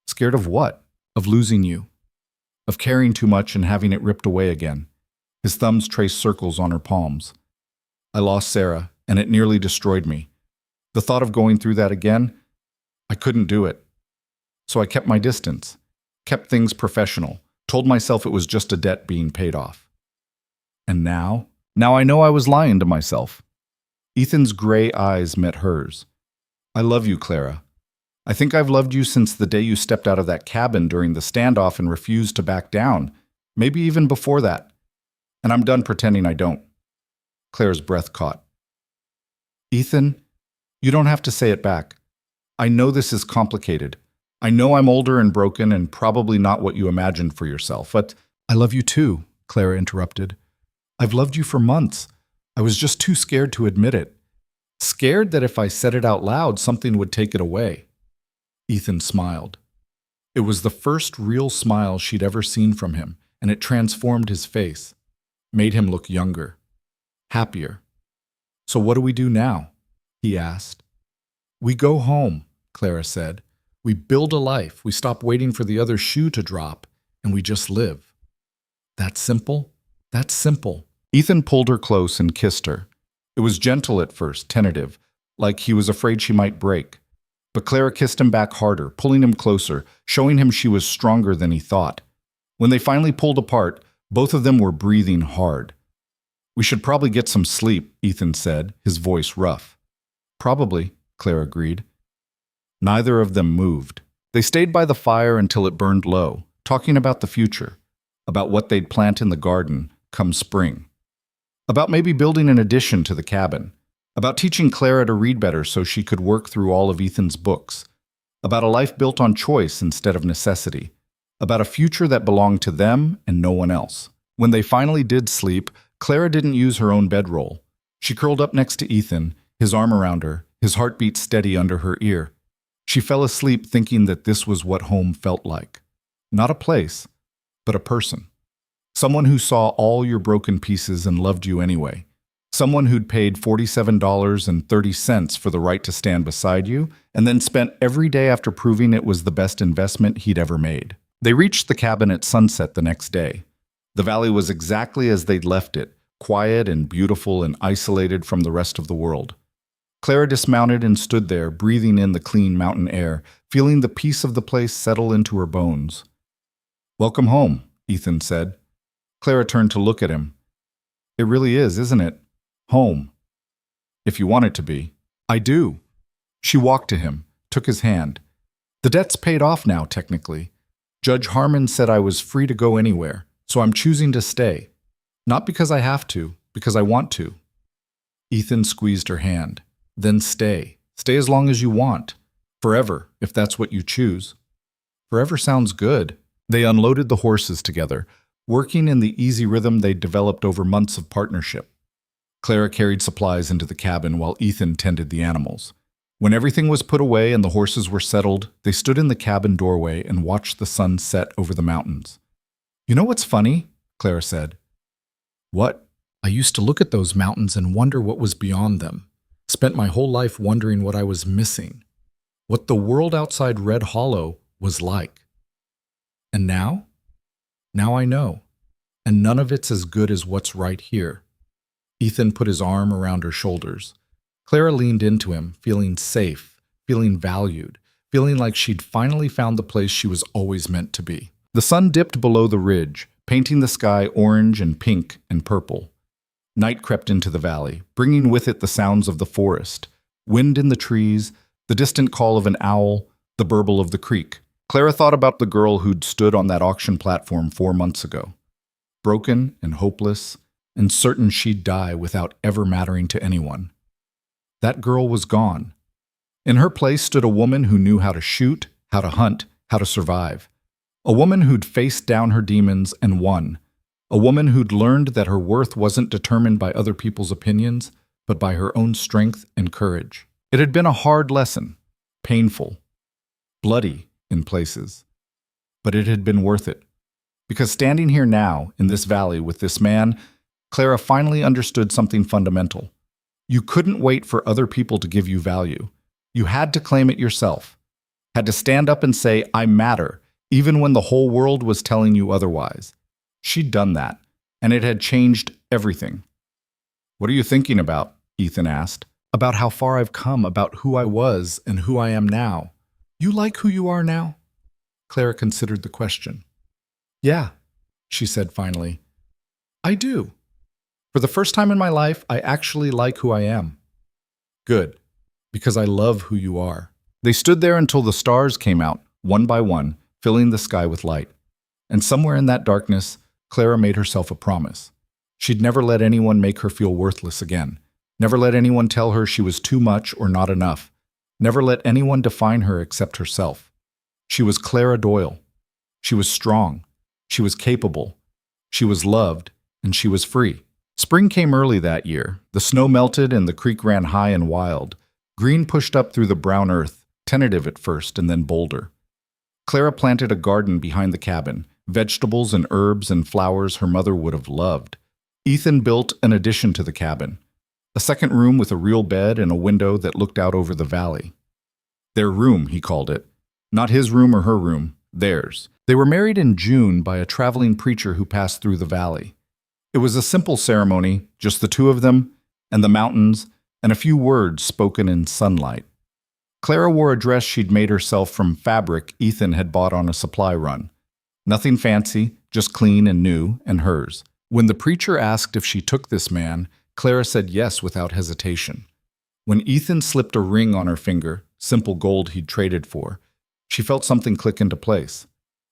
"Scared of what?" "Of losing you. Of caring too much and having it ripped away again." His thumbs traced circles on her palms. "I lost Sarah, and it nearly destroyed me. The thought of going through that again, I couldn't do it. So I kept my distance, kept things professional, told myself it was just a debt being paid off. And now I know I was lying to myself." Ethan's gray eyes met hers. "I love you, Clara. I think I've loved you since the day you stepped out of that cabin during the standoff and refused to back down, maybe even before that. And I'm done pretending I don't." Claire's breath caught. "Ethan, you don't have to say it back. I know this is complicated. I know I'm older and broken and probably not what you imagined for yourself, but—" "I love you too," Clara interrupted. "I've loved you for months. I was just too scared to admit it. Scared that if I said it out loud, something would take it away." Ethan smiled. It was the first real smile she'd ever seen from him, and it transformed his face, made him look younger, happier. "So what do we do now?" he asked. "We go home," Clara said. "We build a life. We stop waiting for the other shoe to drop, and we just live." "That simple? That's simple." Ethan pulled her close and kissed her. It was gentle at first, tentative, like he was afraid she might break. But Clara kissed him back harder, pulling him closer, showing him she was stronger than he thought. When they finally pulled apart, both of them were breathing hard. "We should probably get some sleep," Ethan said, his voice rough. "Probably," Clara agreed. Neither of them moved. They stayed by the fire until it burned low, talking about the future, about what they'd plant in the garden come spring, about maybe building an addition to the cabin, about teaching Clara to read better so she could work through all of Ethan's books, about a life built on choice instead of necessity, about a future that belonged to them and no one else. When they finally did sleep, Clara didn't use her own bedroll. She curled up next to Ethan, his arm around her, his heartbeat steady under her ear. She fell asleep thinking that this was what home felt like. Not a place, but a person. Someone who saw all your broken pieces and loved you anyway. Someone who'd paid $47.30 for the right to stand beside you, and then spent every day after proving it was the best investment he'd ever made. They reached the cabin at sunset the next day. The valley was exactly as they'd left it, quiet and beautiful and isolated from the rest of the world. Clara dismounted and stood there, breathing in the clean mountain air, feeling the peace of the place settle into her bones. "Welcome home," Ethan said. Clara turned to look at him. "It really is, isn't it? Home. If you want it to be." "I do." She walked to him, took his hand. "The debt's paid off now, technically. Judge Harmon said I was free to go anywhere, so I'm choosing to stay. Not because I have to, because I want to." Ethan squeezed her hand. "Then stay. Stay as long as you want. Forever, if that's what you choose." "Forever sounds good." They unloaded the horses together, working in the easy rhythm they'd developed over months of partnership. Clara carried supplies into the cabin while Ethan tended the animals. When everything was put away and the horses were settled, they stood in the cabin doorway and watched the sun set over the mountains. "You know what's funny?" Clara said. "What?" "I used to look at those mountains and wonder what was beyond them. Spent my whole life wondering what I was missing, what the world outside Red Hollow was like. And now? Now I know. And none of it's as good as what's right here." Ethan put his arm around her shoulders. Clara leaned into him, feeling safe, feeling valued, feeling like she'd finally found the place she was always meant to be. The sun dipped below the ridge, painting the sky orange and pink and purple. Night crept into the valley, bringing with it the sounds of the forest, wind in the trees, the distant call of an owl, the burble of the creek. Clara thought about the girl who'd stood on that auction platform 4 months ago, broken and hopeless, and certain she'd die without ever mattering to anyone. That girl was gone. In her place stood a woman who knew how to shoot, how to hunt, how to survive. A woman who'd faced down her demons and won. A woman who'd learned that her worth wasn't determined by other people's opinions, but by her own strength and courage. It had been a hard lesson, painful. bloody in places. But it had been worth it. Because standing here now, in this valley with this man, Clara finally understood something fundamental. You couldn't wait for other people to give you value. You had to claim it yourself. Had to stand up and say, I matter, even when the whole world was telling you otherwise. She'd done that, and it had changed everything. What are you thinking about? Ethan asked. About how far I've come, about who I was and who I am now. You like who you are now? Clara considered the question. Yeah, she said finally. I do. For the first time in my life, I actually like who I am. Good, because I love who you are. They stood there until the stars came out, one by one, filling the sky with light. And somewhere in that darkness, Clara made herself a promise. She'd never let anyone make her feel worthless again. Never let anyone tell her she was too much or not enough. Never let anyone define her except herself. She was Clara Doyle. She was strong. She was capable. She was loved, and she was free. Spring came early that year. The snow melted and the creek ran high and wild. Green pushed up through the brown earth, tentative at first and then bolder. Clara planted a garden behind the cabin, vegetables and herbs and flowers her mother would have loved. Ethan built an addition to the cabin, a second room with a real bed and a window that looked out over the valley. Their room, he called it. Not his room or her room, theirs. They were married in June by a traveling preacher who passed through the valley. It was a simple ceremony, just the two of them, and the mountains, and a few words spoken in sunlight. Clara wore a dress she'd made herself from fabric Ethan had bought on a supply run. Nothing fancy, just clean and new, and hers. When the preacher asked if she took this man, Clara said yes without hesitation. When Ethan slipped a ring on her finger, simple gold he'd traded for, she felt something click into place,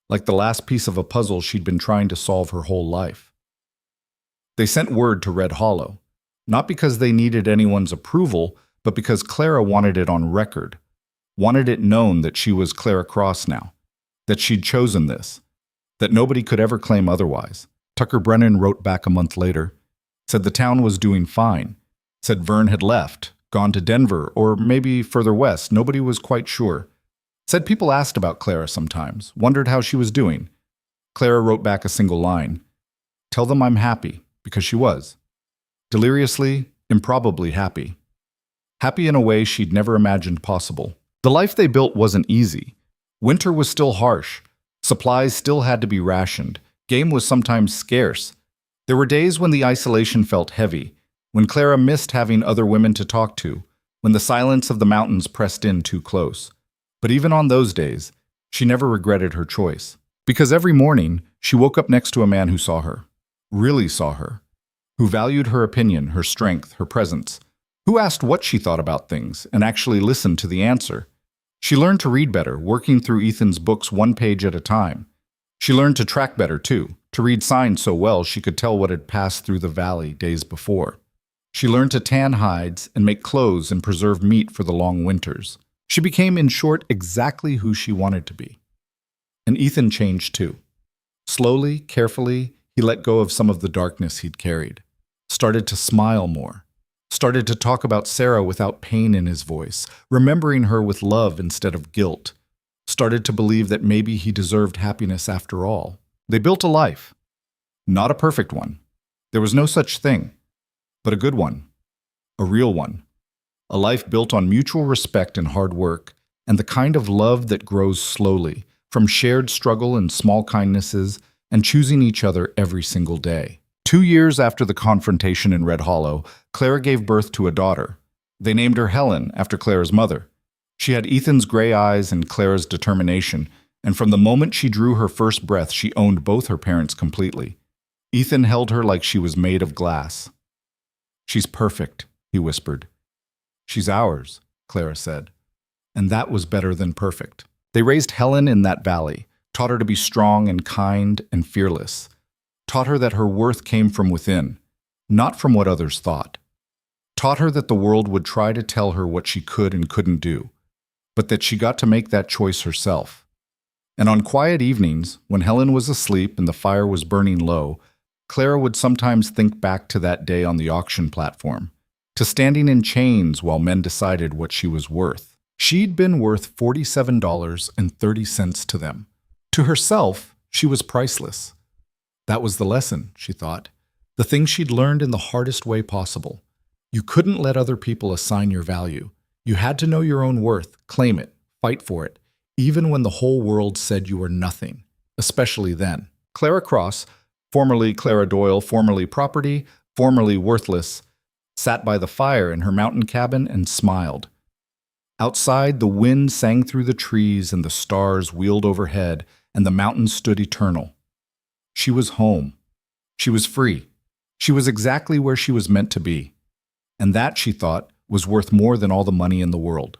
like the last piece of a puzzle she'd been trying to solve her whole life. They sent word to Red Hollow, not because they needed anyone's approval, but because Clara wanted it on record, wanted it known that she was Clara Cross now, that she'd chosen this, that nobody could ever claim otherwise. Tucker Brennan wrote back a month later, said the town was doing fine, said Vern had left, gone to Denver, or maybe further west, nobody was quite sure. Said people asked about Clara sometimes, wondered how she was doing. Clara wrote back a single line, tell them I'm happy, because she was. Deliriously, improbably happy. Happy in a way she'd never imagined possible. The life they built wasn't easy. Winter was still harsh. Supplies still had to be rationed. Game was sometimes scarce. There were days when the isolation felt heavy, when Clara missed having other women to talk to, when the silence of the mountains pressed in too close. But even on those days, she never regretted her choice. Because every morning, she woke up next to a man who saw her, really saw her, who valued her opinion, her strength, her presence, who asked what she thought about things and actually listened to the answer. She learned to read better, working through Ethan's books one page at a time. She learned to track better, too, to read signs so well she could tell what had passed through the valley days before. She learned to tan hides and make clothes and preserve meat for the long winters. She became, in short, exactly who she wanted to be. And Ethan changed, too. Slowly, carefully, he let go of some of the darkness he'd carried, started to smile more, started to talk about Sarah without pain in his voice, remembering her with love instead of guilt, started to believe that maybe he deserved happiness after all. They built a life. Not a perfect one. There was no such thing. But a good one. A real one. A life built on mutual respect and hard work, and the kind of love that grows slowly, from shared struggle and small kindnesses, and choosing each other every single day. 2 years after the confrontation in Red Hollow, Clara gave birth to a daughter. They named her Helen, after Clara's mother. She had Ethan's gray eyes and Clara's determination, and from the moment she drew her first breath, she owned both her parents completely. Ethan held her like she was made of glass. She's perfect, he whispered. She's ours, Clara said. And that was better than perfect. They raised Helen in that valley, taught her to be strong and kind and fearless, taught her that her worth came from within, not from what others thought, taught her that the world would try to tell her what she could and couldn't do, but that she got to make that choice herself. And on quiet evenings, when Helen was asleep and the fire was burning low, Clara would sometimes think back to that day on the auction platform, to standing in chains while men decided what she was worth. She'd been worth $47.30 to them. To herself, she was priceless. That was the lesson, she thought. The thing she'd learned in the hardest way possible. You couldn't let other people assign your value. You had to know your own worth, claim it, fight for it, even when the whole world said you were nothing, especially then. Clara Cross, formerly Clara Doyle, formerly property, formerly worthless, sat by the fire in her mountain cabin and smiled. Outside, the wind sang through the trees and the stars wheeled overhead, and the mountains stood eternal. She was home. She was free. She was exactly where she was meant to be. And that, she thought, was worth more than all the money in the world.